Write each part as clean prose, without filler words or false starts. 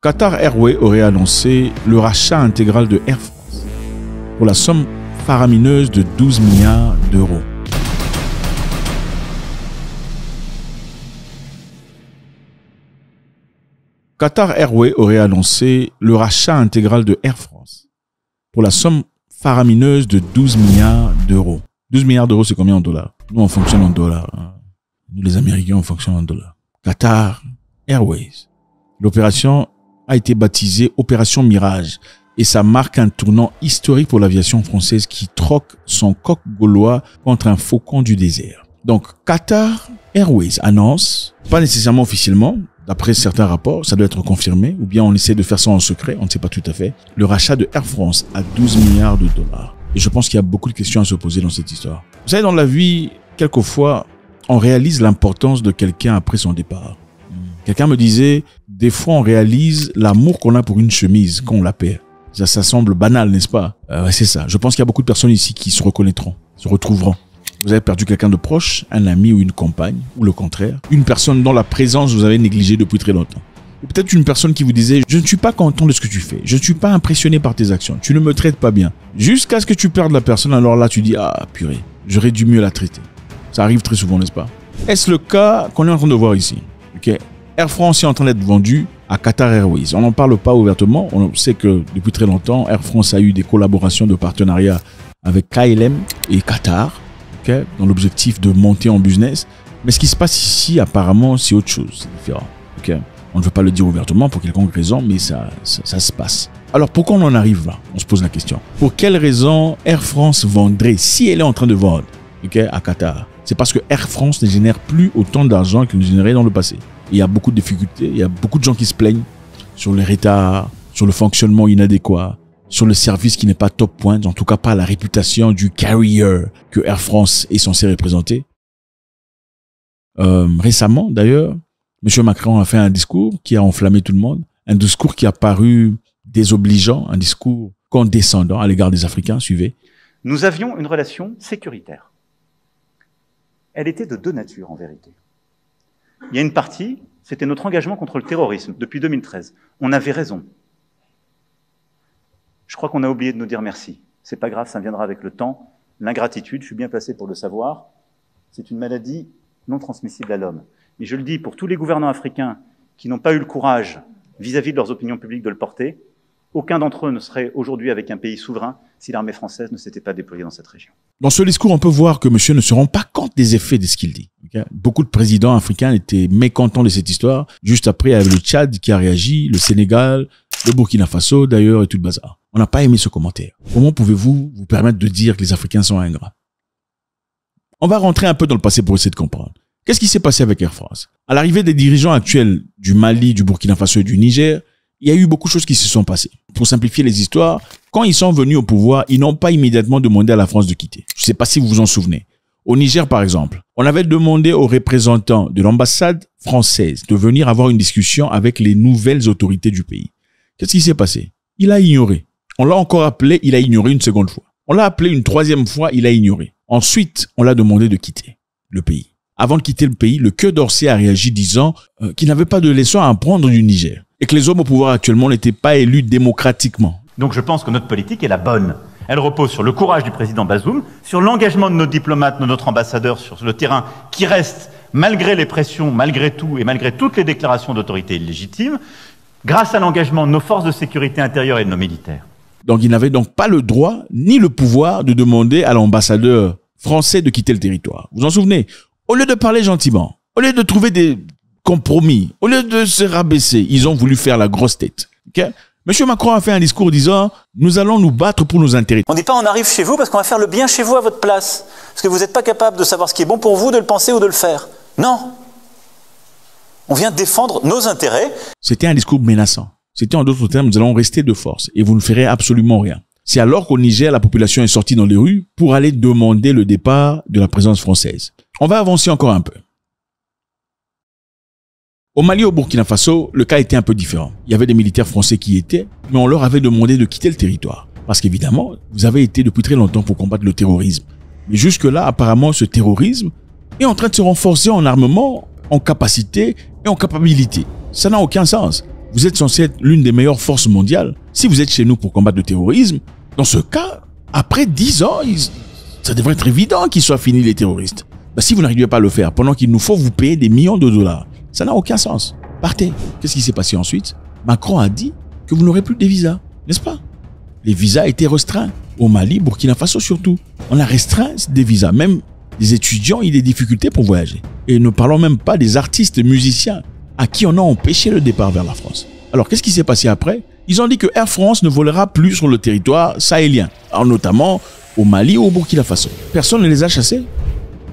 Qatar Airways aurait annoncé le rachat intégral de Air France pour la somme faramineuse de 12 milliards d'euros. Qatar Airways aurait annoncé le rachat intégral de Air France pour la somme faramineuse de 12 milliards d'euros. 12 milliards d'euros, c'est combien en dollars? Nous, on fonctionne en dollars. Nous, les Américains, on fonctionne en dollars. Qatar Airways. L'opération a été baptisée Opération Mirage et ça marque un tournant historique pour l'aviation française qui troque son coq gaulois contre un faucon du désert. Donc, Qatar Airways annonce, pas nécessairement officiellement, d'après certains rapports, ça doit être confirmé, ou bien on essaie de faire ça en secret, on ne sait pas tout à fait, le rachat de Air France à 12 milliards de dollars. Et je pense qu'il y a beaucoup de questions à se poser dans cette histoire. Vous savez, dans la vie, quelquefois, on réalise l'importance de quelqu'un après son départ. Quelqu'un me disait, des fois on réalise l'amour qu'on a pour une chemise quand on la perd. Ça semble banal, n'est-ce pas? C'est ça. Je pense qu'il y a beaucoup de personnes ici qui se reconnaîtront, se retrouveront. Vous avez perdu quelqu'un de proche, un ami ou une compagne, ou le contraire. Une personne dont la présence vous avez négligée depuis très longtemps. Ou peut-être une personne qui vous disait « Je ne suis pas content de ce que tu fais. Je ne suis pas impressionné par tes actions. Tu ne me traites pas bien. » Jusqu'à ce que tu perdes la personne, alors là tu dis « Ah purée, j'aurais dû mieux la traiter. » Ça arrive très souvent, n'est-ce pas? Est-ce le cas qu'on est en train de voir ici? Okay. Air France est en train d'être vendu à Qatar Airways. On n'en parle pas ouvertement. On sait que depuis très longtemps, Air France a eu des collaborations de partenariat avec KLM et Qatar. Okay, dans l'objectif de monter en business. Mais ce qui se passe ici, apparemment, c'est autre chose. C'est différent. Okay. On ne veut pas le dire ouvertement pour quelconque raison, mais ça se passe. Alors, pourquoi on en arrive là? On se pose la question. Pour quelle raison Air France vendrait, si elle est en train de vendre, okay, à Qatar? C'est parce que Air France ne génère plus autant d'argent qu'elle ne générait dans le passé. Il y a beaucoup de difficultés, il y a beaucoup de gens qui se plaignent sur les retards, sur le fonctionnement inadéquat, sur le service qui n'est pas top point, en tout cas pas la réputation du carrier que Air France est censé représenter. Récemment, d'ailleurs, M. Macron a fait un discours qui a enflammé tout le monde, un discours qui a paru désobligeant, un discours condescendant à l'égard des Africains. Suivez. Nous avions une relation sécuritaire. Elle était de deux natures, en vérité. Il y a une partie, c'était notre engagement contre le terrorisme depuis 2013. On avait raison. Je crois qu'on a oublié de nous dire merci. C'est pas grave, ça viendra avec le temps. L'ingratitude, je suis bien placé pour le savoir, c'est une maladie non transmissible à l'homme. Mais je le dis pour tous les gouvernants africains qui n'ont pas eu le courage vis-à-vis de leurs opinions publiques de le porter, aucun d'entre eux ne serait aujourd'hui avec un pays souverain si l'armée française ne s'était pas déployée dans cette région. Dans ce discours, on peut voir que monsieur ne se rend pas compte des effets de ce qu'il dit. Okay? Beaucoup de présidents africains étaient mécontents de cette histoire. Juste après, il y avait le Tchad qui a réagi, le Sénégal, le Burkina Faso d'ailleurs et tout le bazar. On n'a pas aimé ce commentaire. Comment pouvez-vous vous permettre de dire que les Africains sont ingrats? On va rentrer un peu dans le passé pour essayer de comprendre. Qu'est-ce qui s'est passé avec Air France? À l'arrivée des dirigeants actuels du Mali, du Burkina Faso et du Niger, il y a eu beaucoup de choses qui se sont passées. Pour simplifier les histoires, quand ils sont venus au pouvoir, ils n'ont pas immédiatement demandé à la France de quitter. Je ne sais pas si vous vous en souvenez. Au Niger, par exemple, on avait demandé aux représentants de l'ambassade française de venir avoir une discussion avec les nouvelles autorités du pays. Qu'est-ce qui s'est passé? Il a ignoré. On l'a encore appelé, il a ignoré une seconde fois. On l'a appelé une troisième fois, il a ignoré. Ensuite, on l'a demandé de quitter le pays. Avant de quitter le pays, le Quai d'Orsay a réagi disant qu'il n'avait pas de leçon à apprendre du Niger et que les hommes au pouvoir actuellement n'étaient pas élus démocratiquement. Donc je pense que notre politique est la bonne. Elle repose sur le courage du président Bazoum, sur l'engagement de nos diplomates, de notre ambassadeur sur le terrain, qui reste, malgré les pressions, malgré tout et malgré toutes les déclarations d'autorité illégitimes, grâce à l'engagement de nos forces de sécurité intérieure et de nos militaires. Donc il n'avait donc pas le droit ni le pouvoir de demander à l'ambassadeur français de quitter le territoire. Vous vous en souvenez? Au lieu de parler gentiment, au lieu de trouver des compromis, au lieu de se rabaisser, ils ont voulu faire la grosse tête. Okay? Monsieur Macron a fait un discours disant « Nous allons nous battre pour nos intérêts ». On ne dit pas on arrive chez vous parce qu'on va faire le bien chez vous à votre place. Parce que vous n'êtes pas capable de savoir ce qui est bon pour vous, de le penser ou de le faire. Non. On vient défendre nos intérêts. C'était un discours menaçant. C'était en d'autres termes, nous allons rester de force et vous ne ferez absolument rien. C'est alors qu'au Niger, la population est sortie dans les rues pour aller demander le départ de la présence française. On va avancer encore un peu. Au Mali et au Burkina Faso, le cas était un peu différent. Il y avait des militaires français qui y étaient, mais on leur avait demandé de quitter le territoire. Parce qu'évidemment, vous avez été depuis très longtemps pour combattre le terrorisme. Mais jusque-là, apparemment, ce terrorisme est en train de se renforcer en armement, en capacité et en capacité. Ça n'a aucun sens. Vous êtes censé être l'une des meilleures forces mondiales. Si vous êtes chez nous pour combattre le terrorisme, dans ce cas, après 10 ans, ça devrait être évident qu'ils soient finis les terroristes. Ben, si vous n'arrivez pas à le faire, pendant qu'il nous faut vous payer des millions de dollars, ça n'a aucun sens. Partez. Qu'est-ce qui s'est passé ensuite? Macron a dit que vous n'aurez plus de visas, n'est-ce pas? Les visas étaient restreints. Au Mali, Burkina Faso surtout. On a restreint des visas. Même les étudiants ont eu des difficultés pour voyager. Et ne parlons même pas des artistes musiciens à qui on a empêché le départ vers la France. Alors, qu'est-ce qui s'est passé après? Ils ont dit que Air France ne volera plus sur le territoire sahélien, alors notamment au Mali ou au Burkina Faso. Personne ne les a chassés.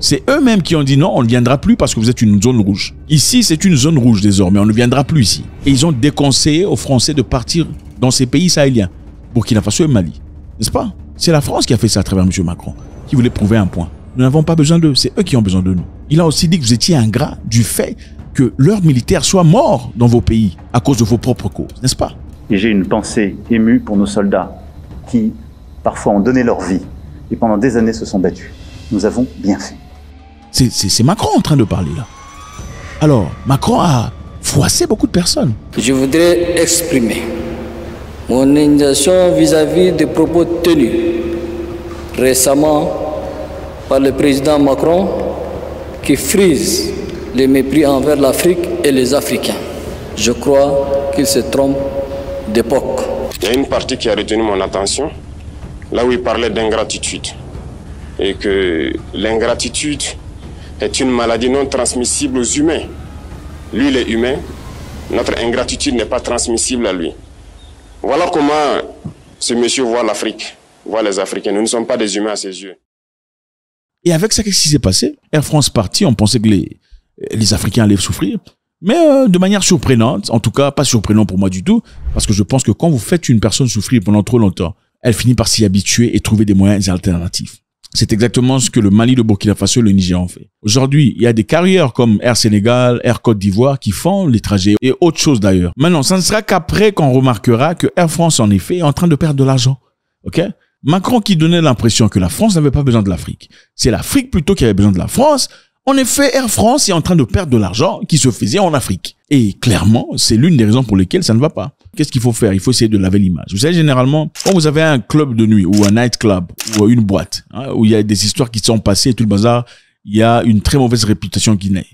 C'est eux-mêmes qui ont dit non, on ne viendra plus parce que vous êtes une zone rouge. Ici, c'est une zone rouge désormais, on ne viendra plus ici. Et ils ont déconseillé aux Français de partir dans ces pays sahéliens, Burkina Faso et Mali. N'est-ce pas? C'est la France qui a fait ça à travers M. Macron, qui voulait prouver un point. Nous n'avons pas besoin d'eux, c'est eux qui ont besoin de nous. Il a aussi dit que vous étiez ingrats du fait que leurs militaires soient morts dans vos pays à cause de vos propres causes, n'est-ce pas? Et j'ai une pensée émue pour nos soldats qui, parfois, ont donné leur vie et pendant des années se sont battus. Nous avons bien fait. C'est Macron en train de parler là. Alors, Macron a froissé beaucoup de personnes. Je voudrais exprimer mon indignation vis-à-vis des propos tenus récemment par le président Macron qui frise les mépris envers l'Afrique et les Africains. Je crois qu'il se trompe d'époque. Il y a une partie qui a retenu mon attention, là où il parlait d'ingratitude. Et que l'ingratitude est une maladie non transmissible aux humains. Lui, il est humain, notre ingratitude n'est pas transmissible à lui. Voilà comment ce monsieur voit l'Afrique, voit les Africains. Nous ne sommes pas des humains à ses yeux. Et avec ça, qu'est-ce qui s'est passé? Air France partit, on pensait que les Africains allaient souffrir. Mais de manière surprenante, en tout cas pas surprenant pour moi du tout, parce que je pense que quand vous faites une personne souffrir pendant trop longtemps, elle finit par s'y habituer et trouver des moyens alternatifs. C'est exactement ce que le Mali, le Burkina Faso et le Niger ont fait. Aujourd'hui, il y a des carrières comme Air Sénégal, Air Côte d'Ivoire qui font les trajets et autre chose d'ailleurs. Maintenant, ça ne sera qu'après qu'on remarquera que Air France, en effet, est en train de perdre de l'argent. Ok? Macron qui donnait l'impression que la France n'avait pas besoin de l'Afrique. C'est l'Afrique plutôt qui avait besoin de la France. En effet, Air France est en train de perdre de l'argent qui se faisait en Afrique. Et clairement, c'est l'une des raisons pour lesquelles ça ne va pas. Qu'est-ce qu'il faut faire? Il faut essayer de laver l'image. Vous savez, généralement, quand vous avez un club de nuit ou un night club ou une boîte, où il y a des histoires qui sont passées et tout le bazar, il y a une très mauvaise réputation qui naît.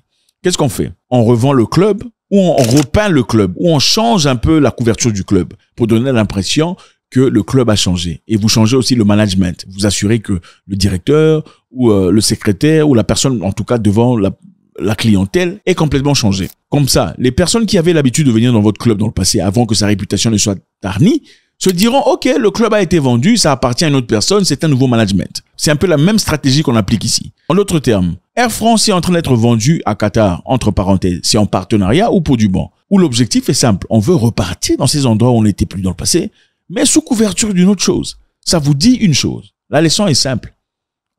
Qu'est-ce qu'on fait? On revend le club ou on repeint le club ou on change un peu la couverture du club pour donner l'impression que le club a changé. Et vous changez aussi le management. Vous assurez que le directeur ou le secrétaire ou la personne, en tout cas devant la clientèle, est complètement changée. Comme ça, les personnes qui avaient l'habitude de venir dans votre club dans le passé avant que sa réputation ne soit tarnie, se diront, OK, le club a été vendu, ça appartient à une autre personne, c'est un nouveau management. C'est un peu la même stratégie qu'on applique ici. En d'autres termes, Air France est en train d'être vendu à Qatar, entre parenthèses. C'est en partenariat ou pour du bon. Où l'objectif est simple. On veut repartir dans ces endroits où on n'était plus dans le passé, mais sous couverture d'une autre chose. Ça vous dit une chose. La leçon est simple.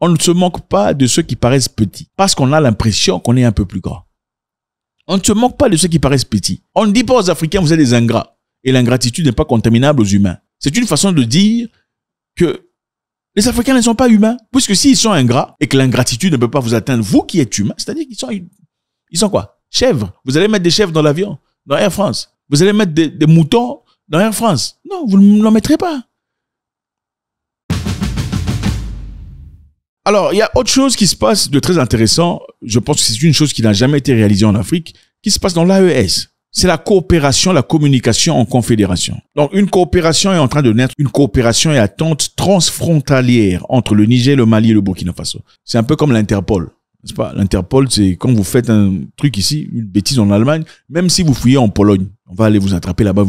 On ne se moque pas de ceux qui paraissent petits, parce qu'on a l'impression qu'on est un peu plus grand. On ne se moque pas de ceux qui paraissent petits. On ne dit pas aux Africains, vous êtes des ingrats. Et l'ingratitude n'est pas contaminable aux humains. C'est une façon de dire que les Africains ne sont pas humains. Puisque s'ils sont ingrats, et que l'ingratitude ne peut pas vous atteindre, vous qui êtes humain, c'est-à-dire qu'ils sont quoi? Chèvres. Vous allez mettre des chèvres dans l'avion, dans Air France. Vous allez mettre des moutons dans Air France. Non, vous ne l'en mettrez pas. Alors, il y a autre chose qui se passe de très intéressant. Je pense que c'est une chose qui n'a jamais été réalisée en Afrique, qui se passe dans l'AES. C'est la coopération, la communication en confédération. Donc, une coopération est en train de naître. Une coopération et attente transfrontalière entre le Niger, le Mali et le Burkina Faso. C'est un peu comme l'Interpol. N'est-ce pas? L'Interpol, c'est quand vous faites un truc ici, une bêtise en Allemagne, même si vous fouillez en Pologne, on va aller vous attraper là-bas.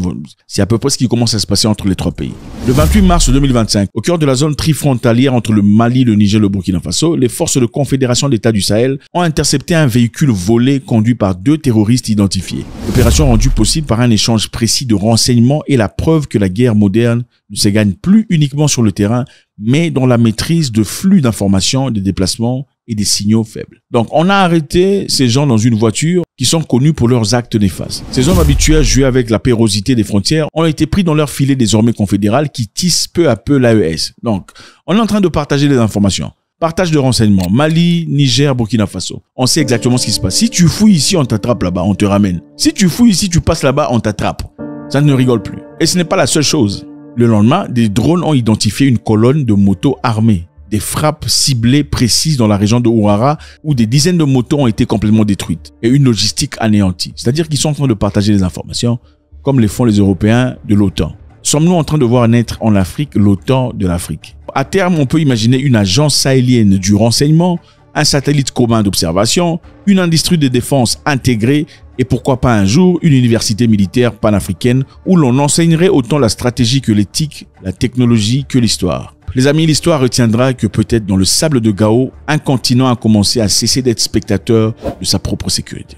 C'est à peu près ce qui commence à se passer entre les trois pays. Le 28 mars 2025, au cœur de la zone trifrontalière entre le Mali, le Niger et le Burkina Faso, les forces de confédération d'État du Sahel ont intercepté un véhicule volé conduit par 2 terroristes identifiés. L'opération rendue possible par un échange précis de renseignements et la preuve que la guerre moderne ne se gagne plus uniquement sur le terrain, mais dans la maîtrise de flux d'informations, des déplacements et des signaux faibles. Donc, on a arrêté ces gens dans une voiture qui sont connus pour leurs actes néfastes. Ces hommes habitués à jouer avec la pérosité des frontières ont été pris dans leur filet désormais confédéral qui tisse peu à peu l'AES. Donc, on est en train de partager les informations. Partage de renseignements. Mali, Niger, Burkina Faso. On sait exactement ce qui se passe. Si tu fouilles ici, on t'attrape là-bas, on te ramène. Si tu fouilles ici, tu passes là-bas, on t'attrape. Ça ne rigole plus. Et ce n'est pas la seule chose. Le lendemain, des drones ont identifié une colonne de motos armées. Des frappes ciblées précises dans la région de Ouara où des dizaines de motos ont été complètement détruites et une logistique anéantie. C'est-à-dire qu'ils sont en train de partager les informations comme les font les Européens de l'OTAN. Sommes-nous en train de voir naître en Afrique l'OTAN de l'Afrique? À terme, on peut imaginer une agence sahélienne du renseignement, un satellite commun d'observation, une industrie de défense intégrée et pourquoi pas un jour une université militaire panafricaine où l'on enseignerait autant la stratégie que l'éthique, la technologie que l'histoire. Les amis, l'histoire retiendra que peut-être dans le sable de Gao, un continent a commencé à cesser d'être spectateur de sa propre sécurité.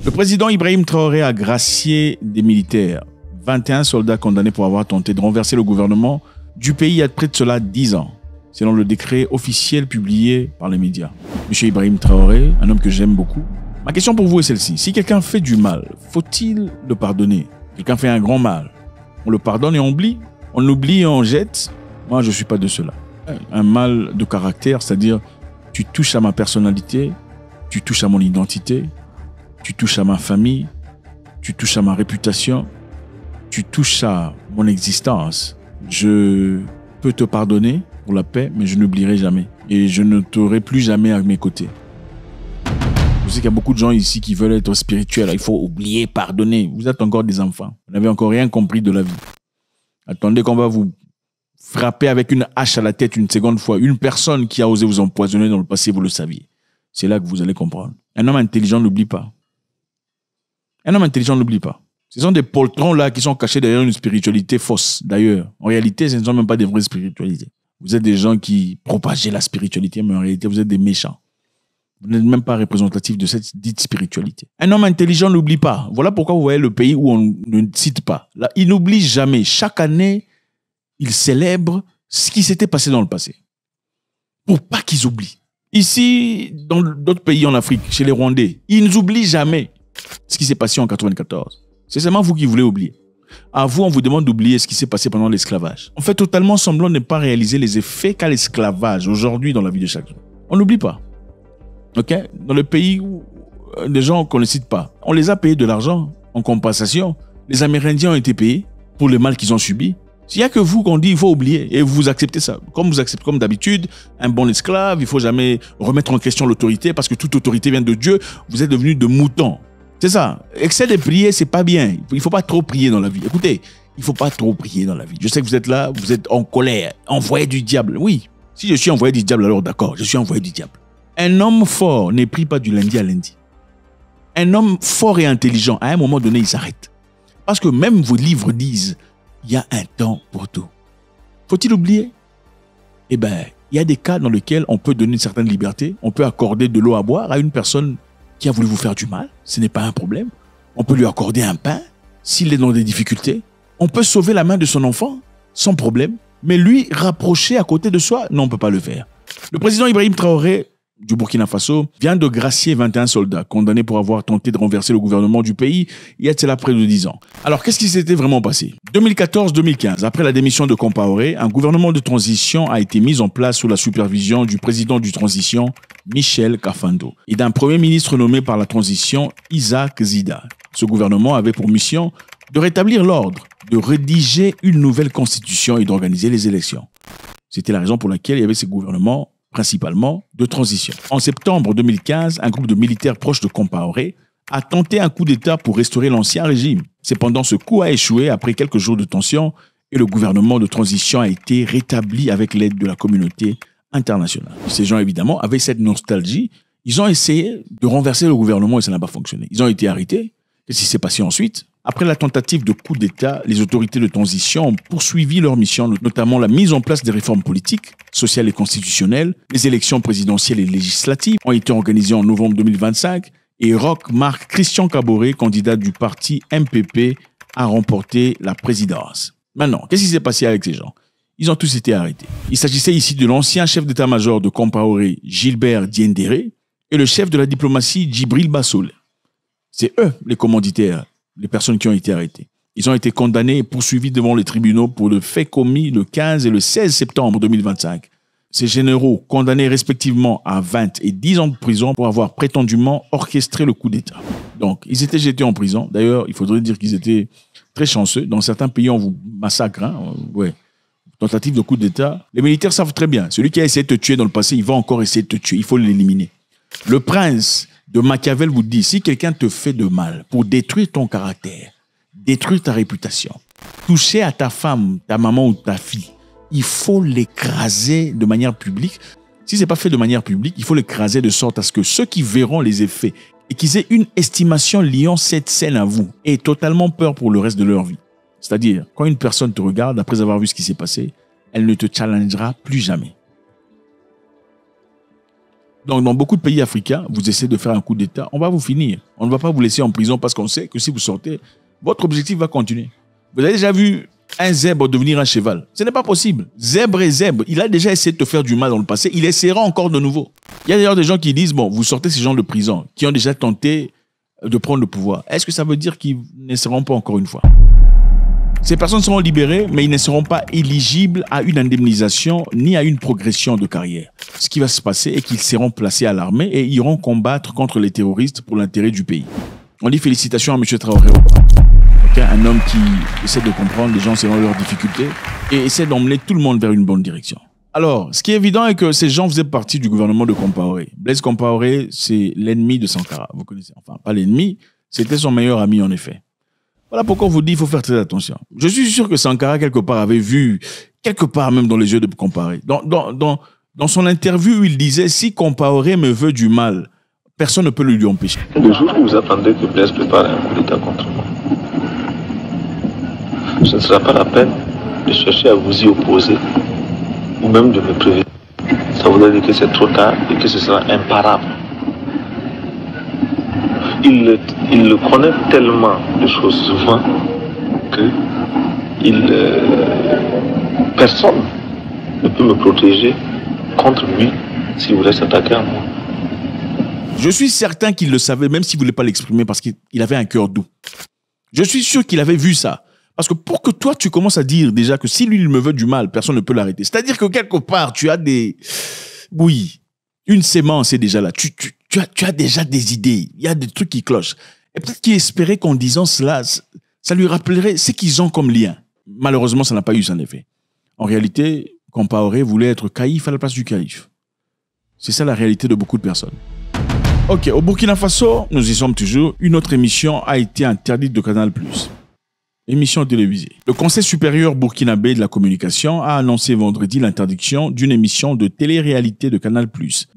Le président Ibrahim Traoré a gracié des militaires, 21 soldats condamnés pour avoir tenté de renverser le gouvernement du pays il y a près de cela 10 ans, selon le décret officiel publié par les médias. Monsieur Ibrahim Traoré, un homme que j'aime beaucoup. Ma question pour vous est celle-ci. Si quelqu'un fait du mal, faut-il le pardonner? Quelqu'un fait un grand mal, on le pardonne et on oublie? On oublie et on jette? Moi, je ne suis pas de cela. Un mal de caractère, c'est-à-dire tu touches à ma personnalité, tu touches à mon identité, tu touches à ma famille, tu touches à ma réputation, tu touches à mon existence. Je peux te pardonner pour la paix, mais je n'oublierai jamais. Et je ne t'aurai plus jamais à mes côtés. Je sais qu'il y a beaucoup de gens ici qui veulent être spirituels. Il faut oublier, pardonner. Vous êtes encore des enfants. Vous n'avez encore rien compris de la vie. Attendez qu'on va vous frapper avec une hache à la tête une seconde fois. Une personne qui a osé vous empoisonner dans le passé, vous le saviez. C'est là que vous allez comprendre. Un homme intelligent n'oublie pas. Un homme intelligent n'oublie pas. Ce sont des poltrons là qui sont cachés derrière une spiritualité fausse. D'ailleurs, en réalité, ce ne sont même pas des vraies spiritualités. Vous êtes des gens qui propagent la spiritualité, mais en réalité, vous êtes des méchants. Vous n'êtes même pas représentatif de cette dite spiritualité. Un homme intelligent n'oublie pas. Voilà pourquoi vous voyez le pays où on ne cite pas. Là, il n'oublie jamais. Chaque année, il célèbre ce qui s'était passé dans le passé. Pour pas qu'ils oublient. Ici, dans d'autres pays en Afrique, chez les Rwandais, ils n'oublient jamais ce qui s'est passé en 1994. C'est seulement vous qui voulez oublier. À vous, on vous demande d'oublier ce qui s'est passé pendant l'esclavage. On fait totalement semblant de ne pas réaliser les effets qu'a l'esclavage aujourd'hui dans la vie de chaque jour. On n'oublie pas. Ok, dans le pays où des gens qu'on ne cite pas, on les a payés de l'argent en compensation. Les Amérindiens ont été payés pour le mal qu'ils ont subi. S'il n'y a que vous qu'on dit il faut oublier et vous acceptez ça. Comme vous acceptez comme d'habitude un bon esclave, il ne faut jamais remettre en question l'autorité parce que toute autorité vient de Dieu. Vous êtes devenus de moutons. C'est ça. Excès de prier, c'est pas bien. Il ne faut pas trop prier dans la vie. Écoutez, il ne faut pas trop prier dans la vie. Je sais que vous êtes là, vous êtes en colère, envoyé du diable. Oui, si je suis envoyé du diable, alors d'accord, je suis envoyé du diable. Un homme fort ne prie pas du lundi à lundi. Un homme fort et intelligent, à un moment donné, il s'arrête. Parce que même vos livres disent, il y a un temps pour tout. Faut-il oublier? Eh bien, il y a des cas dans lesquels on peut donner une certaine liberté. On peut accorder de l'eau à boire à une personne qui a voulu vous faire du mal. Ce n'est pas un problème. On peut lui accorder un pain s'il est dans des difficultés. On peut sauver la main de son enfant sans problème. Mais lui, rapprocher à côté de soi, non, on ne peut pas le faire. Le président Ibrahim Traoré du Burkina Faso vient de gracier 21 soldats condamnés pour avoir tenté de renverser le gouvernement du pays il y a cela près de 10 ans. Alors, qu'est-ce qui s'était vraiment passé? 2014-2015, après la démission de Compaoré, un gouvernement de transition a été mis en place sous la supervision du président de transition, Michel Kafando, et d'un premier ministre nommé par la transition, Isaac Zida. Ce gouvernement avait pour mission de rétablir l'ordre, de rédiger une nouvelle constitution et d'organiser les élections. C'était la raison pour laquelle il y avait ce gouvernement principalement de transition. En septembre 2015, un groupe de militaires proches de Compaoré a tenté un coup d'État pour restaurer l'ancien régime. Cependant, ce coup a échoué après quelques jours de tension et le gouvernement de transition a été rétabli avec l'aide de la communauté internationale. Ces gens, évidemment, avaient cette nostalgie. Ils ont essayé de renverser le gouvernement et ça n'a pas fonctionné. Ils ont été arrêtés. Qu'est-ce qui s'est passé ensuite? Après la tentative de coup d'État, les autorités de transition ont poursuivi leur mission, notamment la mise en place des réformes politiques, sociales et constitutionnelles. Les élections présidentielles et législatives ont été organisées en novembre 2025 et Roch Marc Christian Kaboré, candidat du parti MPP, a remporté la présidence. Maintenant, qu'est-ce qui s'est passé avec ces gens? Ils ont tous été arrêtés. Il s'agissait ici de l'ancien chef d'état-major de Compaoré, Gilbert Diendéré, et le chef de la diplomatie, Djibril Bassoul. C'est eux, les commanditaires, les personnes qui ont été arrêtées. Ils ont été condamnés et poursuivis devant les tribunaux pour le fait commis le 15 et le 16 septembre 2025. ces généraux condamnés respectivement à 20 et 10 ans de prison pour avoir prétendument orchestré le coup d'État. Donc, ils étaient jetés en prison. D'ailleurs, il faudrait dire qu'ils étaient très chanceux. Dans certains pays, on vous massacre. Hein. Ouais. Tentative de coup d'État. Les militaires savent très bien. Celui qui a essayé de te tuer dans le passé, il va encore essayer de te tuer. Il faut l'éliminer. Le prince de Machiavel vous dit, si quelqu'un te fait de mal pour détruire ton caractère, détruire ta réputation, toucher à ta femme, ta maman ou ta fille, il faut l'écraser de manière publique. Si ce n'est pas fait de manière publique, il faut l'écraser de sorte à ce que ceux qui verront les effets et qu'ils aient une estimation liant cette scène à vous aient totalement peur pour le reste de leur vie. C'est-à-dire, quand une personne te regarde, après avoir vu ce qui s'est passé, elle ne te challengera plus jamais. Donc, dans beaucoup de pays africains, vous essayez de faire un coup d'État, on va vous finir. On ne va pas vous laisser en prison parce qu'on sait que si vous sortez, votre objectif va continuer. Vous avez déjà vu un zèbre devenir un cheval? Ce n'est pas possible. Zèbre est zèbre. Il a déjà essayé de te faire du mal dans le passé. Il essaiera encore de nouveau. Il y a d'ailleurs des gens qui disent, bon, vous sortez ces gens de prison, qui ont déjà tenté de prendre le pouvoir. Est-ce que ça veut dire qu'ils ne seront pas encore une fois? Ces personnes seront libérées, mais ils ne seront pas éligibles à une indemnisation ni à une progression de carrière. Ce qui va se passer est qu'ils seront placés à l'armée et iront combattre contre les terroristes pour l'intérêt du pays. On dit félicitations à M. Traoré. Un homme qui essaie de comprendre les gens selon leurs difficultés et essaie d'emmener tout le monde vers une bonne direction. Alors, ce qui est évident est que ces gens faisaient partie du gouvernement de Compaoré. Blaise Compaoré, c'est l'ennemi de Sankara. Vous connaissez, enfin, pas l'ennemi, c'était son meilleur ami en effet. Voilà pourquoi on vous dit qu'il faut faire très attention. Je suis sûr que Sankara, quelque part, avait vu, quelque part même dans les yeux de Compaoré. Dans son interview, il disait, si Compaoré me veut du mal, personne ne peut lui empêcher. Le jour où vous attendez que Blaise prépare un coup d'État contre moi, ce ne sera pas la peine de chercher à vous y opposer ou même de me prévenir. Ça voudrait dire que c'est trop tard et que ce sera imparable. Il le connaît tellement de choses souvent que personne ne peut me protéger contre lui s'il voulait s'attaquer à moi. Je suis certain qu'il le savait, même s'il ne voulait pas l'exprimer parce qu'il avait un cœur doux. Je suis sûr qu'il avait vu ça. Parce que pour que toi, tu commences à dire déjà que si lui, il me veut du mal, personne ne peut l'arrêter. C'est-à-dire que quelque part, tu as des... Oui, une sémence est déjà là. Tu as déjà des idées. Il y a des trucs qui clochent. Et peut-être qu'il espérait qu'en disant cela, ça lui rappellerait ce qu'ils ont comme lien. Malheureusement, ça n'a pas eu son effet. En réalité, Compaoré voulait être caïf à la place du caïf. C'est ça la réalité de beaucoup de personnes. Ok, au Burkina Faso, nous y sommes toujours. Une autre émission a été interdite de Canal+. Émission télévisée. Le Conseil supérieur burkinabé de la communication a annoncé vendredi l'interdiction d'une émission de télé-réalité de Canal+,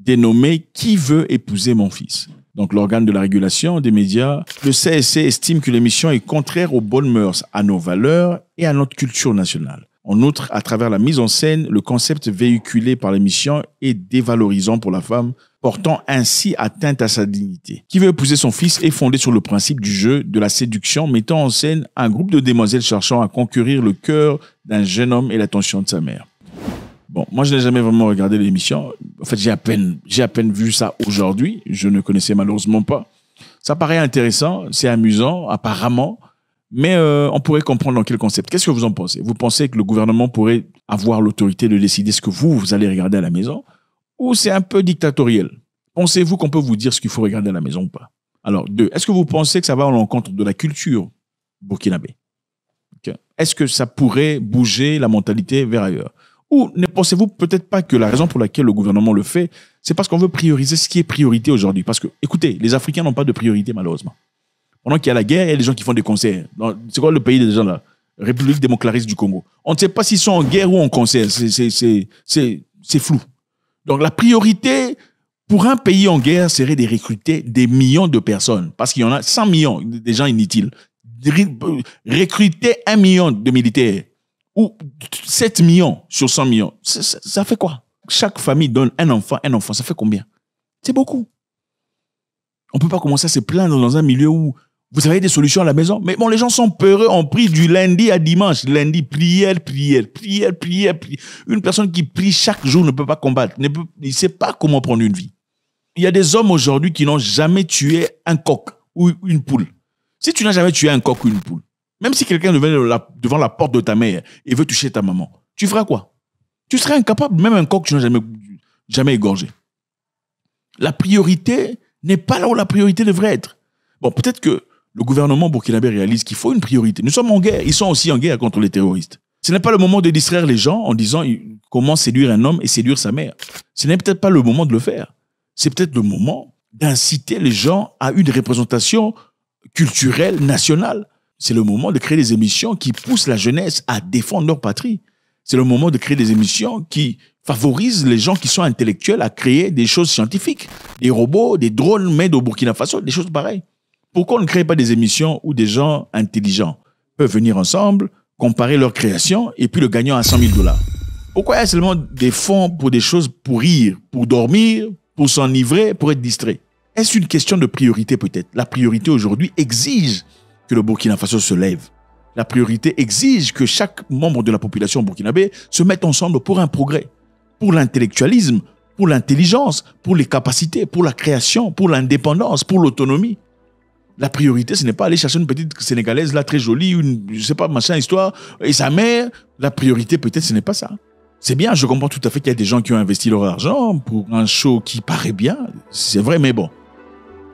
dénommée « Qui veut épouser mon fils ?» Donc l'organe de la régulation des médias, le CSC estime que l'émission est contraire aux bonnes mœurs, à nos valeurs et à notre culture nationale. En outre, à travers la mise en scène, le concept véhiculé par l'émission est dévalorisant pour la femme, portant ainsi atteinte à sa dignité. Qui veut épouser son fils est fondé sur le principe du jeu, de la séduction, mettant en scène un groupe de demoiselles cherchant à conquérir le cœur d'un jeune homme et l'attention de sa mère. Bon, moi je n'ai jamais vraiment regardé l'émission. En fait, j'ai à peine vu ça aujourd'hui. Je ne connaissais malheureusement pas. Ça paraît intéressant, c'est amusant, apparemment. Mais on pourrait comprendre dans quel concept. Qu'est-ce que vous en pensez? Vous pensez que le gouvernement pourrait avoir l'autorité de décider ce que vous allez regarder à la maison? Ou c'est un peu dictatorial? Pensez-vous qu'on peut vous dire ce qu'il faut regarder à la maison ou pas? Alors, 2, est-ce que vous pensez que ça va à l'encontre de la culture burkinabé? Okay. Est-ce que ça pourrait bouger la mentalité vers ailleurs? Ou ne pensez-vous peut-être pas que la raison pour laquelle le gouvernement le fait, c'est parce qu'on veut prioriser ce qui est priorité aujourd'hui? Parce que, écoutez, les Africains n'ont pas de priorité malheureusement. Pendant qu'il y a la guerre, il y a des gens qui font des concerts. C'est quoi le pays des gens là? République démocratique du Congo. On ne sait pas s'ils sont en guerre ou en concert. C'est flou. Donc la priorité pour un pays en guerre serait de recruter des millions de personnes. Parce qu'il y en a 100 millions de gens inutiles. Recruter 1 million de militaires ou 7 millions sur 100 millions. Ça fait quoi? Chaque famille donne un enfant. Ça fait combien? C'est beaucoup. On ne peut pas commencer à se plaindre dans un milieu où vous avez des solutions à la maison. Mais bon, les gens sont peureux, on prie du lundi à dimanche. Lundi, prière. Une personne qui prie chaque jour ne peut pas combattre. Il ne sait pas comment prendre une vie. Il y a des hommes aujourd'hui qui n'ont jamais tué un coq ou une poule. Si tu n'as jamais tué un coq ou une poule, même si quelqu'un vient devant la porte de ta mère et veut toucher ta maman, tu feras quoi? Tu serais incapable, même un coq, tu n'as jamais égorgé. La priorité n'est pas là où la priorité devrait être. Bon, peut-être que le gouvernement burkinabé réalise qu'il faut une priorité. Nous sommes en guerre. Ils sont aussi en guerre contre les terroristes. Ce n'est pas le moment de distraire les gens en disant comment séduire un homme et séduire sa mère. Ce n'est peut-être pas le moment de le faire. C'est peut-être le moment d'inciter les gens à une représentation culturelle, nationale. C'est le moment de créer des émissions qui poussent la jeunesse à défendre leur patrie. C'est le moment de créer des émissions qui favorisent les gens qui sont intellectuels à créer des choses scientifiques. Des robots, des drones made au Burkina Faso, des choses pareilles. Pourquoi on ne crée pas des émissions où des gens intelligents peuvent venir ensemble, comparer leur création et puis le gagnant à $100 000? Pourquoi il y a seulement des fonds pour des choses pour rire, pour dormir, pour s'enivrer, pour être distrait? Est-ce une question de priorité peut-être? La priorité aujourd'hui exige que le Burkina Faso se lève. La priorité exige que chaque membre de la population burkinabé se mette ensemble pour un progrès, pour l'intellectualisme, pour l'intelligence, pour les capacités, pour la création, pour l'indépendance, pour l'autonomie. La priorité, ce n'est pas aller chercher une petite Sénégalaise là, très jolie, je sais pas, machin, histoire, et sa mère. La priorité, peut-être, ce n'est pas ça. C'est bien, je comprends tout à fait qu'il y a des gens qui ont investi leur argent pour un show qui paraît bien, c'est vrai, mais bon.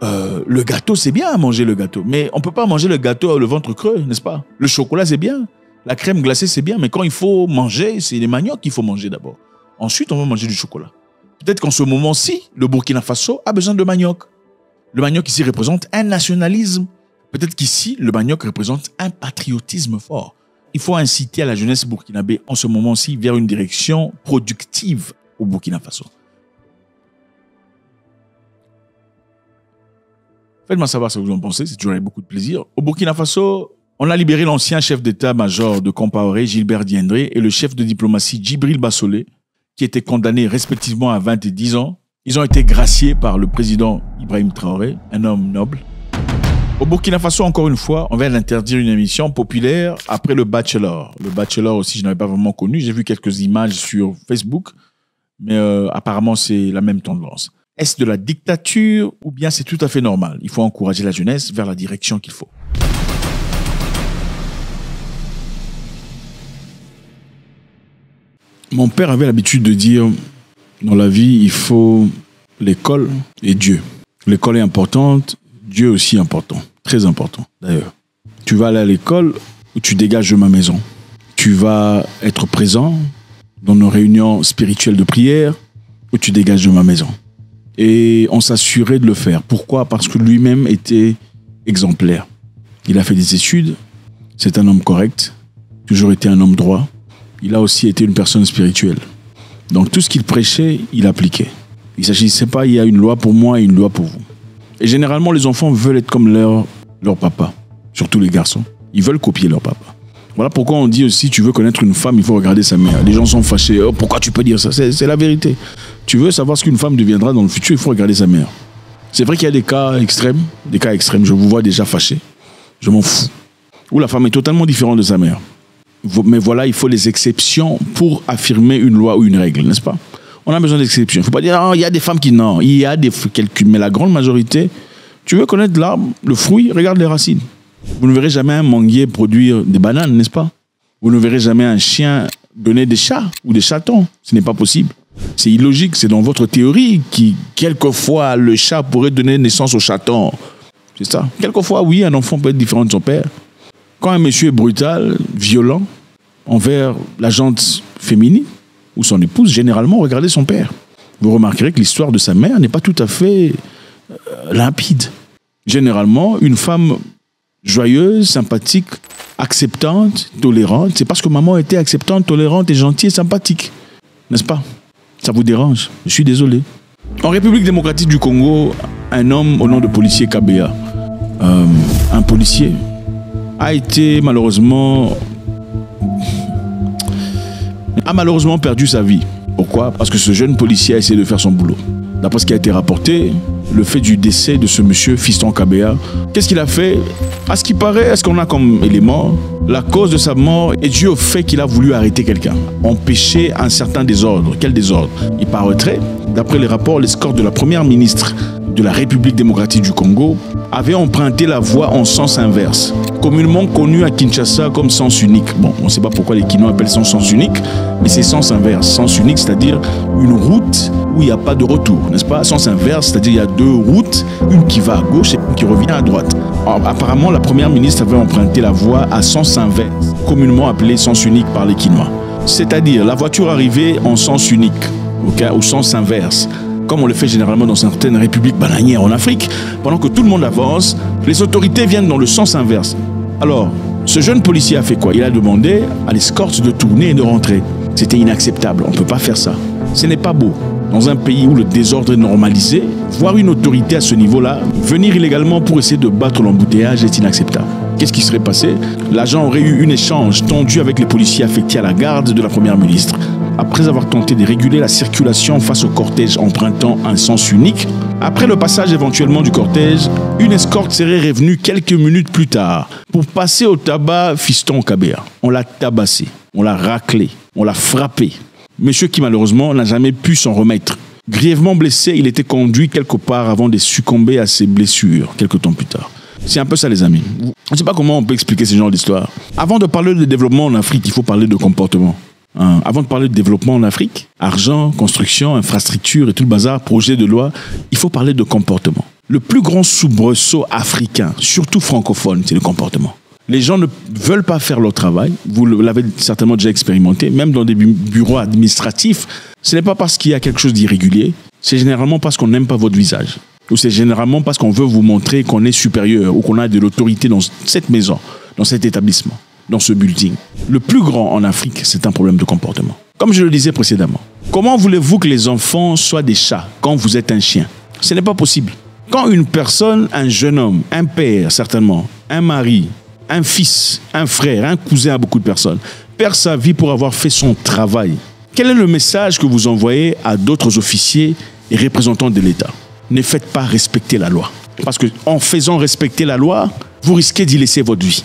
Le gâteau, c'est bien à manger le gâteau, mais on ne peut pas manger le gâteau le ventre creux, n'est-ce pas? Le chocolat, c'est bien. La crème glacée, c'est bien, mais quand il faut manger, c'est les maniocs qu'il faut manger d'abord. Ensuite, on va manger du chocolat. Peut-être qu'en ce moment-ci, le Burkina Faso a besoin de manioc. Le manioc ici représente un nationalisme. Peut-être qu'ici, le manioc représente un patriotisme fort. Il faut inciter à la jeunesse burkinabé en ce moment-ci vers une direction productive au Burkina Faso. Faites-moi savoir ce que vous en pensez, c'est toujours avec beaucoup de plaisir. Au Burkina Faso, on a libéré l'ancien chef d'état-major de Compaoré, Gilbert Diendré, et le chef de diplomatie, Djibril Bassolé, qui étaient condamnés respectivement à 20 et 10 ans. Ils ont été graciés par le président Ibrahim Traoré, un homme noble. Au Burkina Faso, encore une fois, on vient d'interdire une émission populaire après le Bachelor. Le Bachelor aussi, je n'avais pas vraiment connu. J'ai vu quelques images sur Facebook, mais apparemment, c'est la même tendance. Est-ce de la dictature ou bien c'est tout à fait normal? Il faut encourager la jeunesse vers la direction qu'il faut. Mon père avait l'habitude de dire, dans la vie, il faut l'école et Dieu. L'école est importante, Dieu aussi important, très important d'ailleurs. Tu vas aller à l'école ou tu dégages de ma maison. Tu vas être présent dans nos réunions spirituelles de prière ou tu dégages de ma maison. Et on s'assurait de le faire. Pourquoi? Parce que lui-même était exemplaire. Il a fait des études, c'est un homme correct, toujours été un homme droit. Il a aussi été une personne spirituelle. Donc tout ce qu'il prêchait, il appliquait. Il ne s'agissait pas, il y a une loi pour moi et une loi pour vous. Et généralement, les enfants veulent être comme leur papa, surtout les garçons. Ils veulent copier leur papa. Voilà pourquoi on dit aussi, tu veux connaître une femme, il faut regarder sa mère. Les gens sont fâchés. Oh, pourquoi tu peux dire ça? C'est la vérité. Tu veux savoir ce qu'une femme deviendra dans le futur, il faut regarder sa mère. C'est vrai qu'il y a des cas extrêmes. Je vous vois déjà fâché. Je m'en fous. Où la femme est totalement différente de sa mère. Mais voilà, il faut les exceptions pour affirmer une loi ou une règle, n'est-ce pas? On a besoin d'exceptions. Il ne faut pas dire, il y a des femmes qui... Non, il y a quelques... Mais la grande majorité, tu veux connaître l'arbre, le fruit, regarde les racines. Vous ne verrez jamais un manguier produire des bananes, n'est-ce pas? Vous ne verrez jamais un chien donner des chats ou des chatons. Ce n'est pas possible. C'est illogique. C'est dans votre théorie qui, quelquefois, le chat pourrait donner naissance au chaton. C'est ça. Quelquefois, oui, un enfant peut être différent de son père. Quand un monsieur est brutal, violent, envers la gente féminine ou son épouse, généralement, regardez son père. Vous remarquerez que l'histoire de sa mère n'est pas tout à fait limpide. Généralement, une femme joyeuse, sympathique, acceptante, tolérante, c'est parce que maman était acceptante, tolérante et gentille et sympathique. N'est-ce pas? Ça vous dérange? Je suis désolé. En République démocratique du Congo, un homme au nom de policier Kabea, un policier, a malheureusement perdu sa vie. Pourquoi? Parce que ce jeune policier a essayé de faire son boulot. D'après ce qui a été rapporté, le fait du décès de ce monsieur, Fiston Kabea, qu'est-ce qu'il a fait? À ce qui paraît, est-ce qu'on a comme élément la cause de sa mort est due au fait qu'il a voulu arrêter quelqu'un, empêcher un certain désordre. Quel désordre? Il paraîtrait, d'après les rapports, l'escorte de la première ministre de la République démocratique du Congo avait emprunté la voie en sens inverse. communément connu à Kinshasa comme sens unique. Bon, on ne sait pas pourquoi les Kinois appellent ça sens unique, mais c'est sens inverse. Sens unique, c'est-à-dire une route où il n'y a pas de retour, n'est-ce pas? Sens inverse, c'est-à-dire il y a deux routes, une qui va à gauche et une qui revient à droite. Alors, apparemment, la première ministre avait emprunté la voie à sens inverse, communément appelée sens unique par les Kinois. C'est-à-dire la voiture arrivait en sens unique, okay, au sens inverse, comme on le fait généralement dans certaines républiques bananières en Afrique. Pendant que tout le monde avance, les autorités viennent dans le sens inverse. Alors, ce jeune policier a fait quoi? Il a demandé à l'escorte de tourner et de rentrer. C'était inacceptable, on ne peut pas faire ça. Ce n'est pas beau. Dans un pays où le désordre est normalisé, voir une autorité à ce niveau-là, venir illégalement pour essayer de battre l'embouteillage est inacceptable. Qu'est-ce qui serait passé? L'agent aurait eu un échange tendu avec les policiers affectés à la garde de la première ministre. Après avoir tenté de réguler la circulation face au cortège empruntant un sens unique, après le passage éventuellement du cortège, une escorte serait revenue quelques minutes plus tard pour passer au tabac Fiston Kabea. On l'a tabassé, on l'a raclé, on l'a frappé. Monsieur qui malheureusement n'a jamais pu s'en remettre. Grièvement blessé, il était conduit quelque part avant de succomber à ses blessures quelques temps plus tard. C'est un peu ça, les amis. Je ne sais pas comment on peut expliquer ce genre d'histoire. Avant de parler de développement en Afrique, il faut parler de comportement. Avant de parler de développement en Afrique, argent, construction, infrastructure et tout le bazar, projet de loi, il faut parler de comportement. Le plus grand soubresaut africain, surtout francophone, c'est le comportement. Les gens ne veulent pas faire leur travail. Vous l'avez certainement déjà expérimenté, même dans des bureaux administratifs. Ce n'est pas parce qu'il y a quelque chose d'irrégulier, c'est généralement parce qu'on n'aime pas votre visage. Ou c'est généralement parce qu'on veut vous montrer qu'on est supérieur ou qu'on a de l'autorité dans cette maison, dans cet établissement, dans ce building. Le plus grand en Afrique, c'est un problème de comportement. Comme je le disais précédemment, comment voulez-vous que les enfants soient des chats quand vous êtes un chien? Ce n'est pas possible. Quand une personne, un jeune homme, un père certainement, un mari, un fils, un frère, un cousin à beaucoup de personnes, perd sa vie pour avoir fait son travail, quel est le message que vous envoyez à d'autres officiers et représentants de l'État? Ne faites pas respecter la loi. Parce qu'en faisant respecter la loi, vous risquez d'y laisser votre vie.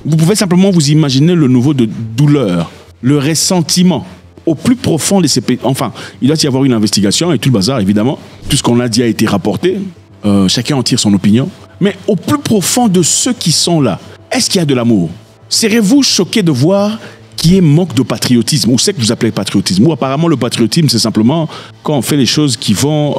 Vous pouvez simplement vous imaginer le niveau de douleur, le ressentiment au plus profond de ces pays. Enfin, il doit y avoir une investigation et tout le bazar, évidemment. Tout ce qu'on a dit a été rapporté. Chacun en tire son opinion. Mais au plus profond de ceux qui sont là, est-ce qu'il y a de l'amour? Serez-vous choqué de voir qu'il y ait manque de patriotisme? Ou c'est que vous appelez patriotisme? Ou apparemment le patriotisme, c'est simplement quand on fait les choses qui vont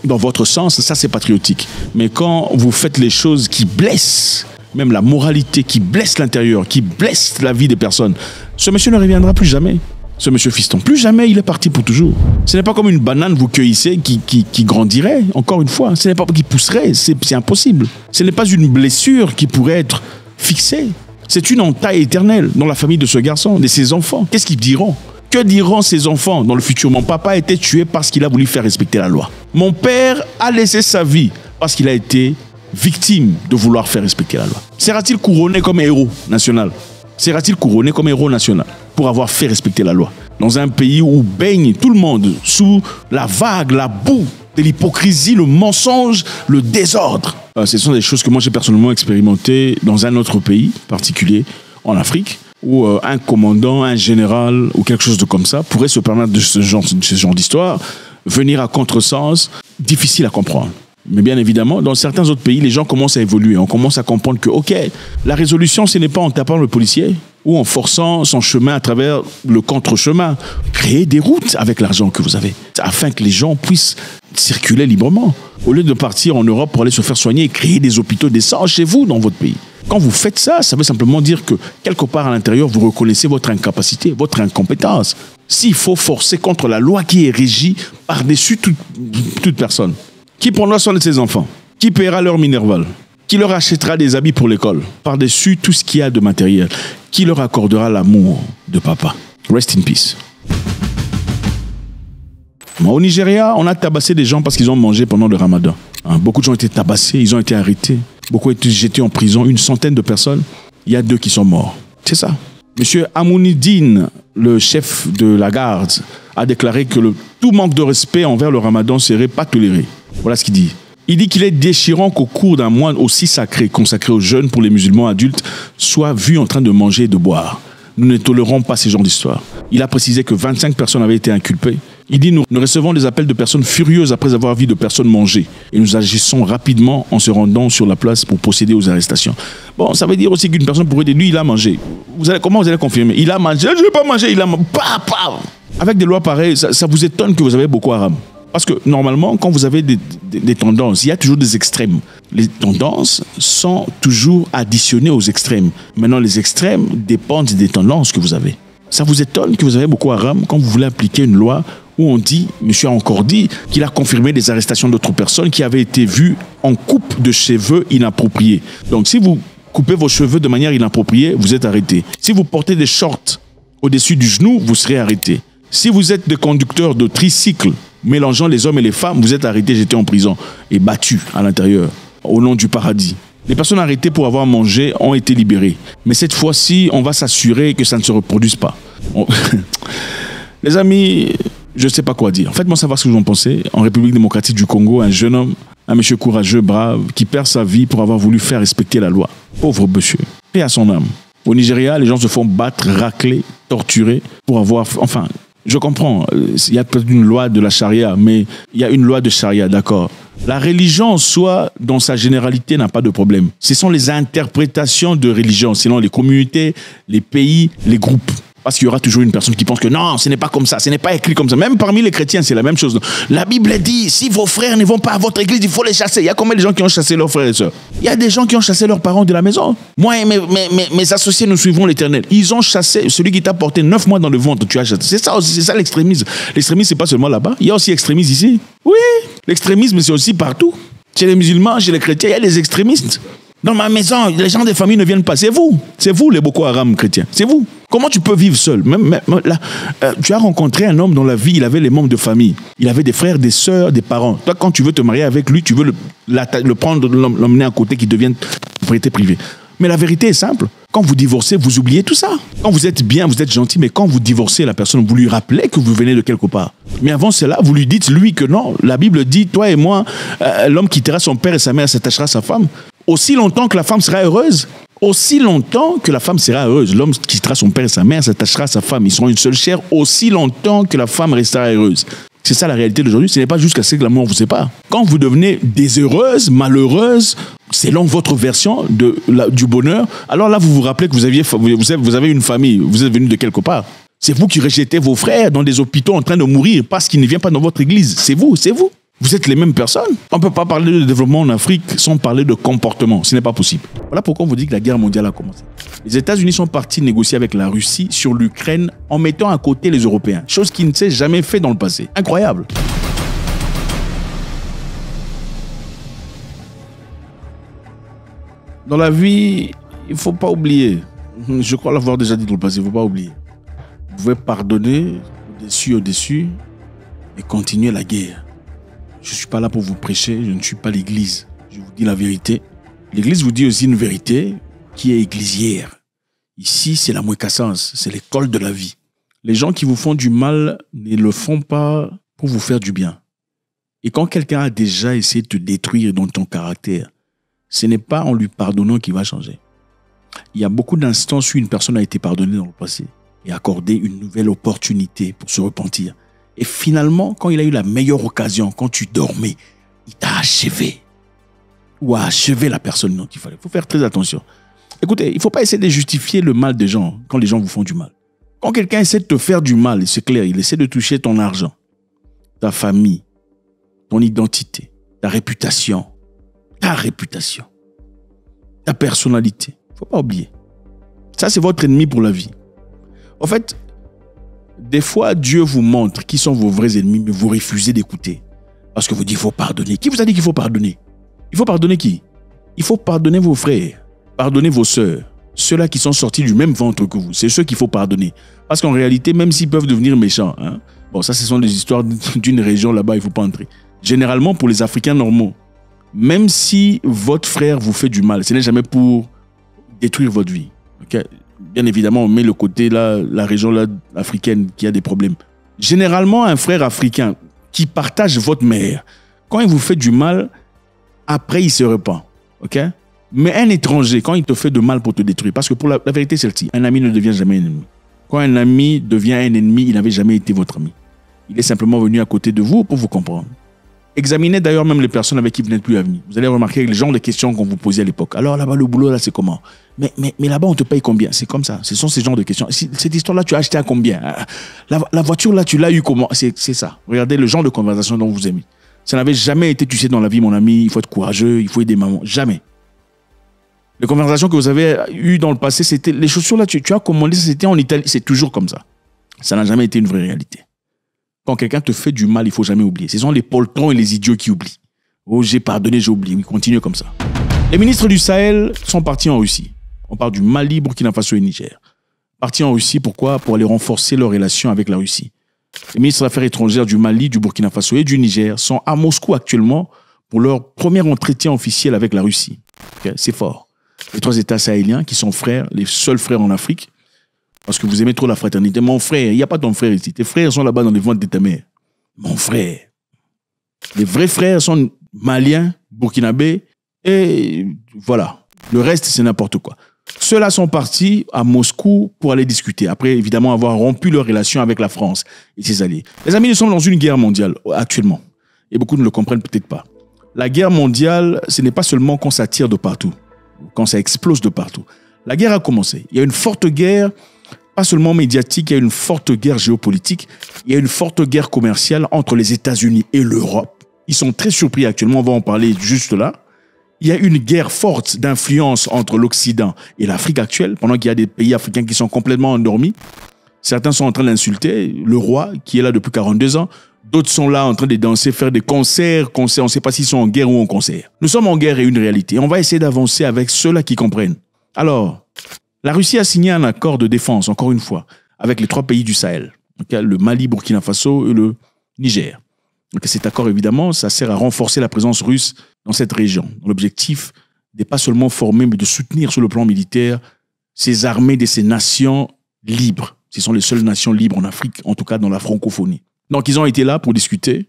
dans votre sens, ça c'est patriotique. Mais quand vous faites les choses qui blessent, même la moralité, qui blesse l'intérieur, qui blesse la vie des personnes, ce monsieur ne reviendra plus jamais. Ce monsieur Fiston, plus jamais, il est parti pour toujours. Ce n'est pas comme une banane vous cueillissez qui grandirait, encore une fois. Ce n'est pas qui pousserait, c'est impossible. Ce n'est pas une blessure qui pourrait être fixée. C'est une entaille éternelle dans la famille de ce garçon, de ses enfants. Qu'est-ce qu'ils diront? Que diront ses enfants dans le futur? Mon papa a été tué parce qu'il a voulu faire respecter la loi. Mon père a laissé sa vie parce qu'il a été victime de vouloir faire respecter la loi. Sera-t-il couronné comme héros national? Sera-t-il couronné comme héros national pour avoir fait respecter la loi? Dans un pays où baigne tout le monde sous la vague, la boue de l'hypocrisie, le mensonge, le désordre. Ce sont des choses que moi j'ai personnellement expérimentées dans un autre pays particulier, en Afrique, où un commandant, un général ou quelque chose de comme ça pourrait se permettre de ce genre d'histoire, venir à contresens, difficile à comprendre. Mais bien évidemment, dans certains autres pays, les gens commencent à évoluer. On commence à comprendre que, ok, la résolution, ce n'est pas en tapant le policier ou en forçant son chemin à travers le contre-chemin. Créez des routes avec l'argent que vous avez, afin que les gens puissent circuler librement. Au lieu de partir en Europe pour aller se faire soigner et créer des hôpitaux décents chez vous, dans votre pays. Quand vous faites ça, ça veut simplement dire que, quelque part à l'intérieur, vous reconnaissez votre incapacité, votre incompétence. S'il faut forcer contre la loi qui est régie par-dessus toute personne. Qui prendra soin de ses enfants? Qui paiera leur minerval? Qui leur achètera des habits pour l'école? Par-dessus tout ce qu'il y a de matériel. Qui leur accordera l'amour de papa? Rest in peace. Au Nigeria, on a tabassé des gens parce qu'ils ont mangé pendant le ramadan. Beaucoup de gens ont été tabassés, ils ont été arrêtés. Beaucoup ont été jetés en prison, une centaine de personnes. Il y a 2 qui sont morts. C'est ça. Monsieur Amounidine, le chef de la garde, a déclaré que tout manque de respect envers le ramadan serait pas toléré. Voilà ce qu'il dit. Il dit qu'il est déchirant qu'au cours d'un mois aussi sacré, consacré aux jeunes pour les musulmans adultes, soit vu en train de manger et de boire. Nous ne tolérons pas ces genres d'histoires. Il a précisé que 25 personnes avaient été inculpées. Il dit, nous recevons des appels de personnes furieuses après avoir vu de personnes manger. Et nous agissons rapidement en se rendant sur la place pour procéder aux arrestations. Bon, ça veut dire aussi qu'une personne pourrait dire, lui, il a mangé. Comment vous allez confirmer? Il a mangé, je ne vais pas manger, il a mangé. Avec des lois pareilles, ça vous étonne que vous avez Boko Haram. Parce que normalement, quand vous avez des tendances, il y a toujours des extrêmes. Les tendances sont toujours additionnées aux extrêmes. Maintenant, les extrêmes dépendent des tendances que vous avez. Ça vous étonne que vous avez Boko Haram quand vous voulez appliquer une loi où on dit, monsieur a encore dit, qu'il a confirmé des arrestations d'autres personnes qui avaient été vues en coupe de cheveux inappropriés. Donc, si vous coupez vos cheveux de manière inappropriée, vous êtes arrêté. Si vous portez des shorts au-dessus du genou, vous serez arrêté. Si vous êtes des conducteurs de tricycles mélangeant les hommes et les femmes, vous êtes arrêté, jeté en prison et battu à l'intérieur, au nom du paradis. Les personnes arrêtées pour avoir mangé ont été libérées. Mais cette fois-ci, on va s'assurer que ça ne se reproduise pas. Les amis, je ne sais pas quoi dire. Faites-moi savoir ce que vous en pensez. En République démocratique du Congo, un jeune homme, un monsieur courageux, brave, qui perd sa vie pour avoir voulu faire respecter la loi. Pauvre monsieur. Paix à son âme. Au Nigeria, les gens se font battre, racler, torturer pour avoir... Enfin, je comprends. Il y a peut-être une loi de la charia, mais il y a une loi de charia, d'accord. La religion en soi, dans sa généralité, n'a pas de problème. Ce sont les interprétations de religion, sinon les communautés, les pays, les groupes. Parce qu'il y aura toujours une personne qui pense que non, ce n'est pas comme ça, ce n'est pas écrit comme ça. Même parmi les chrétiens, c'est la même chose. La Bible dit, si vos frères ne vont pas à votre église, il faut les chasser. Il y a combien de gens qui ont chassé leurs frères et sœurs? Il y a des gens qui ont chassé leurs parents de la maison. Moi et mes associés, nous suivons l'Éternel. Ils ont chassé celui qui t'a porté 9 mois dans le ventre, tu as chassé. C'est ça aussi, c'est ça l'extrémisme. L'extrémisme, c'est pas seulement là-bas. Il y a aussi extrémisme ici. Oui, l'extrémisme, c'est aussi partout. Chez les musulmans, chez les chrétiens, il y a des extrémistes. Dans ma maison, les gens des familles ne viennent pas. C'est vous les Boko Haram chrétiens. C'est vous. Comment tu peux vivre seul? Même là, tu as rencontré un homme dont la vie, il avait les membres de famille. Il avait des frères, des sœurs, des parents. Toi, quand tu veux te marier avec lui, tu veux le prendre, l'emmener à côté, qui devienne propriété privée. Mais la vérité est simple. Quand vous divorcez, vous oubliez tout ça. Quand vous êtes bien, vous êtes gentil, mais quand vous divorcez la personne, vous lui rappelez que vous venez de quelque part. Mais avant cela, vous lui dites, lui, que non. La Bible dit, toi et moi, l'homme quittera son père et sa mère, s'attachera à sa femme. Aussi longtemps que la femme sera heureuse, aussi longtemps que la femme sera heureuse. L'homme quittera son père et sa mère, s'attachera à sa femme. Ils seront une seule chair aussi longtemps que la femme restera heureuse. C'est ça la réalité d'aujourd'hui. Ce n'est pas jusqu'à ce que l'amour vous sépare. Quand vous devenez désheureuse, malheureuse, selon votre version du bonheur, alors là, vous vous rappelez que vous avez une famille, vous êtes venu de quelque part. C'est vous qui rejetez vos frères dans des hôpitaux en train de mourir parce qu'ils ne viennent pas dans votre église. C'est vous. Vous êtes les mêmes personnes. On ne peut pas parler de développement en Afrique sans parler de comportement. Ce n'est pas possible. Voilà pourquoi on vous dit que la guerre mondiale a commencé. Les États-Unis sont partis négocier avec la Russie sur l'Ukraine en mettant à côté les Européens. Chose qui ne s'est jamais fait dans le passé. Incroyable. Dans la vie, il ne faut pas oublier. Je crois l'avoir déjà dit dans le passé. Il ne faut pas oublier. Vous pouvez pardonner au-dessus et continuer la guerre. Je ne suis pas là pour vous prêcher, je ne suis pas l'église. Je vous dis la vérité. L'église vous dit aussi une vérité qui est ecclésiaire. Ici, c'est la mouekassance, c'est l'école de la vie. Les gens qui vous font du mal ne le font pas pour vous faire du bien. Et quand quelqu'un a déjà essayé de te détruire dans ton caractère, ce n'est pas en lui pardonnant qu'il va changer. Il y a beaucoup d'instances où une personne a été pardonnée dans le passé et accordée une nouvelle opportunité pour se repentir. Et finalement, quand il a eu la meilleure occasion, quand tu dormais, il t'a achevé. Ou a achevé la personne dont il fallait. Il faut faire très attention. Écoutez, il ne faut pas essayer de justifier le mal des gens quand les gens vous font du mal. Quand quelqu'un essaie de te faire du mal, c'est clair, il essaie de toucher ton argent, ta famille, ton identité, ta réputation, ta personnalité. Il ne faut pas oublier. Ça, c'est votre ennemi pour la vie. En fait, des fois, Dieu vous montre qui sont vos vrais ennemis, mais vous refusez d'écouter. Parce que vous dites qu'il faut pardonner. Qui vous a dit qu'il faut pardonner? Il faut pardonner qui? Il faut pardonner vos frères, pardonner vos sœurs, ceux-là qui sont sortis du même ventre que vous. C'est ceux qu'il faut pardonner. Parce qu'en réalité, même s'ils peuvent devenir méchants, bon, ça, ce sont des histoires d'une région là-bas, il ne faut pas entrer. Généralement, pour les Africains normaux, même si votre frère vous fait du mal, ce n'est jamais pour détruire votre vie. Okay? Bien évidemment, on met le côté là, la région là, africaine qui a des problèmes. Généralement, un frère africain qui partage votre mère, quand il vous fait du mal, après il se repent. Okay? Mais un étranger, quand il te fait de mal pour te détruire, parce que pour la vérité c'est celle-ci, un ami ne devient jamais un ennemi. Quand un ami devient un ennemi, il n'avait jamais été votre ami. Il est simplement venu à côté de vous pour vous comprendre. Examinez d'ailleurs même les personnes avec qui vous n'êtes plus amis. Vous allez remarquer le genre de questions qu'on vous posait à l'époque. Alors là-bas, le boulot, là, c'est comment? Mais là-bas, on te paye combien? C'est comme ça. Ce sont ces genres de questions. Cette histoire-là, tu as acheté à combien? La voiture, là, tu l'as eu comment? C'est ça. Regardez le genre de conversation dont vous aimez. Ça n'avait jamais été, tu sais, dans la vie, mon ami, il faut être courageux, il faut aider maman. Jamais. Les conversations que vous avez eues dans le passé, c'était les chaussures, là, tu as commandé, c'était en Italie. C'est toujours comme ça. Ça n'a jamais été une vraie réalité. Quand quelqu'un te fait du mal, il ne faut jamais oublier. Ce sont les poltrons et les idiots qui oublient. Oh, j'ai pardonné, j'ai oublié. Oui, continuez comme ça. Les ministres du Sahel sont partis en Russie. On parle du Mali, Burkina Faso et Niger. Partis en Russie, pourquoi? Pour aller renforcer leurs relations avec la Russie. Les ministres des Affaires étrangères du Mali, du Burkina Faso et du Niger sont à Moscou actuellement pour leur premier entretien officiel avec la Russie. Okay? C'est fort. Les 3 États sahéliens qui sont frères, les seuls frères en Afrique, parce que vous aimez trop la fraternité. Mon frère, il n'y a pas ton frère ici. Tes frères sont là-bas dans les ventres de ta mère. Mon frère. Les vrais frères sont maliens, burkinabés, et voilà. Le reste, c'est n'importe quoi. Ceux-là sont partis à Moscou pour aller discuter. Après, évidemment, avoir rompu leur relation avec la France et ses alliés. Les amis, nous sommes dans une guerre mondiale actuellement. Et beaucoup ne le comprennent peut-être pas. La guerre mondiale, ce n'est pas seulement quand ça tire de partout, quand ça explose de partout. La guerre a commencé. Il y a une forte guerre, pas seulement médiatique, il y a une forte guerre géopolitique, il y a une forte guerre commerciale entre les États-Unis et l'Europe. Ils sont très surpris actuellement, on va en parler juste là. Il y a une guerre forte d'influence entre l'Occident et l'Afrique actuelle, pendant qu'il y a des pays africains qui sont complètement endormis. Certains sont en train d'insulter le roi, qui est là depuis 42 ans. D'autres sont là en train de danser, faire des concerts. On ne sait pas s'ils sont en guerre ou en concert. Nous sommes en guerre et une réalité. On va essayer d'avancer avec ceux-là qui comprennent. Alors, la Russie a signé un accord de défense, encore une fois, avec les 3 pays du Sahel. Le Mali, Burkina Faso et le Niger. Donc cet accord, évidemment, ça sert à renforcer la présence russe dans cette région. L'objectif n'est pas seulement former, mais de soutenir sur le plan militaire ces armées de ces nations libres. Ce sont les seules nations libres en Afrique, en tout cas dans la francophonie. Donc ils ont été là pour discuter,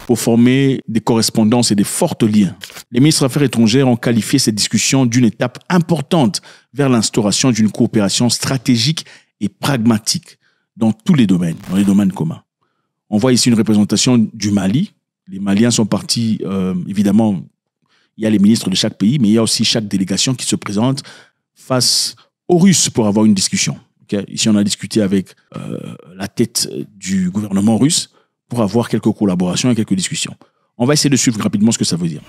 pour former des correspondances et des forts liens. Les ministres des Affaires étrangères ont qualifié cette discussion d'une étape importante vers l'instauration d'une coopération stratégique et pragmatique dans tous les domaines, dans les domaines communs. On voit ici une représentation du Mali. Les Maliens sont partis, évidemment, il y a les ministres de chaque pays, mais il y a aussi chaque délégation qui se présente face aux Russes pour avoir une discussion. Okay? Ici, on a discuté avec la tête du gouvernement russe pour avoir quelques collaborations et quelques discussions. On va essayer de suivre rapidement ce que ça veut dire.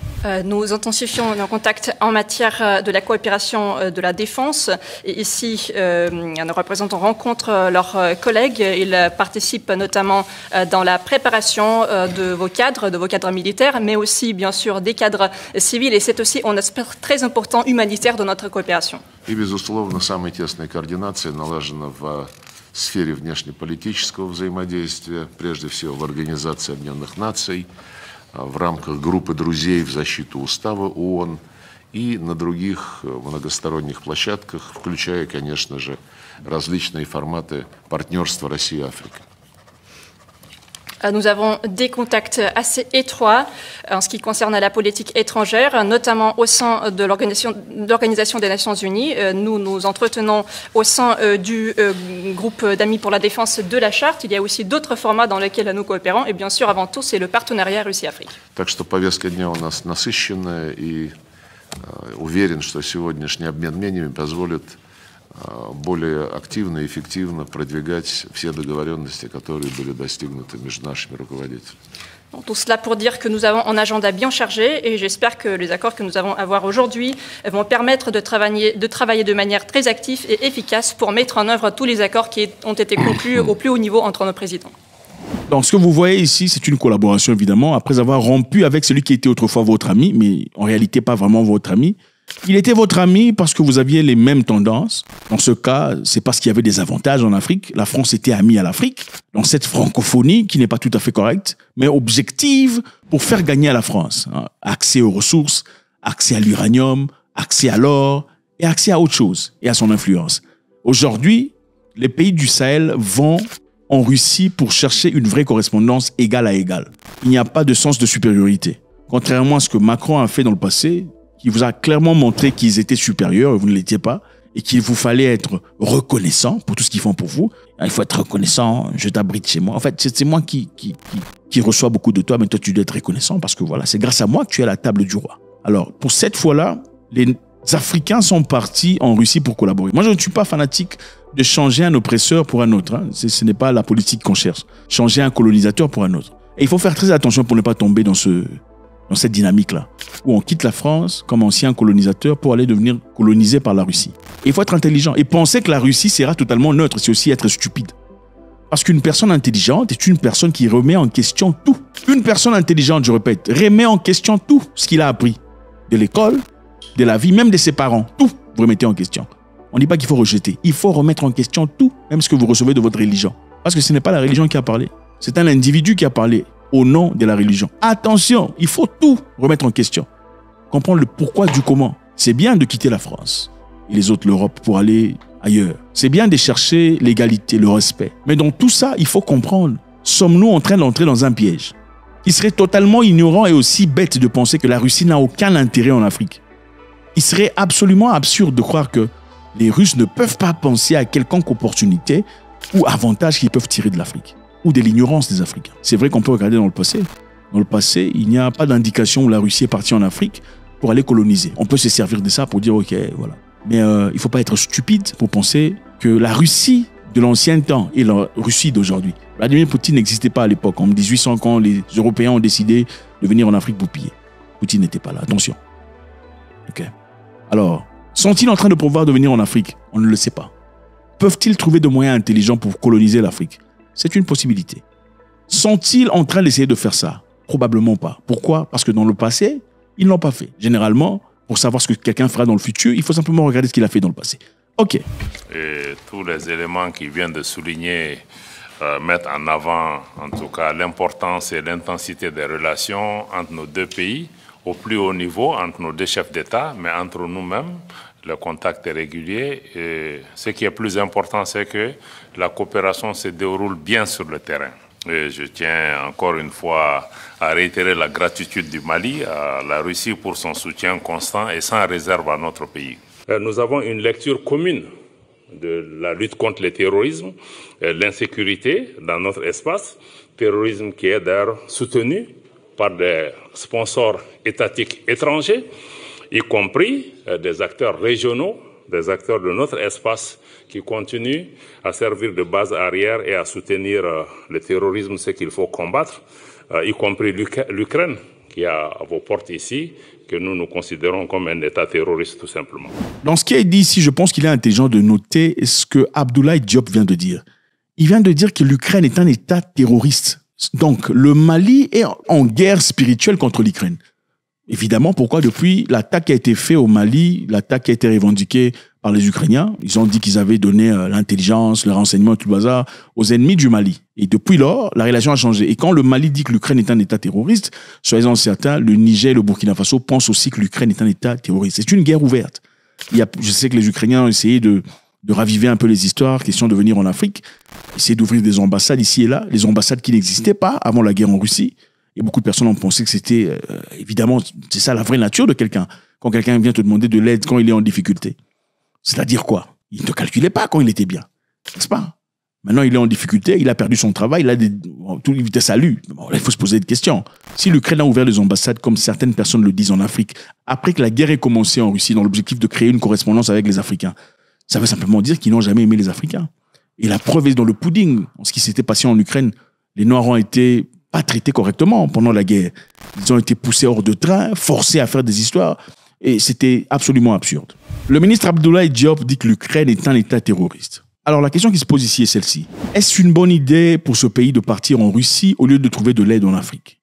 Nous intensifions nos contacts en matière de la coopération de la défense. Et ici, nos représentants rencontrent leurs collègues. Ils participent notamment dans la préparation de vos cadres militaires, mais aussi, bien sûr, des cadres civils. Et c'est aussi un aspect très important humanitaire de notre coopération. И, безусловно, самая тесная координация налажена в сфере внешнеполитического взаимодействия, прежде всего в Организации Объединенных Наций, в рамках группы друзей в защиту устава ООН и на других многосторонних площадках, включая, конечно же, различные форматы партнерства России и Африки. Nous avons des contacts assez étroits en ce qui concerne la politique étrangère, notamment au sein de l'Organisation des Nations Unies. Nous nous entretenons au sein du groupe d'amis pour la défense de la Charte. Il y a aussi d'autres formats dans lesquels nous coopérons. Et bien sûr, avant tout, c'est le partenariat Russie-Afrique. Так что повестка дня у нас насыщенная, и уверен, что сегодняшний обмен мнениями позволит более активно и эффективно продвигать все договоренности, которые были достигнуты между нашими руководителями. Tout cela pour dire que nous avons un agenda bien chargé et j'espère que les accords que nous allons avoir aujourd'hui vont permettre de travailler de manière très active et efficace pour mettre en œuvre tous les accords qui ont été conclus au plus haut niveau entre nos présidents. Donc, ce que vous voyez ici, c'est une collaboration, évidemment, après avoir rompu avec celui qui était autrefois votre ami, mais en réalité pas vraiment votre ami. Il était votre ami parce que vous aviez les mêmes tendances. Dans ce cas, c'est parce qu'il y avait des avantages en Afrique. La France était amie à l'Afrique, dans cette francophonie qui n'est pas tout à fait correcte, mais objective pour faire gagner à la France. Accès aux ressources, accès à l'uranium, accès à l'or et accès à autre chose et à son influence. Aujourd'hui, les pays du Sahel vont en Russie pour chercher une vraie correspondance égale à égale. Il n'y a pas de sens de supériorité. Contrairement à ce que Macron a fait dans le passé, qui vous a clairement montré qu'ils étaient supérieurs et vous ne l'étiez pas, et qu'il vous fallait être reconnaissant pour tout ce qu'ils font pour vous. Il faut être reconnaissant, je t'abrite chez moi. En fait, c'est moi qui reçois beaucoup de toi, mais toi, tu dois être reconnaissant parce que voilà, c'est grâce à moi que tu es à la table du roi. Alors, pour cette fois-là, les Africains sont partis en Russie pour collaborer. Moi, je ne suis pas fanatique de changer un oppresseur pour un autre. Hein. Ce n'est pas la politique qu'on cherche. Changer un colonisateur pour un autre. Et il faut faire très attention pour ne pas tomber dans cette dynamique-là, où on quitte la France comme ancien colonisateur pour aller devenir colonisé par la Russie. Et il faut être intelligent. Et penser que la Russie sera totalement neutre, c'est aussi être stupide. Parce qu'une personne intelligente est une personne qui remet en question tout. Une personne intelligente, je répète, remet en question tout ce qu'il a appris. De l'école, de la vie, même de ses parents. Tout, vous remettez en question. On ne dit pas qu'il faut rejeter. Il faut remettre en question tout, même ce que vous recevez de votre religion. Parce que ce n'est pas la religion qui a parlé. C'est un individu qui a parlé au nom de la religion. Attention, il faut tout remettre en question. Comprendre le pourquoi du comment. C'est bien de quitter la France et les autres, l'Europe, pour aller ailleurs. C'est bien de chercher l'égalité, le respect. Mais dans tout ça, il faut comprendre. Sommes-nous en train d'entrer dans un piège? Il serait totalement ignorant et aussi bête de penser que la Russie n'a aucun intérêt en Afrique. Il serait absolument absurde de croire que les Russes ne peuvent pas penser à quelconque opportunité ou avantage qu'ils peuvent tirer de l'Afrique ou de l'ignorance des Africains. C'est vrai qu'on peut regarder dans le passé. Dans le passé, il n'y a pas d'indication où la Russie est partie en Afrique pour aller coloniser. On peut se servir de ça pour dire, ok, voilà. Mais il ne faut pas être stupide pour penser que la Russie de l'ancien temps et la Russie d'aujourd'hui. Vladimir Poutine n'existait pas à l'époque. En 1800, quand les Européens ont décidé de venir en Afrique pour piller. Poutine n'était pas là. Attention. Ok. Alors, sont-ils en train de pouvoir devenir en Afrique? On ne le sait pas. Peuvent-ils trouver de moyens intelligents pour coloniser l'Afrique? C'est une possibilité. Sont-ils en train d'essayer de faire ça? Probablement pas. Pourquoi? Parce que dans le passé, ils ne l'ont pas fait. Généralement, pour savoir ce que quelqu'un fera dans le futur, il faut simplement regarder ce qu'il a fait dans le passé. Ok. Et tous les éléments qu'il vient de souligner mettent en avant, en tout cas, l'importance et l'intensité des relations entre nos deux pays, au plus haut niveau, entre nos deux chefs d'État, mais entre nous-mêmes. Le contact est régulier. Et ce qui est plus important, c'est que la coopération se déroule bien sur le terrain. Et je tiens encore une fois à réitérer la gratitude du Mali à la Russie pour son soutien constant et sans réserve à notre pays. Nous avons une lecture commune de la lutte contre le terrorisme et l'insécurité dans notre espace. Terrorisme qui est d'ailleurs soutenu par des sponsors étatiques étrangers, y compris des acteurs régionaux, des acteurs de notre espace qui continuent à servir de base arrière et à soutenir le terrorisme, ce qu'il faut combattre, y compris l'Ukraine, qui est à vos portes ici, que nous considérons comme un État terroriste tout simplement. Dans ce qui est dit ici, je pense qu'il est intelligent de noter ce que Abdoulaye Diop vient de dire. Il vient de dire que l'Ukraine est un État terroriste. Donc, le Mali est en guerre spirituelle contre l'Ukraine. Évidemment, pourquoi depuis l'attaque qui a été faite au Mali, l'attaque qui a été revendiquée par les Ukrainiens, ils ont dit qu'ils avaient donné l'intelligence, le renseignement et tout le bazar aux ennemis du Mali. Et depuis lors, la relation a changé. Et quand le Mali dit que l'Ukraine est un État terroriste, soyez-en certains, le Niger et le Burkina Faso pensent aussi que l'Ukraine est un État terroriste. C'est une guerre ouverte. Je sais que les Ukrainiens ont essayé de raviver un peu les histoires, question de venir en Afrique, essayer d'ouvrir des ambassades ici et là, les ambassades qui n'existaient pas avant la guerre en Russie. Et beaucoup de personnes ont pensé que c'était, évidemment, c'est ça la vraie nature de quelqu'un. Quand quelqu'un vient te demander de l'aide quand il est en difficulté. C'est-à-dire quoi? Il ne te calculait pas quand il était bien. N'est-ce pas? Maintenant, il est en difficulté, il a perdu son travail, il était salut. Bon, là, il faut se poser des questions. Si l'Ukraine a ouvert les ambassades, comme certaines personnes le disent en Afrique, après que la guerre ait commencé en Russie, dans l'objectif de créer une correspondance avec les Africains, ça veut simplement dire qu'ils n'ont jamais aimé les Africains. Et la preuve est dans le pudding. En ce qui s'était passé en Ukraine, les Noirs ont été pas traités correctement pendant la guerre. Ils ont été poussés hors de train, forcés à faire des histoires, et c'était absolument absurde. Le ministre Abdoulaye Diop dit que l'Ukraine est un État terroriste. Alors la question qui se pose ici est celle-ci. Est-ce une bonne idée pour ce pays de partir en Russie au lieu de trouver de l'aide en Afrique?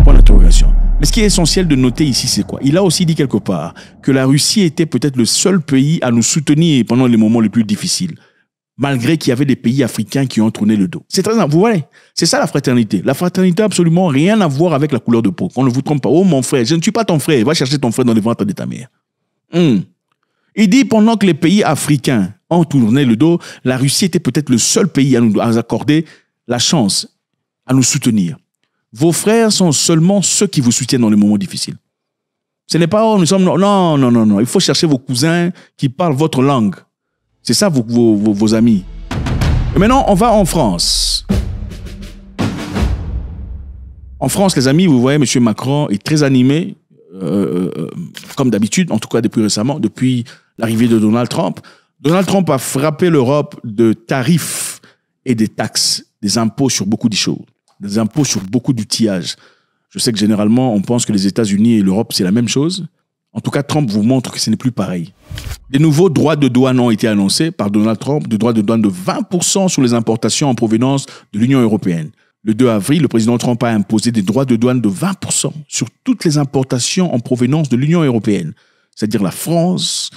Point d'interrogation. Mais ce qui est essentiel de noter ici, c'est quoi? Il a aussi dit quelque part que la Russie était peut-être le seul pays à nous soutenir pendant les moments les plus difficiles, malgré qu'il y avait des pays africains qui ont tourné le dos. C'est très important. Vous voyez, c'est ça la fraternité. La fraternité n'a absolument rien à voir avec la couleur de peau. Qu'on ne vous trompe pas. Oh mon frère, je ne suis pas ton frère. Va chercher ton frère dans les ventres de ta mère. Il dit pendant que les pays africains ont tourné le dos, la Russie était peut-être le seul pays à nous accorder la chance, à nous soutenir. Vos frères sont seulement ceux qui vous soutiennent dans les moments difficiles. Ce n'est pas, oh, nous sommes, non. Il faut chercher vos cousins qui parlent votre langue. C'est ça vos amis. Et maintenant, on va en France. En France, les amis, vous voyez, M. Macron est très animé, comme d'habitude, en tout cas depuis récemment, depuis l'arrivée de Donald Trump. Donald Trump a frappé l'Europe de tarifs et des taxes, des impôts sur beaucoup de choses, des impôts sur beaucoup d'outillages. Je sais que généralement, on pense que les États-Unis et l'Europe, c'est la même chose. En tout cas, Trump vous montre que ce n'est plus pareil. Des nouveaux droits de douane ont été annoncés par Donald Trump, des droits de douane de 20% sur les importations en provenance de l'Union européenne. Le 2 avril, le président Trump a imposé des droits de douane de 20% sur toutes les importations en provenance de l'Union européenne, c'est-à-dire la France,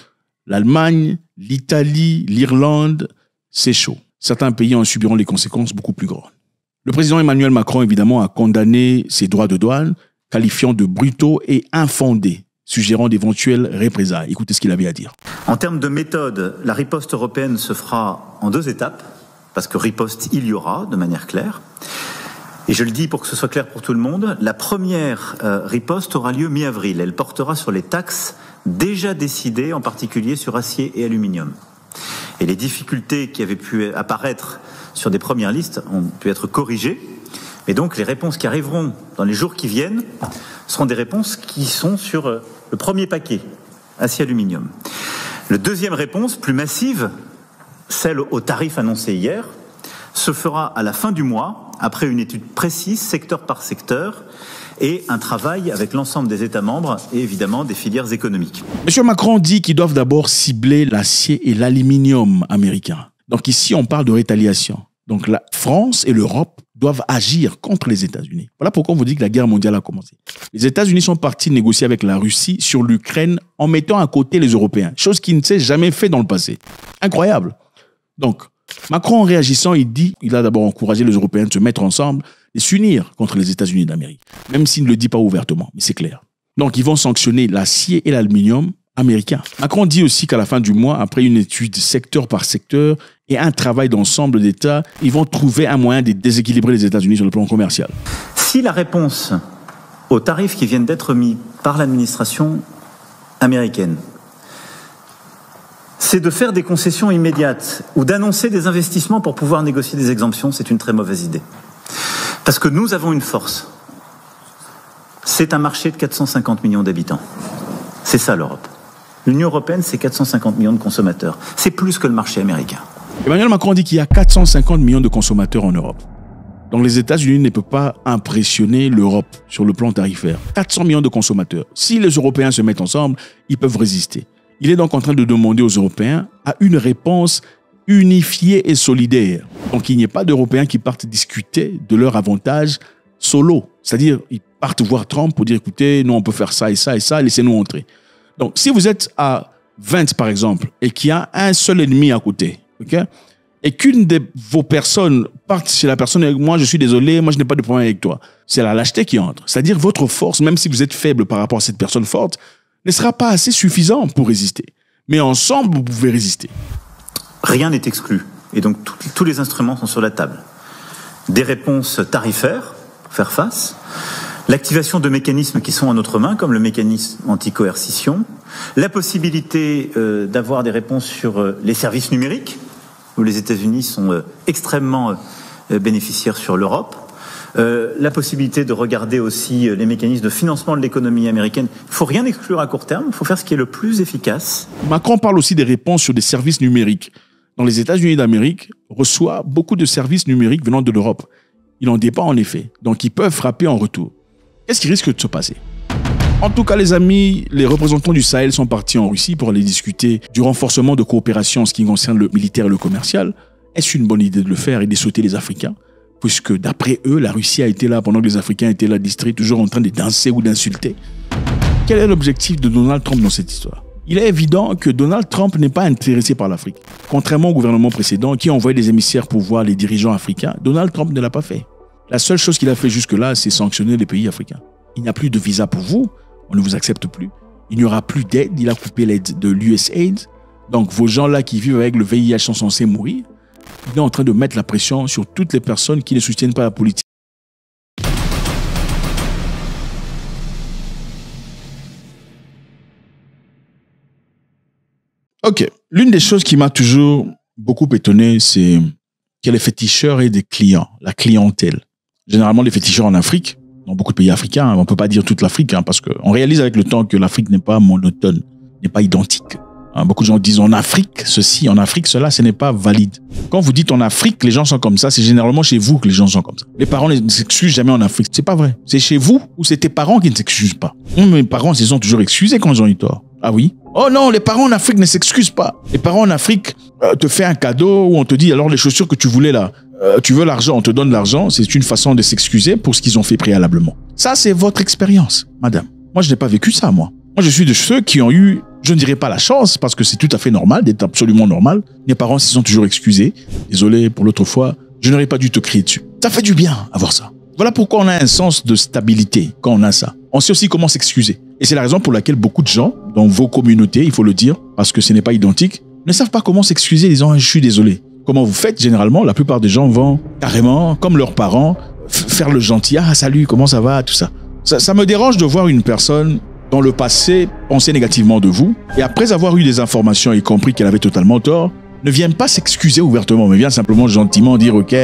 l'Allemagne, l'Italie, l'Irlande. C'est chaud. Certains pays en subiront les conséquences beaucoup plus grandes. Le président Emmanuel Macron, évidemment, a condamné ces droits de douane, qualifiant de brutaux et infondés, suggérant d'éventuelles représailles. Écoutez ce qu'il avait à dire. En termes de méthode, la riposte européenne se fera en 2 étapes, parce que riposte il y aura, de manière claire. Et je le dis pour que ce soit clair pour tout le monde, la première riposte aura lieu mi-avril. Elle portera sur les taxes déjà décidées, en particulier sur acier et aluminium. Et les difficultés qui avaient pu apparaître sur des premières listes ont pu être corrigées. Et donc les réponses qui arriveront dans les jours qui viennent seront des réponses qui sont sur le premier paquet, acier-aluminium. La deuxième réponse, plus massive, celle aux tarifs annoncés hier, se fera à la fin du mois, après une étude précise, secteur par secteur, et un travail avec l'ensemble des États membres et évidemment des filières économiques. M. Macron dit qu'ils doivent d'abord cibler l'acier et l'aluminium américains. Donc ici, on parle de rétaliation. Donc la France et l'Europe doivent agir contre les États-Unis. Voilà pourquoi on vous dit que la guerre mondiale a commencé. Les États-Unis sont partis négocier avec la Russie sur l'Ukraine en mettant à côté les Européens, chose qui ne s'est jamais fait dans le passé. Incroyable. Donc, Macron, en réagissant, il a d'abord encouragé les Européens de se mettre ensemble et s'unir contre les États-Unis d'Amérique, même s'il ne le dit pas ouvertement, mais c'est clair. Donc, ils vont sanctionner l'acier et l'aluminium américains. Macron dit aussi qu'à la fin du mois, après une étude secteur par secteur et un travail d'ensemble d'États, ils vont trouver un moyen de déséquilibrer les États-Unis sur le plan commercial. Si la réponse aux tarifs qui viennent d'être mis par l'administration américaine, c'est de faire des concessions immédiates ou d'annoncer des investissements pour pouvoir négocier des exemptions, c'est une très mauvaise idée. Parce que nous avons une force. C'est un marché de 450 millions d'habitants. C'est ça l'Europe. L'Union européenne, c'est 450 millions de consommateurs. C'est plus que le marché américain. Emmanuel Macron dit qu'il y a 450 millions de consommateurs en Europe. Donc les États-Unis ne peuvent pas impressionner l'Europe sur le plan tarifaire. 400 millions de consommateurs. Si les Européens se mettent ensemble, ils peuvent résister. Il est donc en train de demander aux Européens à une réponse unifiée et solidaire. Donc il n'y a pas d'Européens qui partent discuter de leurs avantages solo. C'est-à-dire, ils partent voir Trump pour dire, écoutez, nous on peut faire ça et ça et ça, laissez-nous entrer. Donc si vous êtes à 20 par exemple, et qu'il y a un seul ennemi à côté, okay, et qu'une de vos personnes parte chez la personne, moi je suis désolé, moi je n'ai pas de problème avec toi. C'est la lâcheté qui entre. C'est-à-dire votre force, même si vous êtes faible par rapport à cette personne forte, ne sera pas assez suffisant pour résister. Mais ensemble, vous pouvez résister. Rien n'est exclu. Et donc, tous les instruments sont sur la table. Des réponses tarifaires, pour faire face. L'activation de mécanismes qui sont à notre main, comme le mécanisme anti-coercition. La possibilité d'avoir des réponses sur les services numériques, où les États-Unis sont extrêmement bénéficiaires sur l'Europe. La possibilité de regarder aussi les mécanismes de financement de l'économie américaine. Il ne faut rien exclure à court terme, il faut faire ce qui est le plus efficace. Macron parle aussi des réponses sur des services numériques. Dans les États-Unis d'Amérique, reçoit beaucoup de services numériques venant de l'Europe. Il en dépend en effet, donc ils peuvent frapper en retour. Qu'est-ce qui risque de se passer ? En tout cas, les amis, les représentants du Sahel sont partis en Russie pour aller discuter du renforcement de coopération en ce qui concerne le militaire et le commercial. Est-ce une bonne idée de le faire et de sauter les Africains ? Puisque d'après eux, la Russie a été là pendant que les Africains étaient là distraits, toujours en train de danser ou d'insulter. Quel est l'objectif de Donald Trump dans cette histoire ? Il est évident que Donald Trump n'est pas intéressé par l'Afrique. Contrairement au gouvernement précédent qui a envoyé des émissaires pour voir les dirigeants africains, Donald Trump ne l'a pas fait. La seule chose qu'il a fait jusque-là, c'est sanctionner les pays africains. Il n'y a plus de visa pour vous, on ne vous accepte plus. Il n'y aura plus d'aide, il a coupé l'aide de l'USAID. Donc vos gens-là qui vivent avec le VIH sont censés mourir. Il est en train de mettre la pression sur toutes les personnes qui ne soutiennent pas la politique. Ok. L'une des choses qui m'a toujours beaucoup étonné, c'est que les féticheurs aient des clients, la clientèle. Généralement, les féticheurs en Afrique, dans beaucoup de pays africains, on ne peut pas dire toute l'Afrique, parce qu'on réalise avec le temps que l'Afrique n'est pas monotone, n'est pas identique. Beaucoup de gens disent en Afrique ceci, en Afrique cela, ce n'est pas valide. Quand vous dites en Afrique, les gens sont comme ça, c'est généralement chez vous que les gens sont comme ça. Les parents ne s'excusent jamais en Afrique. C'est pas vrai. C'est chez vous ou c'est tes parents qui ne s'excusent pas. Mes parents se sont toujours excusés quand ils ont eu tort. Ah oui? Oh non, les parents en Afrique ne s'excusent pas. Les parents en Afrique te font un cadeau où on te dit alors les chaussures que tu voulais là, tu veux l'argent, on te donne l'argent. C'est une façon de s'excuser pour ce qu'ils ont fait préalablement. Ça, c'est votre expérience, madame. Moi, je n'ai pas vécu ça, moi. Moi, je suis de ceux qui ont eu, je ne dirais pas la chance, parce que c'est tout à fait normal, d'être absolument normal. Mes parents s'y sont toujours excusés. Désolé pour l'autre fois, je n'aurais pas dû te crier dessus. Ça fait du bien, avoir ça. Voilà pourquoi on a un sens de stabilité quand on a ça. On sait aussi comment s'excuser. Et c'est la raison pour laquelle beaucoup de gens, dans vos communautés, il faut le dire, parce que ce n'est pas identique, ne savent pas comment s'excuser, disant « je suis désolé ». Comment vous faites généralement? La plupart des gens vont carrément, comme leurs parents, faire le gentil. « Ah, salut, comment ça va ?» tout ça. Ça me dérange de voir une personne dans le passé penser négativement de vous, et après avoir eu des informations et compris qu'elle avait totalement tort, ne viennent pas s'excuser ouvertement, mais viennent simplement gentiment dire « Ok,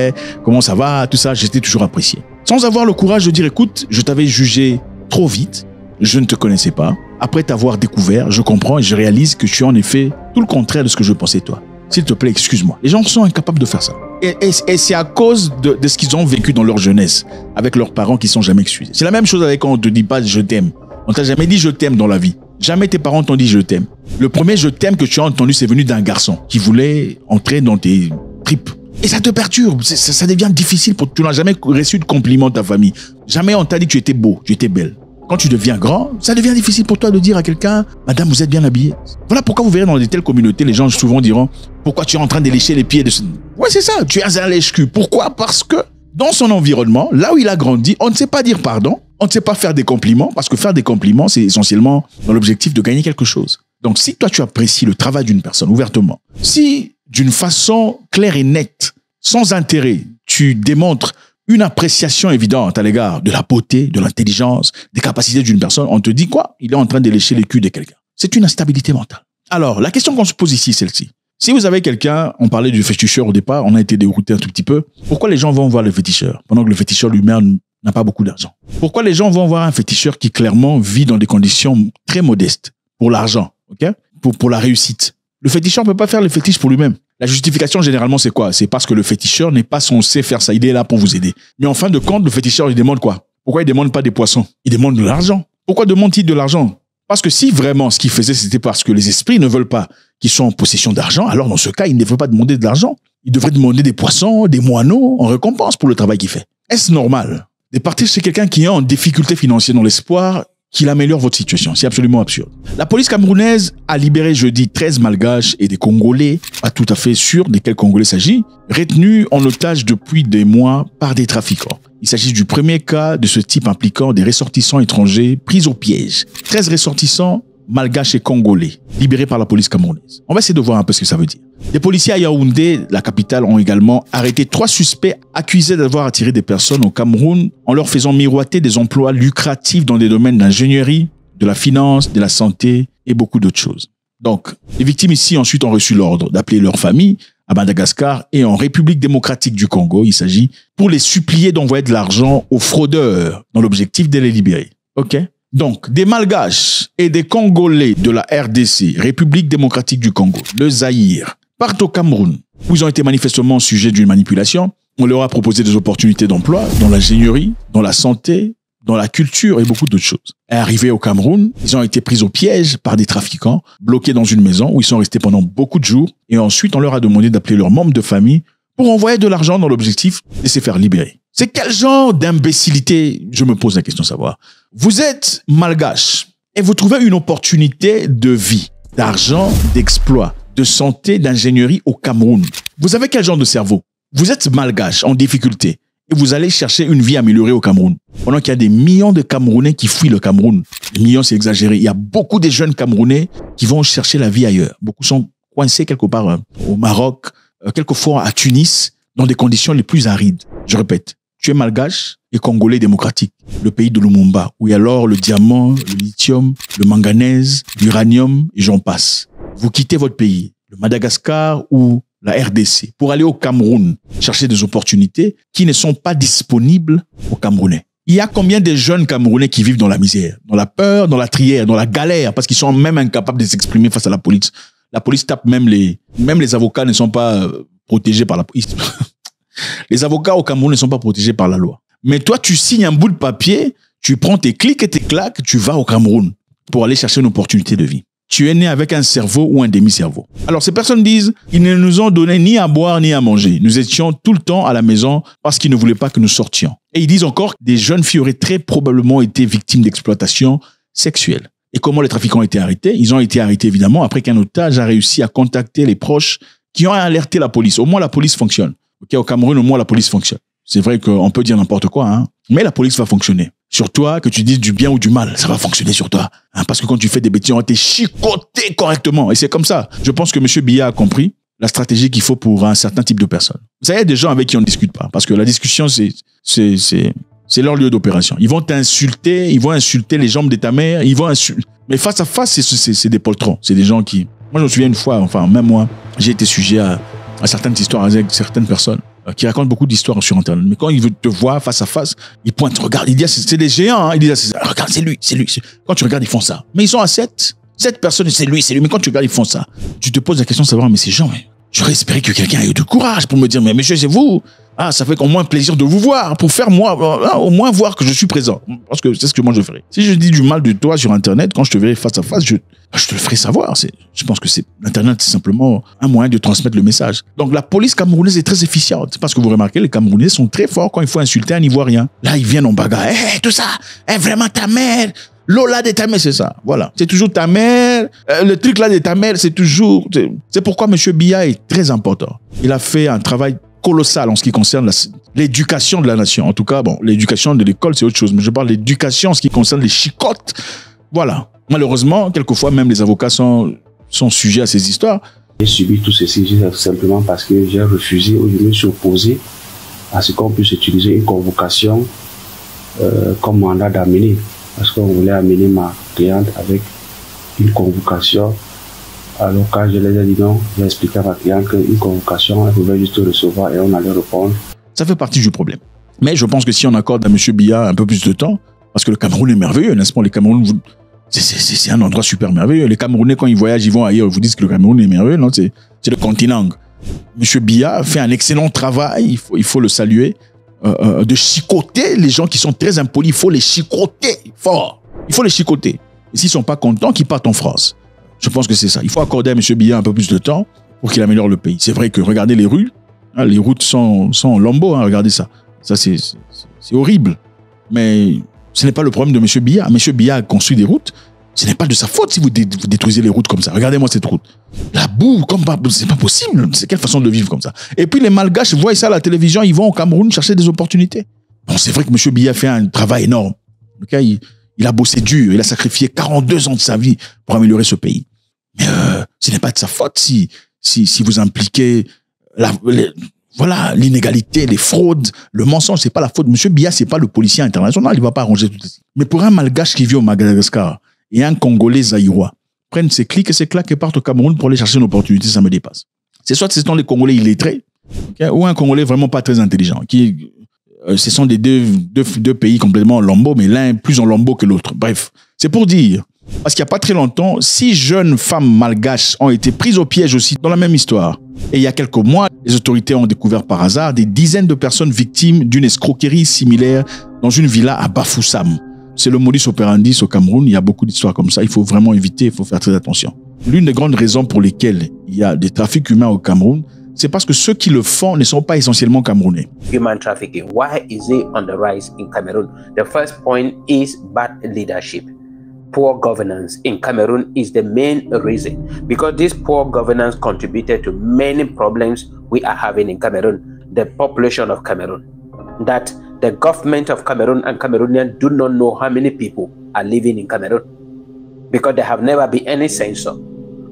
comment ça va ?» tout ça, j'étais toujours apprécié. Sans avoir le courage de dire « Écoute, je t'avais jugé trop vite, je ne te connaissais pas. Après t'avoir découvert, je comprends et je réalise que tu es en effet tout le contraire de ce que je pensais toi. S'il te plaît, excuse-moi. » Les gens sont incapables de faire ça. Et c'est à cause de ce qu'ils ont vécu dans leur jeunesse, avec leurs parents qui ne sont jamais excusés. C'est la même chose avec quand on ne te dit pas « je t'aime ». On t'a jamais dit « je t'aime » dans la vie. Jamais tes parents t'ont dit « je t'aime ». Le premier « je t'aime » que tu as entendu, c'est venu d'un garçon qui voulait entrer dans tes tripes. Et ça te perturbe, ça devient difficile pour tu n'as jamais reçu de compliment de ta famille. Jamais on t'a dit que tu étais beau, tu étais belle. Quand tu deviens grand, ça devient difficile pour toi de dire à quelqu'un « Madame, vous êtes bien habillée ». Voilà pourquoi vous verrez dans de telles communautés, les gens souvent diront « Pourquoi tu es en train de lécher les pieds de ce... » Ouais, c'est ça, tu es un lèche-cul. Pourquoi? Parce que dans son environnement, là où il a grandi, on ne sait pas dire pardon, on ne sait pas faire des compliments, parce que faire des compliments, c'est essentiellement dans l'objectif de gagner quelque chose. Donc si toi tu apprécies le travail d'une personne ouvertement, si d'une façon claire et nette, sans intérêt, tu démontres une appréciation évidente à l'égard de la beauté, de l'intelligence, des capacités d'une personne, on te dit quoi? Il est en train de lécher les culs de quelqu'un. C'est une instabilité mentale. Alors, la question qu'on se pose ici, celle-ci. Si vous avez quelqu'un, on parlait du féticheur au départ, on a été dérouté un tout petit peu. Pourquoi les gens vont voir le féticheur pendant que le féticheur lui-même n'a pas beaucoup d'argent? Pourquoi les gens vont voir un féticheur qui clairement vit dans des conditions très modestes pour l'argent, ok? Pour la réussite? Le féticheur ne peut pas faire le fétiche pour lui-même. La justification, généralement, c'est quoi? C'est parce que le féticheur n'est pas censé faire ça. Il est là pour vous aider. Mais en fin de compte, le féticheur, il demande quoi? Pourquoi il ne demande pas des poissons? Il demande de l'argent. Pourquoi demande-t-il de l'argent? Parce que si vraiment ce qu'il faisait, c'était parce que les esprits ne veulent pas qu'ils soient en possession d'argent, alors dans ce cas, il ne devrait pas demander de l'argent. Il devrait demander des poissons, des moineaux en récompense pour le travail qu'il fait. Est-ce normal de partir chez quelqu'un qui est en difficulté financière dans l'espoir qu'il améliore votre situation? C'est absolument absurde. La police camerounaise a libéré jeudi 13 Malgaches et des Congolais, pas tout à fait sûr de quels Congolais il s'agit, retenus en otage depuis des mois par des trafiquants. Il s'agit du premier cas de ce type impliquant des ressortissants étrangers pris au piège. 13 ressortissants malgaches et congolais, libérés par la police camerounaise. On va essayer de voir un peu ce que ça veut dire. Les policiers à Yaoundé, la capitale, ont également arrêté 3 suspects accusés d'avoir attiré des personnes au Cameroun en leur faisant miroiter des emplois lucratifs dans des domaines d'ingénierie, de la finance, de la santé et beaucoup d'autres choses. Donc, les victimes ici ensuite ont reçu l'ordre d'appeler leur famille à Madagascar et en République démocratique du Congo, il s'agit, pour les supplier d'envoyer de l'argent aux fraudeurs dans l'objectif de les libérer. Ok? Donc, des Malgaches et des Congolais de la RDC, République démocratique du Congo, le Zaïre, partent au Cameroun, où ils ont été manifestement sujets d'une manipulation. On leur a proposé des opportunités d'emploi dans l'ingénierie, dans la santé, dans la culture et beaucoup d'autres choses. Et arrivés au Cameroun, ils ont été pris au piège par des trafiquants, bloqués dans une maison où ils sont restés pendant beaucoup de jours. Et ensuite, on leur a demandé d'appeler leurs membres de famille pour envoyer de l'argent dans l'objectif de se faire libérer. C'est quel genre d'imbécilité? Je me pose la question de savoir. Vous êtes malgache et vous trouvez une opportunité de vie, d'argent, d'exploit, de santé, d'ingénierie au Cameroun. Vous avez quel genre de cerveau? Vous êtes malgache en difficulté et vous allez chercher une vie améliorée au Cameroun. Pendant qu'il y a des millions de Camerounais qui fuient le Cameroun. Des millions, c'est exagéré. Il y a beaucoup de jeunes Camerounais qui vont chercher la vie ailleurs. Beaucoup sont coincés quelque part au Maroc, quelquefois à Tunis, dans des conditions les plus arides. Je répète, tu es malgache et congolais démocratique, le pays de Lumumba, où il y a l'or, le diamant, le lithium, le manganèse, l'uranium et j'en passe. vous quittez votre pays, le Madagascar ou la RDC, pour aller au Cameroun, chercher des opportunités qui ne sont pas disponibles aux Camerounais. Il y a combien de jeunes Camerounais qui vivent dans la misère, dans la peur, dans la trière, dans la galère, parce qu'ils sont même incapables de s'exprimer face à la police. La police tape même les avocats ne sont pas protégés par la police. Les avocats au Cameroun ne sont pas protégés par la loi. Mais toi, tu signes un bout de papier, tu prends tes clics et tes claques, tu vas au Cameroun pour aller chercher une opportunité de vie. Tu es né avec un cerveau ou un demi-cerveau. Alors, ces personnes disent, ils ne nous ont donné ni à boire ni à manger. Nous étions tout le temps à la maison parce qu'ils ne voulaient pas que nous sortions. Et ils disent encore que des jeunes filles auraient très probablement été victimes d'exploitation sexuelle. Et comment les trafiquants ont été arrêtés? Ils ont été arrêtés, évidemment, après qu'un otage a réussi à contacter les proches qui ont alerté la police. Au moins, la police fonctionne. Okay, au Cameroun, au moins, la police fonctionne. C'est vrai qu'on peut dire n'importe quoi, hein, mais la police va fonctionner. Sur toi, que tu dises du bien ou du mal, ça va fonctionner sur toi. Hein, parce que quand tu fais des bêtises, on va te chicoter correctement. Et c'est comme ça. Je pense que M. Biya a compris la stratégie qu'il faut pour un certain type de personnes. Vous savez, il y a des gens avec qui on ne discute pas. Parce que la discussion, c'est leur lieu d'opération. Ils vont t'insulter, ils vont insulter les jambes de ta mère, ils vont insulter. Mais face à face, c'est des poltrons. C'est des gens qui... Moi, je me souviens une fois, enfin, même moi, j'ai été sujet à certaines histoires avec certaines personnes qui racontent beaucoup d'histoires sur Internet. Mais quand ils te voient face à face, ils pointent, regarde, ils disent, c'est des géants, hein. Ils disent, regarde, c'est lui. Quand tu regardes, ils font ça. Mais ils sont à 7 personnes, c'est lui. Mais quand tu regardes, ils font ça. Tu te poses la question de savoir, mais ces gens, j'aurais espéré que quelqu'un ait eu du courage pour me dire, mais monsieur, c'est vous. Ah, ça fait au moins plaisir de vous voir, pour faire moi, au moins voir que je suis présent. Parce que c'est ce que moi je ferais. Si je dis du mal de toi sur Internet, quand je te verrai face à face, je te le ferai savoir. Je pense que Internet, c'est simplement un moyen de transmettre le message. Donc la police camerounaise est très efficiente. Parce que vous remarquez, les Camerounais sont très forts quand il faut insulter un Ivoirien. Là, ils viennent en bagarre. Tout ça, vraiment ta mère. Lola de ta mère, c'est ça. Voilà. C'est toujours ta mère. Le truc là de ta mère, c'est toujours... C'est pourquoi M. Biya est très important. Il a fait un travail colossal en ce qui concerne l'éducation de la nation. En tout cas, bon, l'éducation de l'école, c'est autre chose. Mais je parle de l'éducation en ce qui concerne les chicottes. Voilà. Malheureusement, quelquefois, même les avocats sont sujets à ces histoires. J'ai subi tout ceci simplement parce que j'ai refusé ou je me suis opposé à ce qu'on puisse utiliser une convocation comme mandat d'amener. Parce qu'on voulait amener ma cliente avec une convocation. Alors quand je les ai dit non, j'ai expliqué à ma cliente qu'une convocation, elle pouvait juste recevoir et on allait répondre. Ça fait partie du problème. Mais je pense que si on accorde à M. Biya un peu plus de temps, parce que le Cameroun est merveilleux, n'est-ce pas? Les Cameroun, c'est un endroit super merveilleux. Les Camerounais, quand ils voyagent, ils vont ailleurs, ils vous disent que le Cameroun est merveilleux. Non, c'est le continent. M. Biya fait un excellent travail, il faut le saluer, de chicoter les gens qui sont très impolis. Il faut les chicoter fort. Il faut les chicoter. Et s'ils ne sont pas contents, qu'ils partent en France. Je pense que c'est ça. Il faut accorder à M. Biya un peu plus de temps pour qu'il améliore le pays. C'est vrai que regardez les rues, hein, les routes sont en lambeaux, hein, regardez ça. Ça, c'est horrible. Mais ce n'est pas le problème de M. Biya. M. Biya a construit des routes. Ce n'est pas de sa faute si vous détruisez les routes comme ça. Regardez-moi cette route. La boue, c'est pas possible. C'est quelle façon de vivre comme ça. Et puis les Malgaches voient ça à la télévision, ils vont au Cameroun chercher des opportunités. Bon, c'est vrai que M. Biya fait un travail énorme. Okay? Il a bossé dur, il a sacrifié 42 ans de sa vie pour améliorer ce pays. Mais ce n'est pas de sa faute si vous impliquez l'inégalité, les fraudes, le mensonge, c'est pas la faute. M. Biya, c'est pas le policier international, il va pas arranger tout ça. Mais pour un Malgache qui vit au Madagascar et un Congolais zaïrois, prennent ses clics et ses claques et partent au Cameroun pour aller chercher une opportunité, ça me dépasse. C'est soit ce sont les Congolais illettrés, okay, ou un Congolais vraiment pas très intelligent, ce sont des deux pays complètement en lambeaux, mais l'un plus en lambeaux que l'autre. Bref, c'est pour dire, parce qu'il n'y a pas très longtemps, 6 jeunes femmes malgaches ont été prises au piège aussi dans la même histoire. Et il y a quelques mois, les autorités ont découvert par hasard des dizaines de personnes victimes d'une escroquerie similaire dans une villa à Bafoussam. C'est le modus operandi au Cameroun. Il y a beaucoup d'histoires comme ça. Il faut vraiment éviter, il faut faire très attention. L'une des grandes raisons pour lesquelles il y a des trafics humains au Cameroun, c'est parce que ceux qui le font ne sont pas essentiellement camerounais. Human trafficking, why is it on the rise in Cameroon? The first point is bad leadership. Poor governance in Cameroon is the main reason, because this poor governance contributed to many problems we are having in Cameroon. The population of Cameroon, that the government of Cameroon and Cameroonians do not know how many people are living in Cameroon, because there have never been any census.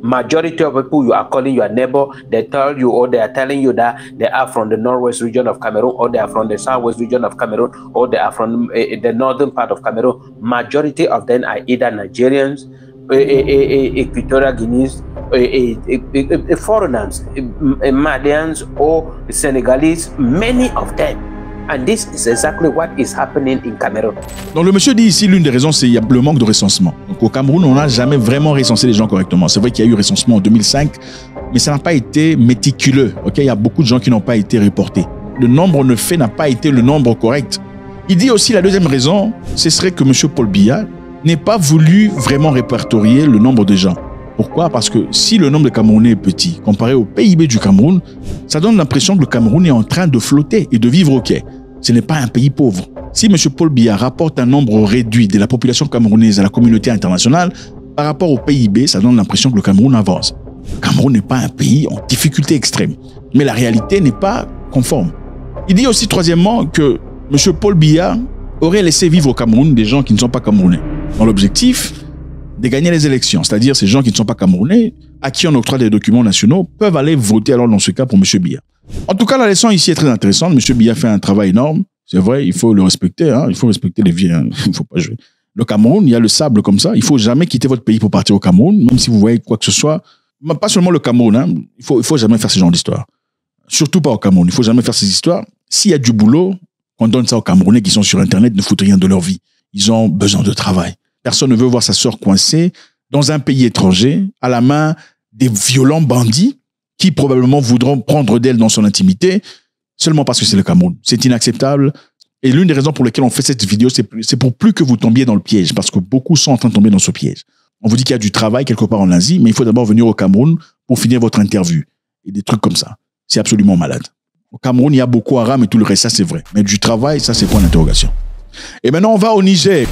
Majority of people you are calling your neighbor, they tell you, or they are telling you that they are from the northwest region of Cameroon, or they are from the southwest region of Cameroon, or they are from the northern part of Cameroon. Majority of them are either Nigerians, Equatorial Guineans, foreigners, Malians or Senegalese, many of them. And this is exactly what is happening in Cameroon. Donc le monsieur dit ici, l'une des raisons, c'est le manque de recensement. Donc au Cameroun, on n'a jamais vraiment recensé les gens correctement. C'est vrai qu'il y a eu recensement en 2005, mais ça n'a pas été méticuleux. Okay? Il y a beaucoup de gens qui n'ont pas été reportés. Le nombre n'a pas été le nombre correct. Il dit aussi la deuxième raison, ce serait que monsieur Paul Biya n'ait pas voulu vraiment répertorier le nombre de gens. Pourquoi? Parce que si le nombre de Camerounais est petit, comparé au PIB du Cameroun, ça donne l'impression que le Cameroun est en train de flotter et de vivre au quai. Ce n'est pas un pays pauvre. Si M. Paul Biya rapporte un nombre réduit de la population camerounaise à la communauté internationale, par rapport au PIB, ça donne l'impression que le Cameroun avance. Le Cameroun n'est pas un pays en difficulté extrême. Mais la réalité n'est pas conforme. Il dit aussi, troisièmement, que M. Paul Biya aurait laissé vivre au Cameroun des gens qui ne sont pas camerounais. Dans l'objectif de gagner les élections. C'est-à-dire, ces gens qui ne sont pas camerounais, à qui on octroie des documents nationaux, peuvent aller voter alors dans ce cas pour M. Biya. En tout cas, la leçon ici est très intéressante. M. Biya fait un travail énorme. C'est vrai, il faut le respecter. Il faut respecter les vies. Il ne faut pas jouer. Le Cameroun, il y a le sable comme ça. Il ne faut jamais quitter votre pays pour partir au Cameroun, même si vous voyez quoi que ce soit. Pas seulement le Cameroun. Il faut jamais faire ce genre d'histoire. Surtout pas au Cameroun. Il ne faut jamais faire ces histoires. S'il y a du boulot, on donne ça aux Camerounais qui sont sur Internet, ne foutent rien de leur vie. Ils ont besoin de travail. Personne ne veut voir sa sœur coincée dans un pays étranger, à la main des violents bandits qui probablement voudront prendre d'elle dans son intimité seulement parce que c'est le Cameroun. C'est inacceptable. Et l'une des raisons pour lesquelles on fait cette vidéo, c'est pour plus que vous tombiez dans le piège, parce que beaucoup sont en train de tomber dans ce piège. On vous dit qu'il y a du travail quelque part en Asie, mais il faut d'abord venir au Cameroun pour finir votre interview. Et des trucs comme ça. C'est absolument malade. Au Cameroun, il y a Boko Haram et tout le reste, ça c'est vrai. Mais du travail, ça c'est point d'interrogation. Et maintenant, on va au Niger.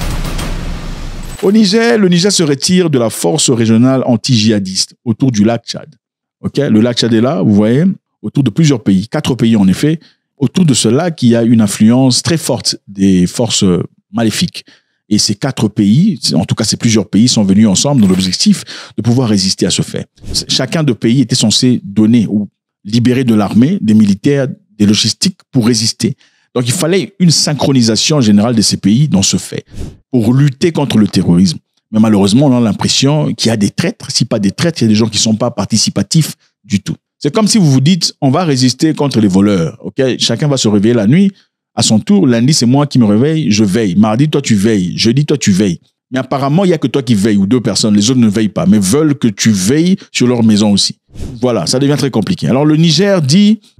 Au Niger, le Niger se retire de la force régionale anti-djihadiste autour du lac Tchad. Okay? Le lac Tchad est là, vous voyez, autour de plusieurs pays, 4 pays en effet. Autour de ce lac, il y a une influence très forte des forces maléfiques. Et ces 4 pays, en tout cas ces plusieurs pays, sont venus ensemble dans l'objectif de pouvoir résister à ce fait. Chacun de pays était censé donner ou libérer de l'armée, des militaires, des logistiques pour résister. Donc il fallait une synchronisation générale de ces pays dans ce fait pour lutter contre le terrorisme. Mais malheureusement, on a l'impression qu'il y a des traîtres. Si pas des traîtres, il y a des gens qui ne sont pas participatifs du tout. C'est comme si vous vous dites, on va résister contre les voleurs. Okay? Chacun va se réveiller la nuit. À son tour, lundi, c'est moi qui me réveille, je veille. Mardi, toi, tu veilles. Jeudi, toi, tu veilles. Mais apparemment, il n'y a que toi qui veilles ou 2 personnes. Les autres ne veillent pas, mais veulent que tu veilles sur leur maison aussi. Voilà, ça devient très compliqué. Alors, le Niger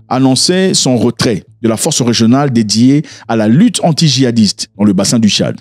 annonçait son retrait de la force régionale dédiée à la lutte anti-djihadiste dans le bassin du Tchad.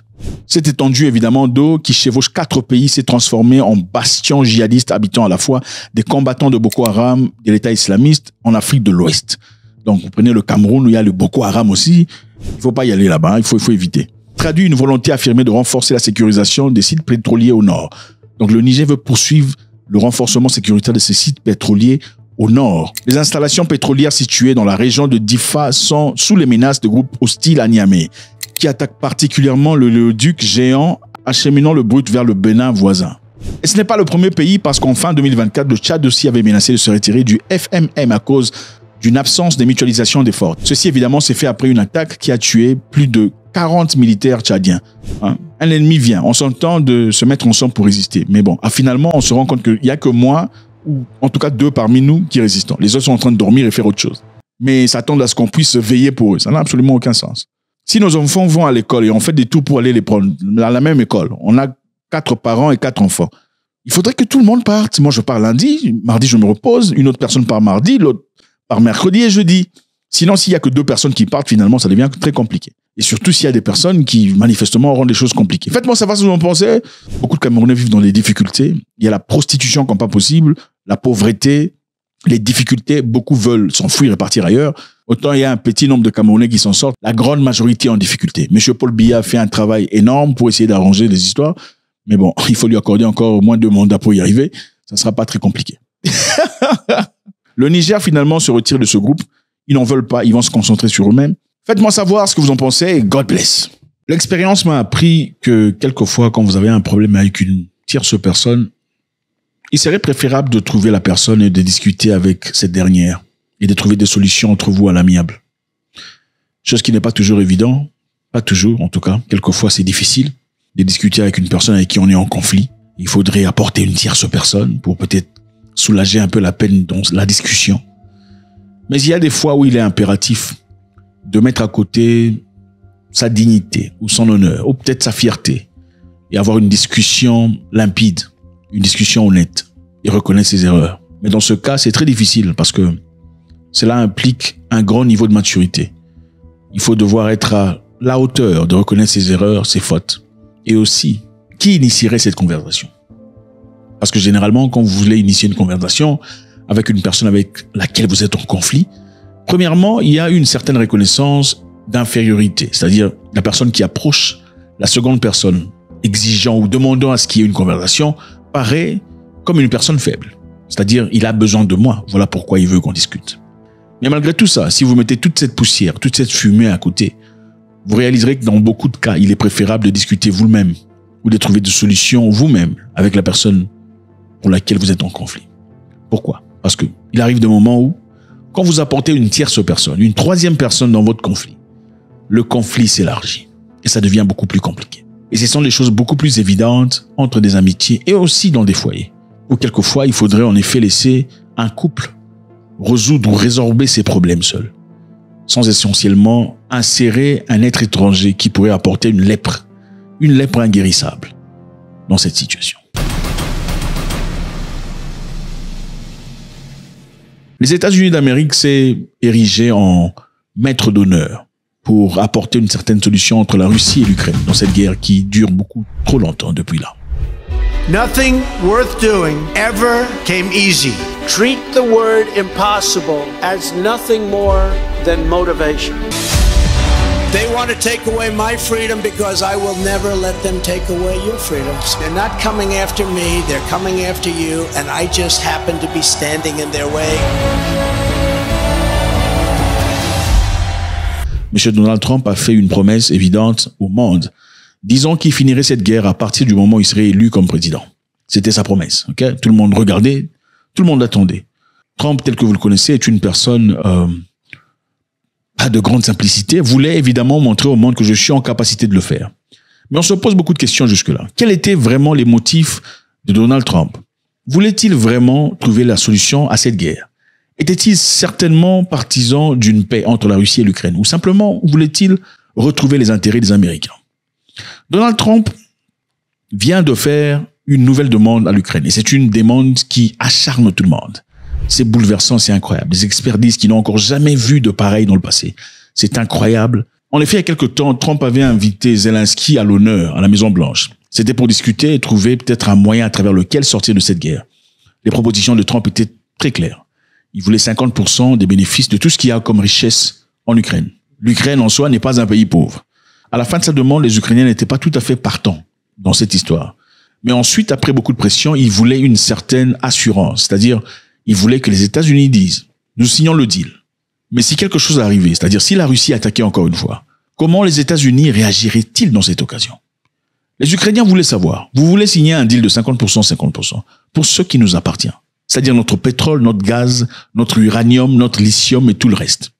Cette étendue, évidemment, d'eau qui chevauche 4 pays s'est transformée en bastion djihadiste habitant à la fois des combattants de Boko Haram, de l'État islamiste en Afrique de l'Ouest. Donc, vous prenez le Cameroun où il y a le Boko Haram aussi. Il ne faut pas y aller là-bas, il faut éviter. Traduit une volonté affirmée de renforcer la sécurisation des sites pétroliers au nord. Donc, le Niger veut poursuivre le renforcement sécuritaire de ces sites pétroliers au nord. Les installations pétrolières situées dans la région de Difa sont sous les menaces de groupes hostiles à Niamey, qui attaquent particulièrement le léoduc géant, acheminant le brut vers le Bénin voisin. Et ce n'est pas le premier pays, parce qu'en fin 2024, le Tchad aussi avait menacé de se retirer du FMM à cause d'une absence de mutualisation d'efforts. Ceci, évidemment, s'est fait après une attaque qui a tué plus de 40 militaires tchadiens. Un ennemi vient, on s'entend de se mettre ensemble pour résister. Mais bon, finalement, on se rend compte qu'il n'y a que moi, ou en tout cas 2 parmi nous, qui résistons. Les autres sont en train de dormir et faire autre chose. Mais s'attendent à ce qu'on puisse veiller pour eux. Ça n'a absolument aucun sens. Si nos enfants vont à l'école et on fait des tours pour aller les prendre à la même école, on a 4 parents et 4 enfants. Il faudrait que tout le monde parte. Moi, je pars lundi, mardi, je me repose, une autre personne part mardi, l'autre par mercredi et jeudi. Sinon, s'il n'y a que 2 personnes qui partent, finalement, ça devient très compliqué. Et surtout s'il y a des personnes qui, manifestement, rendent les choses compliquées. Faites-moi savoir ce que vous en pensez. Beaucoup de Camerounais vivent dans des difficultés. Il y a la prostitution comme pas possible, la pauvreté, les difficultés. Beaucoup veulent s'enfuir et partir ailleurs. Autant il y a un petit nombre de Camerounais qui s'en sortent, la grande majorité en difficulté. M. Paul Biya fait un travail énorme pour essayer d'arranger les histoires. Mais bon, il faut lui accorder encore au moins 2 mandats pour y arriver. Ça ne sera pas très compliqué. Le Niger, finalement, se retire de ce groupe. Ils n'en veulent pas. Ils vont se concentrer sur eux-mêmes. Faites-moi savoir ce que vous en pensez. God bless. L'expérience m'a appris que quelquefois, quand vous avez un problème avec une tierce personne, il serait préférable de trouver la personne et de discuter avec cette dernière et de trouver des solutions entre vous à l'amiable. Chose qui n'est pas toujours évident. Pas toujours, en tout cas. Quelquefois, c'est difficile de discuter avec une personne avec qui on est en conflit Il faudrait apporter une tierce personne pour peut-être soulager un peu la peine dans la discussion. Mais il y a des fois où il est impératif de mettre à côté sa dignité ou son honneur ou peut-être sa fierté et avoir une discussion limpide, une discussion honnête et reconnaître ses erreurs. Mais dans ce cas, c'est très difficile parce que cela implique un grand niveau de maturité. Il faut devoir être à la hauteur de reconnaître ses erreurs, ses fautes. Et aussi, qui initierait cette conversation? Parce que généralement, quand vous voulez initier une conversation avec une personne avec laquelle vous êtes en conflit, premièrement, il y a une certaine reconnaissance d'infériorité, c'est-à-dire la personne qui approche la seconde personne, exigeant ou demandant à ce qu'il y ait une conversation, paraît comme une personne faible. C'est-à-dire, il a besoin de moi, voilà pourquoi il veut qu'on discute. Mais malgré tout ça, si vous mettez toute cette poussière, toute cette fumée à côté, vous réaliserez que dans beaucoup de cas, il est préférable de discuter vous-même ou de trouver des solutions vous-même avec la personne pour laquelle vous êtes en conflit. Pourquoi? Parce que il arrive des moments où, quand vous apportez une tierce personne, une troisième personne dans votre conflit, le conflit s'élargit et ça devient beaucoup plus compliqué. Et ce sont des choses beaucoup plus évidentes entre des amitiés et aussi dans des foyers, où quelquefois il faudrait en effet laisser un couple résoudre ou résorber ses problèmes seul, sans essentiellement insérer un être étranger qui pourrait apporter une lèpre inguérissable dans cette situation. Les États-Unis d'Amérique s'est érigé en maître d'honneur pour apporter une certaine solution entre la Russie et l'Ukraine dans cette guerre qui dure beaucoup trop longtemps depuis là. Nothing worth doing ever came easy. Treat the word impossible as nothing more than motivation. They want to take away my freedom because I will never let them take away your freedoms. They're not coming after me, they're coming after you, and I just happen to be standing in their way. M. Donald Trump a fait une promesse évidente au monde, disant qu'il finirait cette guerre à partir du moment où il serait élu comme président. C'était sa promesse. Okay? Tout le monde regardait, tout le monde attendait. Trump, tel que vous le connaissez, est une personne pas de grande simplicité, voulait évidemment montrer au monde que je suis en capacité de le faire. Mais on se pose beaucoup de questions jusque-là. Quels étaient vraiment les motifs de Donald Trump? Voulait-il vraiment trouver la solution à cette guerre? Était-il certainement partisan d'une paix entre la Russie et l'Ukraine? Ou simplement voulait-il retrouver les intérêts des Américains? Donald Trump vient de faire une nouvelle demande à l'Ukraine. Et c'est une demande qui acharne tout le monde. C'est bouleversant, c'est incroyable. Les experts disent qu'ils n'ont encore jamais vu de pareil dans le passé. C'est incroyable. En effet, il y a quelque temps, Trump avait invité Zelensky à l'honneur, à la Maison-Blanche. C'était pour discuter et trouver peut-être un moyen à travers lequel sortir de cette guerre. Les propositions de Trump étaient très claires. Il voulait 50% des bénéfices de tout ce qu'il y a comme richesse en Ukraine. L'Ukraine en soi n'est pas un pays pauvre. À la fin de sa demande, les Ukrainiens n'étaient pas tout à fait partants dans cette histoire. Mais ensuite, après beaucoup de pression, ils voulaient une certaine assurance. C'est-à-dire, ils voulaient que les États-Unis disent « Nous signons le deal ». Mais si quelque chose arrivait, c'est-à-dire si la Russie attaquait encore une fois, comment les États-Unis réagiraient-ils dans cette occasion? Les Ukrainiens voulaient savoir. Vous voulez signer un deal de 50%, 50% pour ce qui nous appartient. C'est-à-dire notre pétrole, notre gaz, notre uranium, notre lithium et tout le reste.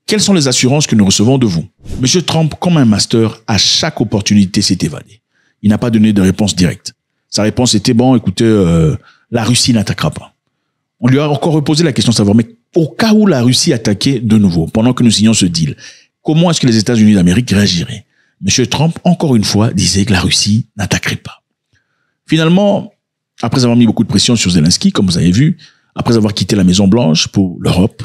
Quelles sont les assurances que nous recevons de vous? Monsieur Trump, comme un master, à chaque opportunité s'est évadé. Il n'a pas donné de réponse directe. Sa réponse était, bon, écoutez, la Russie n'attaquera pas. On lui a encore reposé la question de savoir, mais au cas où la Russie attaquait de nouveau, pendant que nous signions ce deal, comment est-ce que les États-Unis d'Amérique réagiraient? Monsieur Trump, encore une fois, disait que la Russie n'attaquerait pas. Finalement, après avoir mis beaucoup de pression sur Zelensky, comme vous avez vu, après avoir quitté la Maison-Blanche pour l'Europe,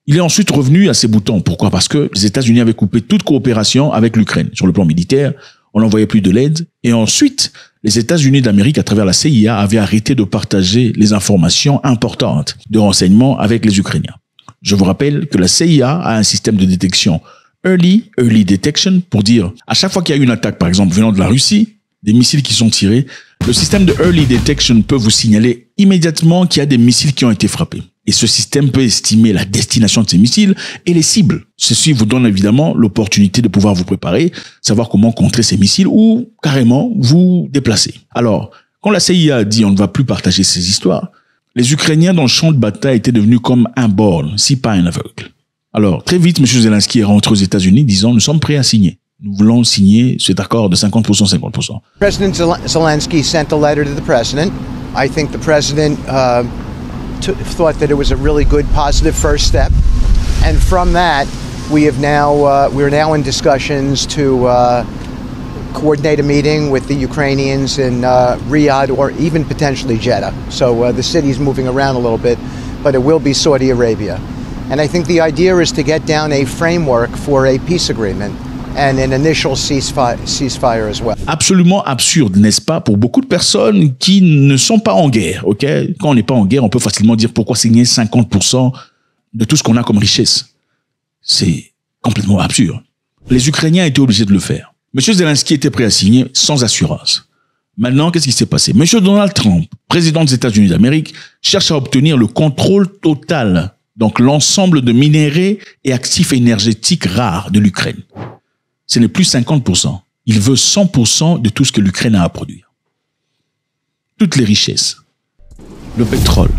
il est ensuite revenu à ses boutons. Pourquoi? Parce que les États-Unis avaient coupé toute coopération avec l'Ukraine. Sur le plan militaire, on n'envoyait plus de l'aide. Et ensuite, les États-Unis d'Amérique, à travers la CIA, avaient arrêté de partager les informations importantes de renseignement avec les Ukrainiens. Je vous rappelle que la CIA a un système de détection Early Detection pour dire, à chaque fois qu'il y a une attaque, par exemple, venant de la Russie, des missiles qui sont tirés, le système de Early Detection peut vous signaler immédiatement qu'il y a des missiles qui ont été frappés. Et ce système peut estimer la destination de ces missiles et les cibles. Ceci vous donne évidemment l'opportunité de pouvoir vous préparer, savoir comment contrer ces missiles ou carrément vous déplacer. Alors, quand la CIA a dit on ne va plus partager ces histoires, les Ukrainiens dans le champ de bataille étaient devenus comme un borgne, si pas un aveugle. Alors, très vite, M. Zelensky est rentré aux États-Unis disant nous sommes prêts à signer. nous voulons signer cet accord de 50%, 50%. President Zelensky sent a letter to the president. I think the president thought that it was a really good, positive first step. And from that, we're now in discussions to coordinate a meeting with the Ukrainians in Riyadh or even potentially Jeddah. So the city's moving around a little bit, but it will be Saudi Arabia. And I think the idea is to get down a framework for a peace agreement and an initial ceasefire as well. Absolument absurde, n'est-ce pas, pour beaucoup de personnes qui ne sont pas en guerre, ok? Quand on n'est pas en guerre, on peut facilement dire pourquoi signer 50% de tout ce qu'on a comme richesse. C'est complètement absurde. Les Ukrainiens étaient obligés de le faire. Monsieur Zelensky était prêt à signer sans assurance. Maintenant, qu'est-ce qui s'est passé? Monsieur Donald Trump, président des États-Unis d'Amérique, cherche à obtenir le contrôle total, donc l'ensemble de minéraux et actifs énergétiques rares de l'Ukraine. Ce n'est plus 50%. Il veut 100% de tout ce que l'Ukraine a à produire. Toutes les richesses. Le pétrole,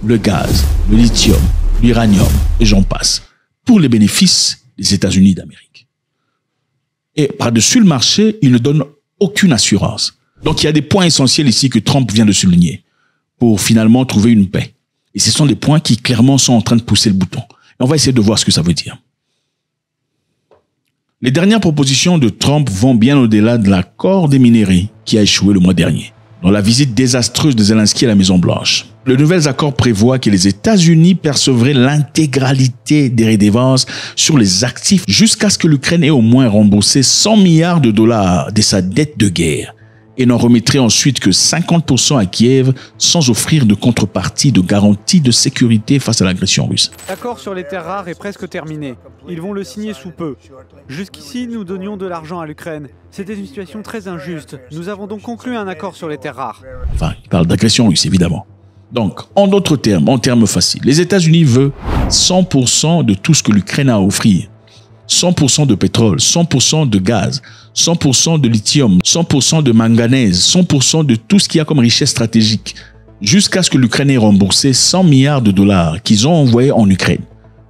le gaz, le lithium, l'uranium, et j'en passe. Pour les bénéfices des États-Unis d'Amérique. Et par-dessus le marché, il ne donne aucune assurance. Donc il y a des points essentiels ici que Trump vient de souligner pour finalement trouver une paix. Et ce sont des points qui clairement sont en train de pousser le bouton. Et on va essayer de voir ce que ça veut dire. Les dernières propositions de Trump vont bien au-delà de l'accord des minéraux qui a échoué le mois dernier, dans la visite désastreuse de Zelensky à la Maison-Blanche. Le nouvel accord prévoit que les États-Unis percevraient l'intégralité des redevances sur les actifs jusqu'à ce que l'Ukraine ait au moins remboursé 100 milliards de dollars de sa dette de guerre et n'en remettrait ensuite que 50% à Kiev sans offrir de contrepartie de garantie de sécurité face à l'agression russe. L'accord sur les terres rares est presque terminé. Ils vont le signer sous peu. Jusqu'ici, nous donnions de l'argent à l'Ukraine. C'était une situation très injuste. Nous avons donc conclu un accord sur les terres rares. Enfin, il parle d'agression russe, évidemment. Donc, en d'autres termes, en termes faciles, les États-Unis veulent 100% de tout ce que l'Ukraine a à offrir. 100% de pétrole, 100% de gaz, 100% de lithium, 100% de manganèse, 100% de tout ce qu'il y a comme richesse stratégique, jusqu'à ce que l'Ukraine ait remboursé 100 milliards de dollars qu'ils ont envoyés en Ukraine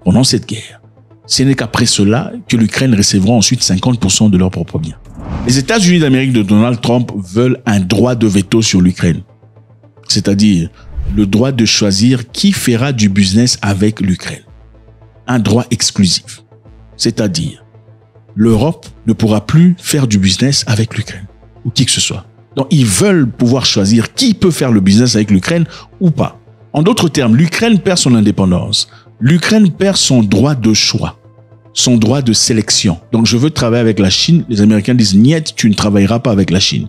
pendant cette guerre. Ce n'est qu'après cela que l'Ukraine recevra ensuite 50% de leurs propres biens. Les États-Unis d'Amérique de Donald Trump veulent un droit de veto sur l'Ukraine, c'est-à-dire le droit de choisir qui fera du business avec l'Ukraine. Un droit exclusif. C'est-à-dire, l'Europe ne pourra plus faire du business avec l'Ukraine, ou qui que ce soit. Donc, ils veulent pouvoir choisir qui peut faire le business avec l'Ukraine ou pas. En d'autres termes, l'Ukraine perd son indépendance. L'Ukraine perd son droit de choix, son droit de sélection. Donc, je veux travailler avec la Chine. Les Américains disent, niet, tu ne travailleras pas avec la Chine.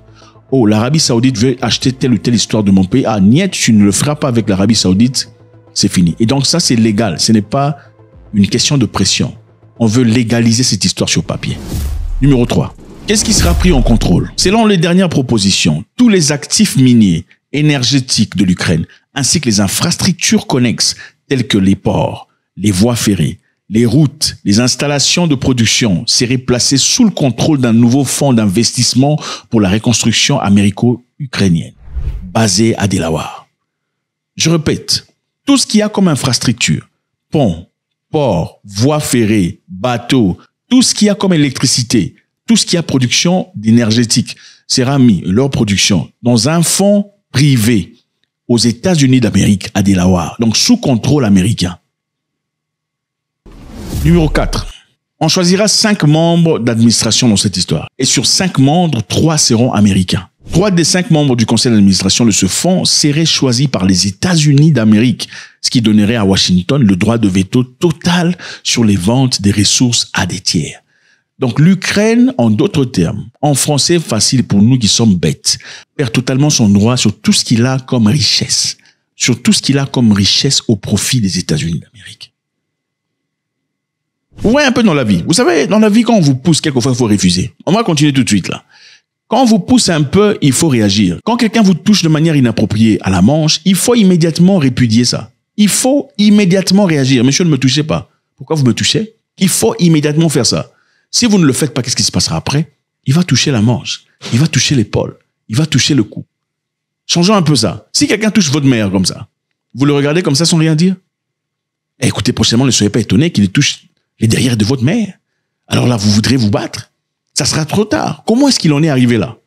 Oh, l'Arabie Saoudite veut acheter telle ou telle histoire de mon pays. Ah, niet, tu ne le feras pas avec l'Arabie Saoudite. C'est fini. Et donc, ça, c'est légal. Ce n'est pas une question de pression. On veut légaliser cette histoire sur papier. Numéro 3. Qu'est-ce qui sera pris en contrôle? Selon les dernières propositions, tous les actifs miniers, énergétiques de l'Ukraine, ainsi que les infrastructures connexes, telles que les ports, les voies ferrées, les routes, les installations de production, seraient placées sous le contrôle d'un nouveau fonds d'investissement pour la reconstruction américo-ukrainienne, basé à Delaware. Je répète, tout ce qu'il y a comme infrastructure, ponts, ports, voies ferrées, bateaux, tout ce qu'il y a comme électricité, tout ce qui a production d'énergétique sera mis, leur production, dans un fonds privé aux États-Unis d'Amérique, à Delaware, donc sous contrôle américain. Numéro 4. On choisira 5 membres d'administration dans cette histoire. Et sur 5 membres, 3 seront américains. 3 des 5 membres du conseil d'administration de ce fonds seraient choisis par les États-Unis d'Amérique, ce qui donnerait à Washington le droit de veto total sur les ventes des ressources à des tiers. Donc l'Ukraine, en d'autres termes, en français facile pour nous qui sommes bêtes, perd totalement son droit sur tout ce qu'il a comme richesse. Sur tout ce qu'il a comme richesse au profit des États-Unis d'Amérique. Vous voyez un peu dans la vie. Vous savez, dans la vie, quand on vous pousse, quelquefois, il faut refuser. On va continuer tout de suite là. Quand on vous pousse un peu, il faut réagir. Quand quelqu'un vous touche de manière inappropriée à la manche, il faut immédiatement répudier ça. Il faut immédiatement réagir. Monsieur, ne me touchez pas. Pourquoi vous me touchez? Il faut immédiatement faire ça. Si vous ne le faites pas, qu'est-ce qui se passera après? Il va toucher la manche. Il va toucher l'épaule. Il va toucher le cou. Changeons un peu ça. Si quelqu'un touche votre mère comme ça, vous le regardez comme ça sans rien dire? Eh, écoutez, prochainement, ne soyez pas étonné qu'il touche les derrières de votre mère. Alors là, vous voudrez vous battre. ça sera trop tard. Comment est-ce qu'il en est arrivé là?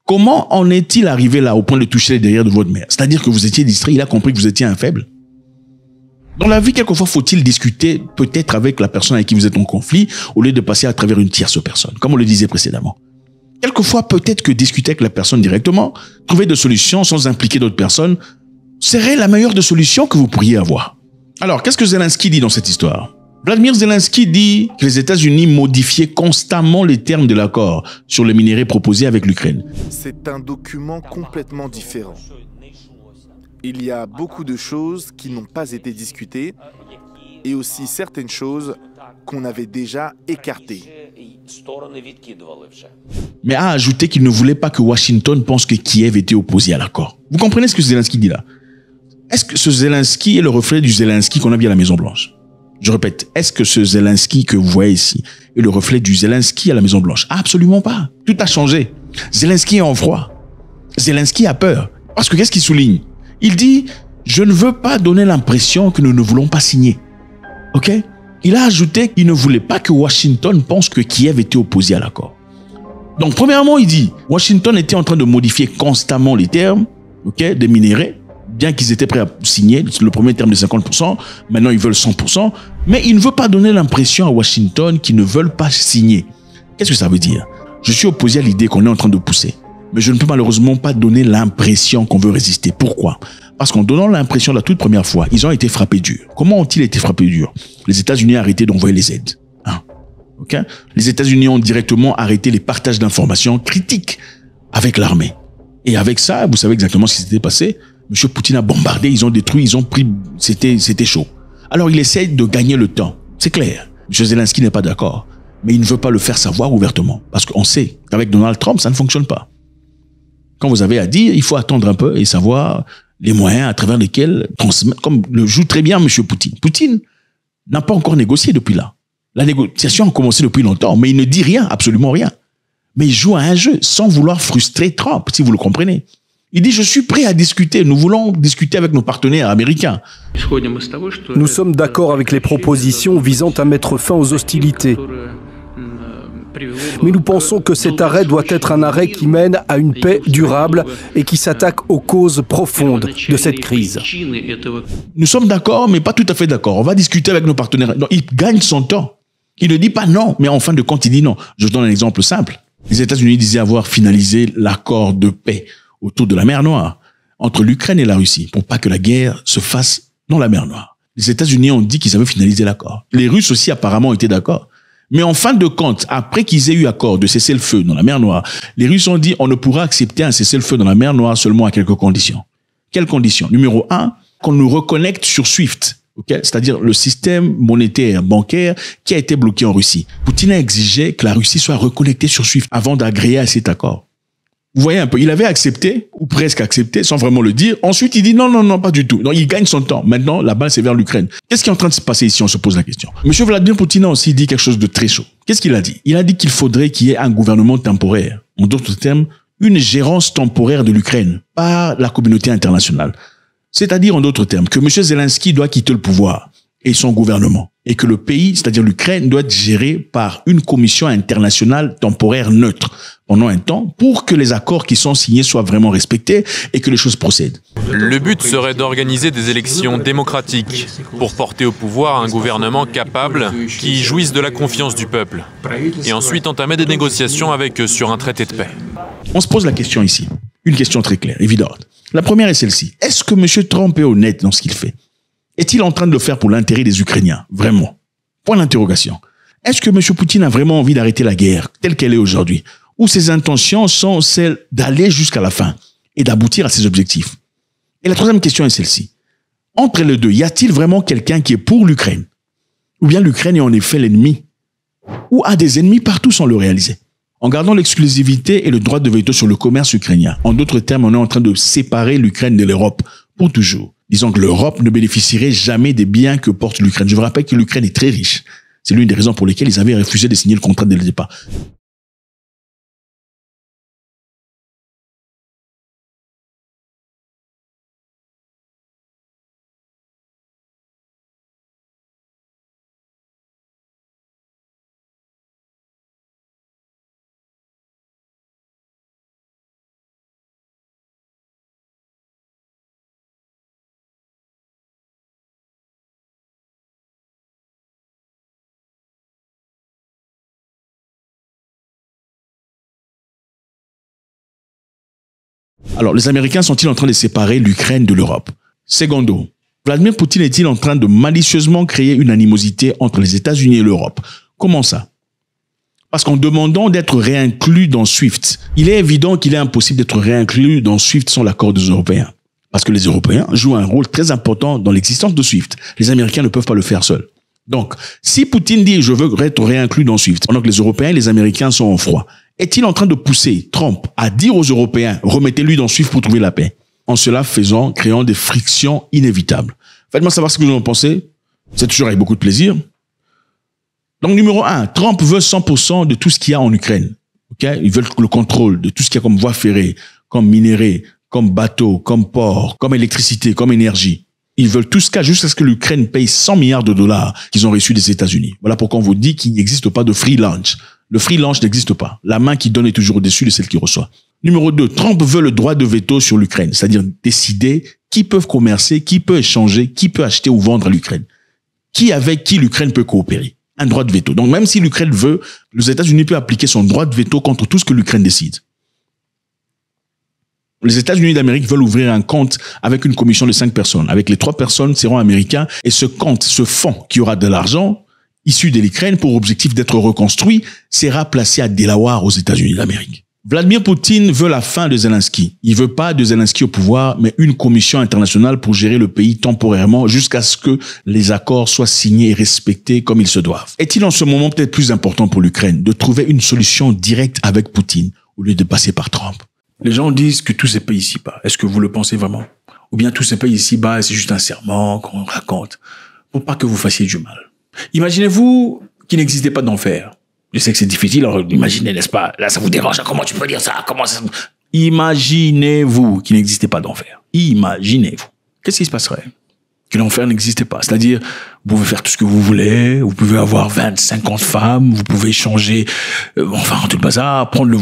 Comment en est-il arrivé là au point de toucher les derrière de votre mère? C'est-à-dire que vous étiez distrait, il a compris que vous étiez un faible. Dans la vie, quelquefois, faut-il discuter peut-être avec la personne avec qui vous êtes en conflit au lieu de passer à travers une tierce personne, comme on le disait précédemment. Quelquefois, peut-être que discuter avec la personne directement, trouver des solutions sans impliquer d'autres personnes, serait la meilleure des solutions que vous pourriez avoir. Alors, qu'est-ce que Zelensky dit dans cette histoire? Vladimir Zelensky dit que les États-Unis modifiaient constamment les termes de l'accord sur les minéraux proposés avec l'Ukraine. C'est un document complètement différent. Il y a beaucoup de choses qui n'ont pas été discutées et aussi certaines choses qu'on avait déjà écartées. Mais a ajouté qu'il ne voulait pas que Washington pense que Kiev était opposé à l'accord. Vous comprenez ce que Zelensky dit là? Est-ce que ce Zelensky est le reflet du Zelensky qu'on a vu à la Maison-Blanche? Je répète, est-ce que ce Zelensky que vous voyez ici est le reflet du Zelensky à la Maison-Blanche? Absolument pas. Tout a changé. Zelensky est en froid. Zelensky a peur. Parce que qu'est-ce qu'il souligne? Il dit, je ne veux pas donner l'impression que nous ne voulons pas signer. Ok? Il a ajouté qu'il ne voulait pas que Washington pense que Kiev était opposé à l'accord. Donc, premièrement, il dit, Washington était en train de modifier constamment les termes, ok, des minéraux, bien qu'ils étaient prêts à signer le premier terme de 50%, maintenant ils veulent 100%, mais il ne veut pas donner l'impression à Washington qu'ils ne veulent pas signer. Qu'est-ce que ça veut dire? Je suis opposé à l'idée qu'on est en train de pousser, mais je ne peux malheureusement pas donner l'impression qu'on veut résister. Pourquoi? Parce qu'en donnant l'impression la toute première fois, ils ont été frappés dur. Comment ont-ils été frappés dur? Les États-Unis ont arrêté d'envoyer les aides. Okay? Les États-Unis ont directement arrêté les partages d'informations critiques avec l'armée. Et avec ça, vous savez exactement ce qui s'était passé. M. Poutine a bombardé, ils ont détruit, ils ont pris... C'était chaud. Alors il essaie de gagner le temps. C'est clair. M. Zelensky n'est pas d'accord. Mais il ne veut pas le faire savoir ouvertement. Parce qu'on sait qu'avec Donald Trump, ça ne fonctionne pas. Quand vous avez à dire, il faut attendre un peu et savoir les moyens à travers lesquels transmettre, comme le joue très bien M. Poutine. Poutine n'a pas encore négocié depuis là. La négociation a commencé depuis longtemps, mais il ne dit rien, absolument rien. Mais il joue à un jeu sans vouloir frustrer Trump, si vous le comprenez. Il dit, je suis prêt à discuter. Nous voulons discuter avec nos partenaires américains. Nous sommes d'accord avec les propositions visant à mettre fin aux hostilités. Mais nous pensons que cet arrêt doit être un arrêt qui mène à une paix durable et qui s'attaque aux causes profondes de cette crise. Nous sommes d'accord, mais pas tout à fait d'accord. On va discuter avec nos partenaires. Donc, il gagne son temps. Il ne dit pas non, mais en fin de compte, il dit non. Je vous donne un exemple simple. Les États-Unis disaient avoir finalisé l'accord de paix autour de la mer Noire entre l'Ukraine et la Russie pour pas que la guerre se fasse dans la mer Noire. Les États-Unis ont dit qu'ils avaient finalisé l'accord. Les Russes aussi apparemment étaient d'accord. Mais en fin de compte, après qu'ils aient eu accord de cesser le feu dans la mer Noire, les Russes ont dit on ne pourra accepter un cessez-le-feu dans la mer Noire seulement à quelques conditions. Quelles conditions? Numéro 1, qu'on nous reconnecte sur SWIFT. Okay? C'est-à-dire le système monétaire bancaire qui a été bloqué en Russie. Poutine a exigé que la Russie soit reconnectée sur SWIFT avant d'agréer à cet accord. Vous voyez un peu, il avait accepté, ou presque accepté, sans vraiment le dire. Ensuite, il dit non, pas du tout. Donc, il gagne son temps. Maintenant, la balle, c'est vers l'Ukraine. Qu'est-ce qui est en train de se passer ici? On se pose la question. Monsieur Vladimir Poutine a aussi dit quelque chose de très chaud. Qu'est-ce qu'il a dit? Il a dit qu'il faudrait qu'il y ait un gouvernement temporaire. En d'autres termes, une gérance temporaire de l'Ukraine par la communauté internationale. C'est-à-dire, en d'autres termes, que monsieur Zelensky doit quitter le pouvoir et son gouvernement. Et que le pays, c'est-à-dire l'Ukraine, doit être géré par une commission internationale temporaire neutre pendant un temps pour que les accords qui sont signés soient vraiment respectés et que les choses procèdent. Le but serait d'organiser des élections démocratiques pour porter au pouvoir un gouvernement capable qui jouisse de la confiance du peuple et ensuite entamer des négociations avec eux sur un traité de paix. On se pose la question ici. Une question très claire, évidente. La première est celle-ci. Est-ce que M. Trump est honnête dans ce qu'il fait? Est-il en train de le faire pour l'intérêt des Ukrainiens? Vraiment? Point d'interrogation. Est-ce que M. Poutine a vraiment envie d'arrêter la guerre telle qu'elle est aujourd'hui? Ou ses intentions sont celles d'aller jusqu'à la fin et d'aboutir à ses objectifs? Et la troisième question est celle-ci. Entre les deux, y a-t-il vraiment quelqu'un qui est pour l'Ukraine? Ou bien l'Ukraine est en effet l'ennemi? Ou a des ennemis partout sans le réaliser? En gardant l'exclusivité et le droit de veto sur le commerce ukrainien. En d'autres termes, on est en train de séparer l'Ukraine de l'Europe pour toujours. Disons que l'Europe ne bénéficierait jamais des biens que porte l'Ukraine. Je vous rappelle que l'Ukraine est très riche. C'est l'une des raisons pour lesquelles ils avaient refusé de signer le contrat dès le départ. Alors, les Américains sont-ils en train de séparer l'Ukraine de l'Europe? Secondo, Vladimir Poutine est-il en train de malicieusement créer une animosité entre les États-Unis et l'Europe? Comment ça? Parce qu'en demandant d'être réinclus dans SWIFT, il est évident qu'il est impossible d'être réinclus dans SWIFT sans l'accord des Européens. Parce que les Européens jouent un rôle très important dans l'existence de SWIFT. Les Américains ne peuvent pas le faire seuls. Donc, si Poutine dit « je veux être réinclus dans SWIFT », pendant que les Européens et les Américains sont en froid, est-il en train de pousser Trump à dire aux Européens « remettez-lui dans SWIFT pour trouver la paix », en cela créant des frictions inévitables? Faites-moi savoir ce que vous en pensez. C'est toujours avec beaucoup de plaisir. Donc, numéro 1, Trump veut 100% de tout ce qu'il y a en Ukraine. Okay? Ils veulent le contrôle de tout ce qu'il y a comme voie ferrée, comme minéraux, comme bateaux, comme ports, comme électricité, comme énergie. Ils veulent tout ce qu'il y a jusqu'à ce que l'Ukraine paye 100 milliards de dollars qu'ils ont reçus des États-Unis. Voilà pourquoi on vous dit qu'il n'existe pas de free lunch. Le free lunch n'existe pas. La main qui donne est toujours au-dessus de celle qui reçoit. Numéro 2, Trump veut le droit de veto sur l'Ukraine, c'est-à-dire décider qui peut commercer, qui peut échanger, qui peut acheter ou vendre à l'Ukraine. Avec qui l'Ukraine peut coopérer. Un droit de veto. Donc même si l'Ukraine veut, les États-Unis peuvent appliquer son droit de veto contre tout ce que l'Ukraine décide. Les États-Unis d'Amérique veulent ouvrir un compte avec une commission de 5 personnes. Avec les 3 personnes seront américains et ce compte, ce fonds qui aura de l'argent issu de l'Ukraine pour objectif d'être reconstruit sera placé à Delaware aux États-Unis d'Amérique. Vladimir Poutine veut la fin de Zelensky. Il veut pas de Zelensky au pouvoir, mais une commission internationale pour gérer le pays temporairement jusqu'à ce que les accords soient signés et respectés comme ils se doivent. Est-il en ce moment peut-être plus important pour l'Ukraine de trouver une solution directe avec Poutine au lieu de passer par Trump? Les gens disent que tout se paye ici-bas. Est-ce que vous le pensez vraiment? Ou bien tout se paye ici-bas et c'est juste un serment qu'on raconte pour pas que vous fassiez du mal. Imaginez-vous qu'il n'existait pas d'enfer. Je sais que c'est difficile, alors imaginez, n'est-ce pas? Là, ça vous dérange. Comment tu peux dire ça? Imaginez-vous qu'il n'existait pas d'enfer. Imaginez-vous. Qu'est-ce qui se passerait? Que l'enfer n'existait pas. C'est-à-dire, vous pouvez faire tout ce que vous voulez, vous pouvez avoir 20, 50 femmes, vous pouvez changer, enfin, tout le bazar, prendre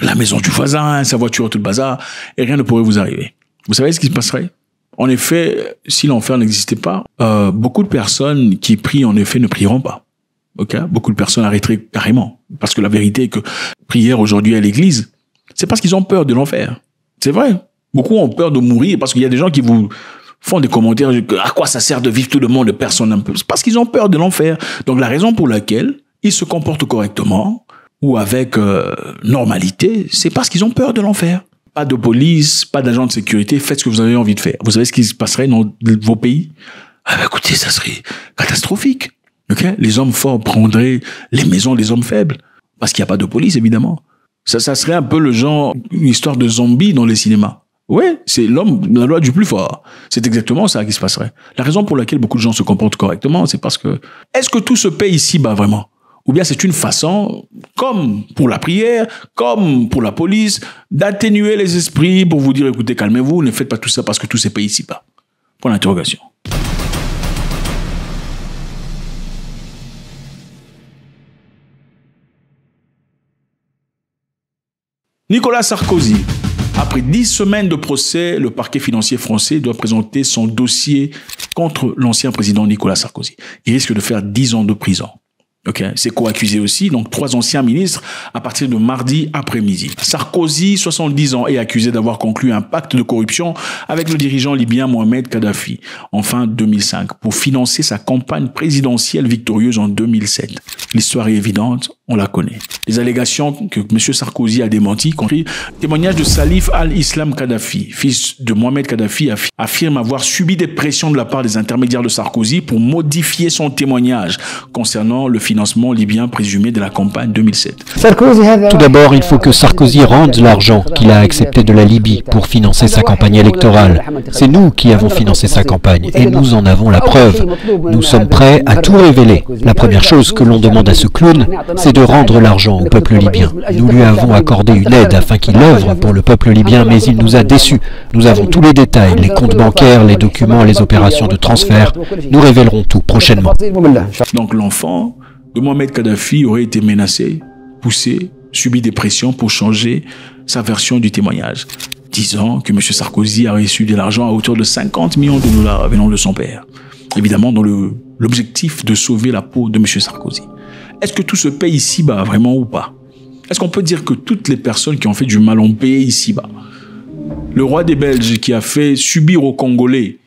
la maison du voisin, sa voiture, tout le bazar, et rien ne pourrait vous arriver. Vous savez ce qui se passerait? En effet, si l'enfer n'existait pas, beaucoup de personnes qui prient, en effet, ne prieront pas. Okay? Beaucoup de personnes arrêteraient carrément. Parce que la vérité est que prière aujourd'hui à l'église, c'est parce qu'ils ont peur de l'enfer. C'est vrai. Beaucoup ont peur de mourir parce qu'il y a des gens qui vous font des commentaires, à quoi ça sert de vivre tout le monde, personne un peu. C'est parce qu'ils ont peur de l'enfer. Donc la raison pour laquelle ils se comportent correctement ou avec normalité, c'est parce qu'ils ont peur de l'enfer. Pas de police, pas d'agent de sécurité, faites ce que vous avez envie de faire. Vous savez ce qui se passerait dans vos pays? Ah ben écoutez, ça serait catastrophique. Okay? Les hommes forts prendraient les maisons des hommes faibles. Parce qu'il n'y a pas de police, évidemment. Ça serait un peu le genre, une histoire de zombies dans les cinémas. Ouais, c'est l'homme, la loi du plus fort. C'est exactement ça qui se passerait. La raison pour laquelle beaucoup de gens se comportent correctement, c'est parce que, est-ce que tout se paye ici-bas vraiment? Ou bien c'est une façon, comme pour la prière, comme pour la police, d'atténuer les esprits pour vous dire, écoutez, calmez-vous, ne faites pas tout ça parce que tout se paye ici-bas. Point d'interrogation. Nicolas Sarkozy. Après 10 semaines de procès, le parquet financier français doit présenter son dossier contre l'ancien président Nicolas Sarkozy. Il risque de faire 10 ans de prison. Okay. C'est co-accusé aussi, donc 3 anciens ministres à partir de mardi après-midi. Sarkozy, 70 ans, est accusé d'avoir conclu un pacte de corruption avec le dirigeant libyen Mohamed Kadhafi en fin 2005 pour financer sa campagne présidentielle victorieuse en 2007. L'histoire est évidente, on la connaît. Les allégations que M. Sarkozy a démenties, compris témoignage de Salif al-Islam Kadhafi, fils de Mohamed Kadhafi, affirme avoir subi des pressions de la part des intermédiaires de Sarkozy pour modifier son témoignage concernant le financement libyen présumé de la campagne 2007. Tout d'abord, il faut que Sarkozy rende l'argent qu'il a accepté de la Libye pour financer sa campagne électorale. C'est nous qui avons financé sa campagne et nous en avons la preuve. Nous sommes prêts à tout révéler. La première chose que l'on demande à ce clown, c'est de rendre l'argent au peuple libyen. Nous lui avons accordé une aide afin qu'il œuvre pour le peuple libyen, mais il nous a déçus. Nous avons tous les détails, les comptes bancaires, les documents, les opérations de transfert. Nous révélerons tout prochainement. Donc l'enfant de Mohamed Kadhafi aurait été menacé, poussé, subi des pressions pour changer sa version du témoignage, disant que M. Sarkozy a reçu de l'argent à hauteur de 50 millions de dollars venant de son père. Évidemment, dans l'objectif de sauver la peau de M. Sarkozy. Est-ce que tout se paye ici-bas, vraiment ou pas? Est-ce qu'on peut dire que toutes les personnes qui ont fait du mal ont payé ici-bas? Le roi des Belges qui a fait subir aux Congolais,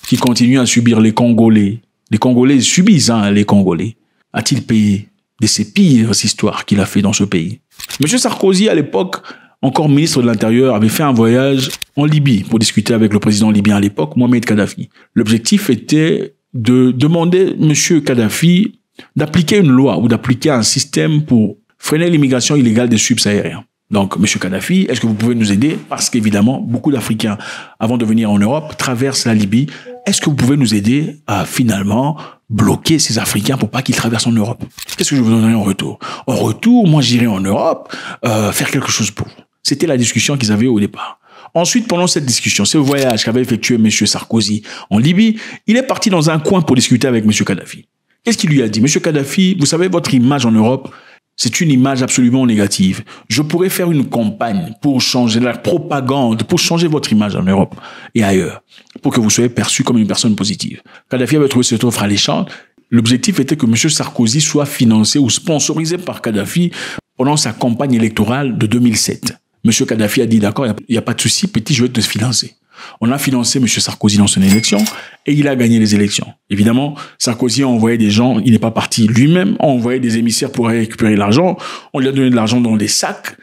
qui continue à subir les Congolais. Les Congolais subissent les Congolais. A-t-il payé de ses pires histoires qu'il a fait dans ce pays? Monsieur Sarkozy, à l'époque, encore ministre de l'Intérieur, avait fait un voyage en Libye pour discuter avec le président libyen à l'époque, Mohamed Kadhafi. L'objectif était de demander Monsieur Kadhafi d'appliquer une loi ou d'appliquer un système pour freiner l'immigration illégale des subsahariens. Donc, Monsieur Kadhafi, est-ce que vous pouvez nous aider? Parce qu'évidemment, beaucoup d'Africains, avant de venir en Europe, traversent la Libye. Est-ce que vous pouvez nous aider à finalement bloquer ces Africains pour pas qu'ils traversent en Europe? Qu'est-ce que je vous donnerai en retour? En retour, moi, j'irai en Europe faire quelque chose pour vous. C'était la discussion qu'ils avaient au départ. Ensuite, pendant cette discussion, ce voyage qu'avait effectué Monsieur Sarkozy en Libye, il est parti dans un coin pour discuter avec Monsieur Kadhafi. Qu'est-ce qu'il lui a dit? Monsieur Kadhafi, vous savez, votre image en Europe, c'est une image absolument négative. Je pourrais faire une campagne pour changer la propagande, pour changer votre image en Europe et ailleurs, pour que vous soyez perçu comme une personne positive. Kadhafi avait trouvé cette offre alléchante. L'objectif était que M. Sarkozy soit financé ou sponsorisé par Kadhafi pendant sa campagne électorale de 2007. M. Kadhafi a dit, d'accord, il n'y a pas de souci, petit, je vais te financer. On a financé M. Sarkozy dans son élection et il a gagné les élections. Évidemment, Sarkozy a envoyé des gens, il n'est pas parti lui-même, a envoyé des émissaires pour récupérer l'argent. On lui a donné de l'argent dans des sacs,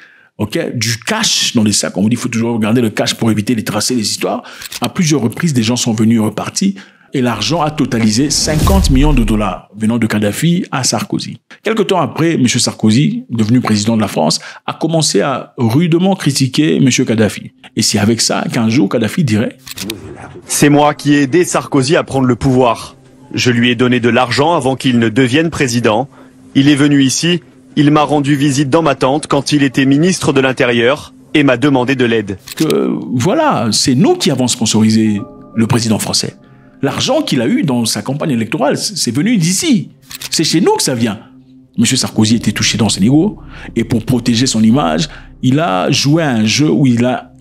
du cash dans des sacs. On vous dit, il faut toujours regarder le cash pour éviter de tracer les histoires. À plusieurs reprises, des gens sont venus et repartis. Et l'argent a totalisé 50 millions de dollars venant de Kadhafi à Sarkozy. Quelque temps après, M. Sarkozy, devenu président de la France, a commencé à rudement critiquer M. Kadhafi. Et c'est avec ça qu'un jour, Kadhafi dirait « C'est moi qui ai aidé Sarkozy à prendre le pouvoir. Je lui ai donné de l'argent avant qu'il ne devienne président. Il est venu ici, il m'a rendu visite dans ma tente quand il était ministre de l'Intérieur et m'a demandé de l'aide. » Que voilà, c'est nous qui avons sponsorisé le président français. L'argent qu'il a eu dans sa campagne électorale, c'est venu d'ici. C'est chez nous que ça vient. M. Sarkozy était touché dans ses négos. Et pour protéger son image, il a joué à un jeu où il a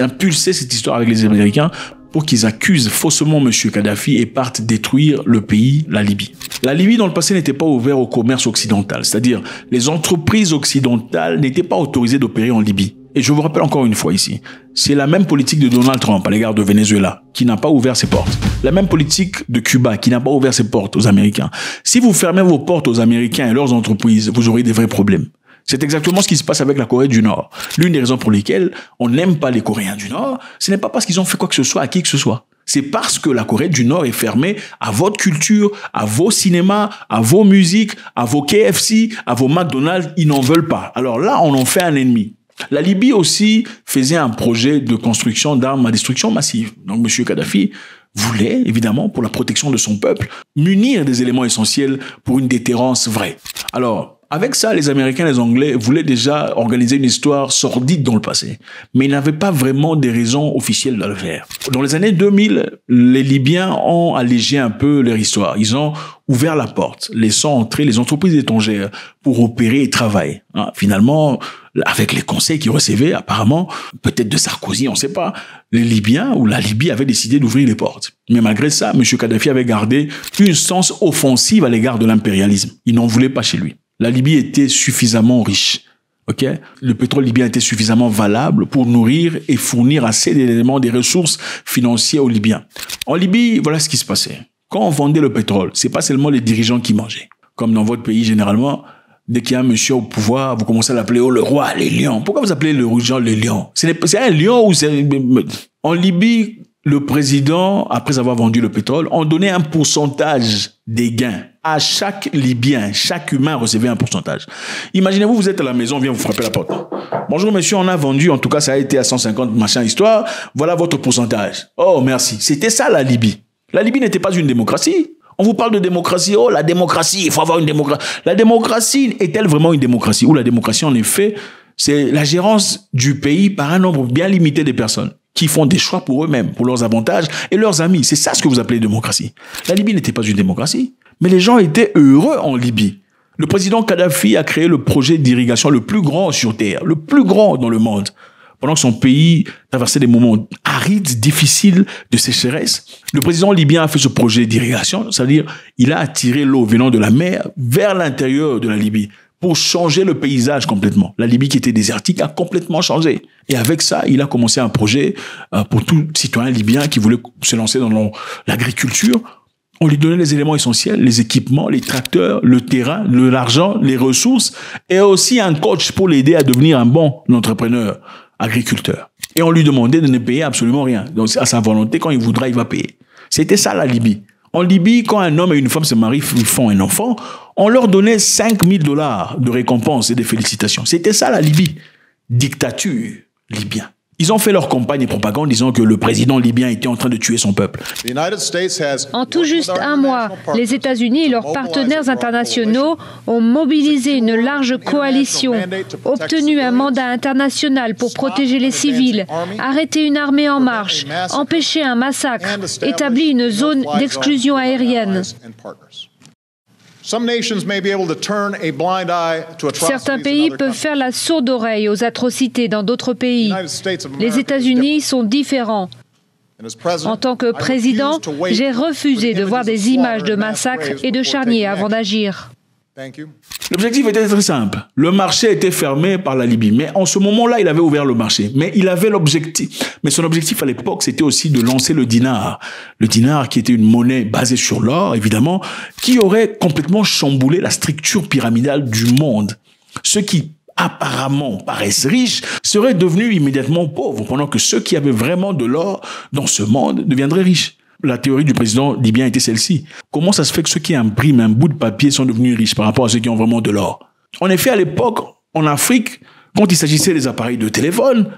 impulsé cette histoire avec les Américains pour qu'ils accusent faussement M. Kadhafi et partent détruire le pays, la Libye. La Libye, dans le passé, n'était pas ouverte au commerce occidental. C'est-à-dire, les entreprises occidentales n'étaient pas autorisées d'opérer en Libye. Et je vous rappelle encore une fois ici, c'est la même politique de Donald Trump à l'égard de Venezuela qui n'a pas ouvert ses portes. La même politique de Cuba qui n'a pas ouvert ses portes aux Américains. Si vous fermez vos portes aux Américains et leurs entreprises, vous aurez des vrais problèmes. C'est exactement ce qui se passe avec la Corée du Nord. L'une des raisons pour lesquelles on n'aime pas les Coréens du Nord, ce n'est pas parce qu'ils ont fait quoi que ce soit à qui que ce soit. C'est parce que la Corée du Nord est fermée à votre culture, à vos cinémas, à vos musiques, à vos KFC, à vos McDonald's. Ils n'en veulent pas. Alors là, on en fait un ennemi. La Libye aussi faisait un projet de construction d'armes à destruction massive. Donc M. Kadhafi voulait, évidemment, pour la protection de son peuple, munir des éléments essentiels pour une déterrence vraie. Alors, avec ça, les Américains et les Anglais voulaient déjà organiser une histoire sordide dans le passé. Mais ils n'avaient pas vraiment des raisons officielles de le faire. Dans les années 2000, les Libyens ont allégé un peu leur histoire. Ils ont ouvert la porte, laissant entrer les entreprises étrangères pour opérer et travailler. Finalement, avec les conseils qu'ils recevaient, apparemment, peut-être de Sarkozy, on ne sait pas, les Libyens ou la Libye avaient décidé d'ouvrir les portes. Mais malgré ça, M. Kadhafi avait gardé une sens offensive à l'égard de l'impérialisme. Il n'en voulait pas chez lui. La Libye était suffisamment riche. Le pétrole libyen était suffisamment valable pour nourrir et fournir assez d'éléments, des ressources financières aux Libyens. En Libye, voilà ce qui se passait. Quand on vendait le pétrole, c'est pas seulement les dirigeants qui mangeaient. Comme dans votre pays, généralement, dès qu'il y a un monsieur au pouvoir, vous commencez à l'appeler le roi, les lions. Pourquoi vous appelez le gens les lions? C'est un lion ou c'est... En Libye, le président, après avoir vendu le pétrole, on donnait un pourcentage des gains. À chaque Libyen, chaque humain recevait un pourcentage. Imaginez-vous, vous êtes à la maison, on vient vous frapper la porte. Bonjour monsieur, on a vendu, en tout cas ça a été à 150 machin histoire, voilà votre pourcentage. Oh merci, c'était ça la Libye. La Libye n'était pas une démocratie. On vous parle de démocratie, oh la démocratie, il faut avoir une démocratie. La démocratie est-elle vraiment une démocratie? Ou la démocratie en effet, c'est la gérance du pays par un nombre bien limité de personnes qui font des choix pour eux-mêmes, pour leurs avantages et leurs amis. C'est ça ce que vous appelez démocratie. La Libye n'était pas une démocratie, mais les gens étaient heureux en Libye. Le président Kadhafi a créé le projet d'irrigation le plus grand sur Terre, le plus grand dans le monde. Pendant que son pays traversait des moments arides, difficiles, de sécheresse, le président libyen a fait ce projet d'irrigation, c'est-à-dire il a attiré l'eau venant de la mer vers l'intérieur de la Libye pour changer le paysage complètement. La Libye qui était désertique a complètement changé. Et avec ça, il a commencé un projet pour tout citoyen libyen qui voulait se lancer dans l'agriculture. On lui donnait les éléments essentiels, les équipements, les tracteurs, le terrain, l'argent, les ressources, et aussi un coach pour l'aider à devenir un bon entrepreneur, agriculteur. Et on lui demandait de ne payer absolument rien. Donc, à sa volonté, quand il voudra, il va payer. C'était ça, la Libye. En Libye, quand un homme et une femme se marient, ils font un enfant, on leur donnait 5 000 $ de récompense et de félicitations. C'était ça, la Libye. Dictature libyenne. Ils ont fait leur campagne et propagande disant que le président libyen était en train de tuer son peuple. En tout juste un mois, les États-Unis et leurs partenaires internationaux ont mobilisé une large coalition, obtenu un mandat international pour protéger les civils, arrêté une armée en marche, empêché un massacre, établi une zone d'exclusion aérienne. Certains pays peuvent faire la sourde oreille aux atrocités dans d'autres pays. Les États-Unis sont différents. En tant que président, j'ai refusé de voir des images de massacres et de charniers avant d'agir. L'objectif était très simple. Le marché était fermé par la Libye. Mais en ce moment-là, il avait ouvert le marché. Mais il avait l'objectif. Mais son objectif à l'époque, c'était aussi de lancer le dinar. Le dinar qui était une monnaie basée sur l'or, évidemment, qui aurait complètement chamboulé la structure pyramidale du monde. Ceux qui apparemment paraissent riches seraient devenus immédiatement pauvres, pendant que ceux qui avaient vraiment de l'or dans ce monde deviendraient riches. La théorie du président libyen était celle-ci. Comment ça se fait que ceux qui impriment un bout de papier sont devenus riches par rapport à ceux qui ont vraiment de l'or? En effet, à l'époque, en Afrique, quand il s'agissait des appareils de téléphone,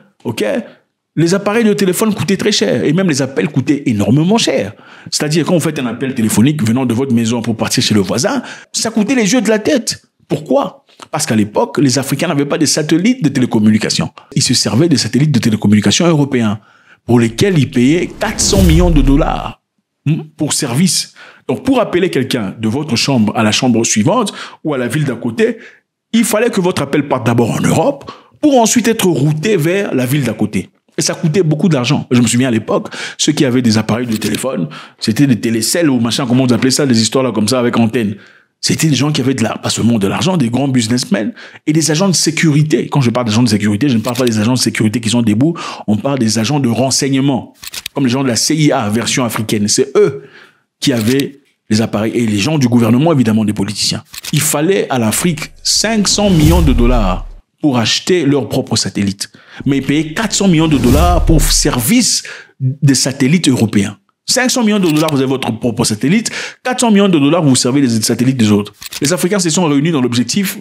les appareils de téléphone coûtaient très cher et même les appels coûtaient énormément cher. C'est-à-dire, quand vous faites un appel téléphonique venant de votre maison pour partir chez le voisin, ça coûtait les yeux de la tête. Pourquoi? Parce qu'à l'époque, les Africains n'avaient pas de satellites de télécommunications. Ils se servaient des satellites de télécommunications européens, pour lesquels ils payaient 400 millions de dollars pour service. Donc, pour appeler quelqu'un de votre chambre à la chambre suivante ou à la ville d'à côté, il fallait que votre appel parte d'abord en Europe pour ensuite être routé vers la ville d'à côté. Et ça coûtait beaucoup d'argent. Je me souviens à l'époque, ceux qui avaient des appareils de téléphone, c'était des télécelles ou machin, comment on appelait ça, des histoires là comme ça avec antenne. C'était des gens qui avaient pas seulement de l'argent, des grands businessmen et des agents de sécurité. Quand je parle d'agents de sécurité, je ne parle pas des agents de sécurité qui sont debout, on parle des agents de renseignement, comme les gens de la CIA, version africaine. C'est eux qui avaient les appareils et les gens du gouvernement, évidemment, des politiciens. Il fallait à l'Afrique 500 millions de dollars pour acheter leurs propres satellites. Mais ils payaient 400 millions de dollars pour service des satellites européens. 500 millions de dollars, vous avez votre propre satellite. 400 millions de dollars, vous servez les satellites des autres. Les Africains se sont réunis dans l'objectif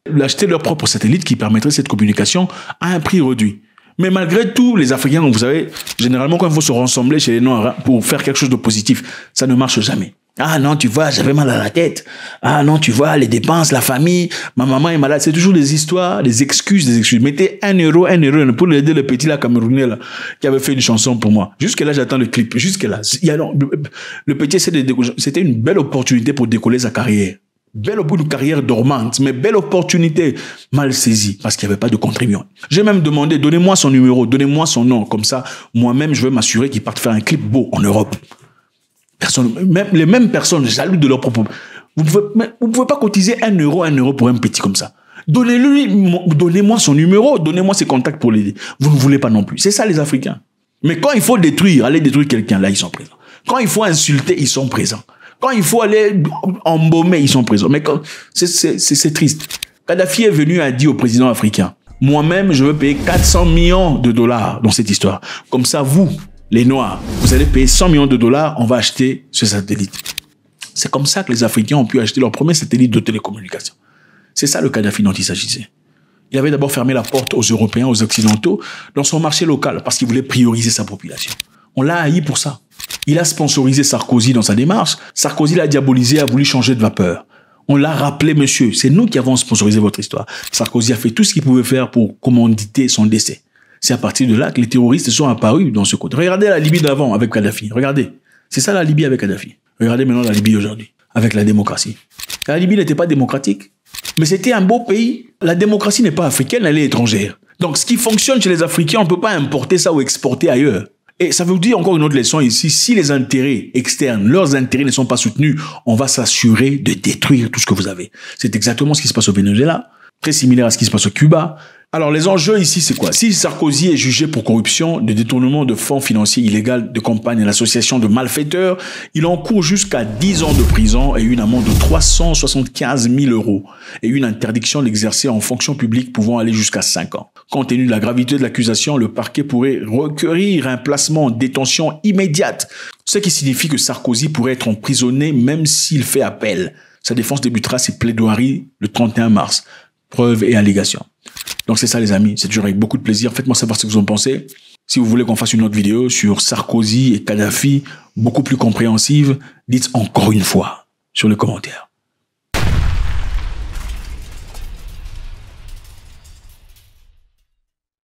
d'acheter leur propre satellite qui permettrait cette communication à un prix réduit. Mais malgré tout, les Africains, vous savez, généralement, quand il faut se rassembler chez les Noirs pour faire quelque chose de positif, ça ne marche jamais. Ah non, tu vois, j'avais mal à la tête. Ah non, tu vois, les dépenses, la famille, ma maman est malade. C'est toujours des histoires, des excuses. Mettez 1 euro pour aider le petit là, Camerounais là, qui avait fait une chanson pour moi. Jusque-là, j'attends le clip. Jusque-là. Le petit, c'était une belle opportunité pour décoller sa carrière. Une carrière dormante, mais belle opportunité mal saisie parce qu'il n'y avait pas de contribution. J'ai même demandé, donnez-moi son numéro, donnez-moi son nom. Comme ça, moi-même, je veux m'assurer qu'il parte faire un clip beau en Europe. Les mêmes personnes jaloux de leur propre. Vous pouvez pas cotiser 1 euro pour un petit comme ça. Donnez-moi son numéro, donnez-moi ses contacts pour l'aider. Vous ne voulez pas non plus. C'est ça les Africains. Mais quand il faut aller détruire quelqu'un, là, ils sont présents. Quand il faut insulter, ils sont présents. Quand il faut aller embaumer, ils sont présents. Mais c'est triste. Kadhafi est venu et dit au président africain, moi-même, je veux payer 400 millions de dollars dans cette histoire. Comme ça, vous, les Noirs, vous allez payer 100 millions de dollars, on va acheter ce satellite. C'est comme ça que les Africains ont pu acheter leur premier satellite de télécommunication. C'est ça le Kadhafi dont il s'agissait. Il avait d'abord fermé la porte aux Européens, aux Occidentaux, dans son marché local, parce qu'il voulait prioriser sa population. On l'a haï pour ça. Il a sponsorisé Sarkozy dans sa démarche. Sarkozy l'a diabolisé, a voulu changer de vapeur. On l'a rappelé, monsieur, c'est nous qui avons sponsorisé votre histoire. Sarkozy a fait tout ce qu'il pouvait faire pour commanditer son décès. C'est à partir de là que les terroristes sont apparus dans ce côté. Regardez la Libye d'avant avec Kadhafi. Regardez. C'est ça la Libye avec Kadhafi. Regardez maintenant la Libye aujourd'hui, avec la démocratie. La Libye n'était pas démocratique, mais c'était un beau pays. La démocratie n'est pas africaine, elle est étrangère. Donc ce qui fonctionne chez les Africains, on ne peut pas importer ça ou exporter ailleurs. Et ça veut dire encore une autre leçon ici, si les intérêts externes, leurs intérêts ne sont pas soutenus, on va s'assurer de détruire tout ce que vous avez. C'est exactement ce qui se passe au Venezuela, très similaire à ce qui se passe au Cuba. Alors, les enjeux ici, c'est quoi? Si Sarkozy est jugé pour corruption, de détournement de fonds financiers illégaux de campagne et l'association de malfaiteurs, il encourt jusqu'à 10 ans de prison et une amende de 375 000 € et une interdiction d'exercer en fonction publique pouvant aller jusqu'à 5 ans. Compte tenu de la gravité de l'accusation, le parquet pourrait requérir un placement en détention immédiate, ce qui signifie que Sarkozy pourrait être emprisonné même s'il fait appel. Sa défense débutera ses plaidoiries le 31 mars. Preuves et allégations. Donc c'est ça les amis, c'est toujours avec beaucoup de plaisir. Faites-moi savoir ce que vous en pensez. Si vous voulez qu'on fasse une autre vidéo sur Sarkozy et Kadhafi, beaucoup plus compréhensive, dites encore une fois sur les commentaires.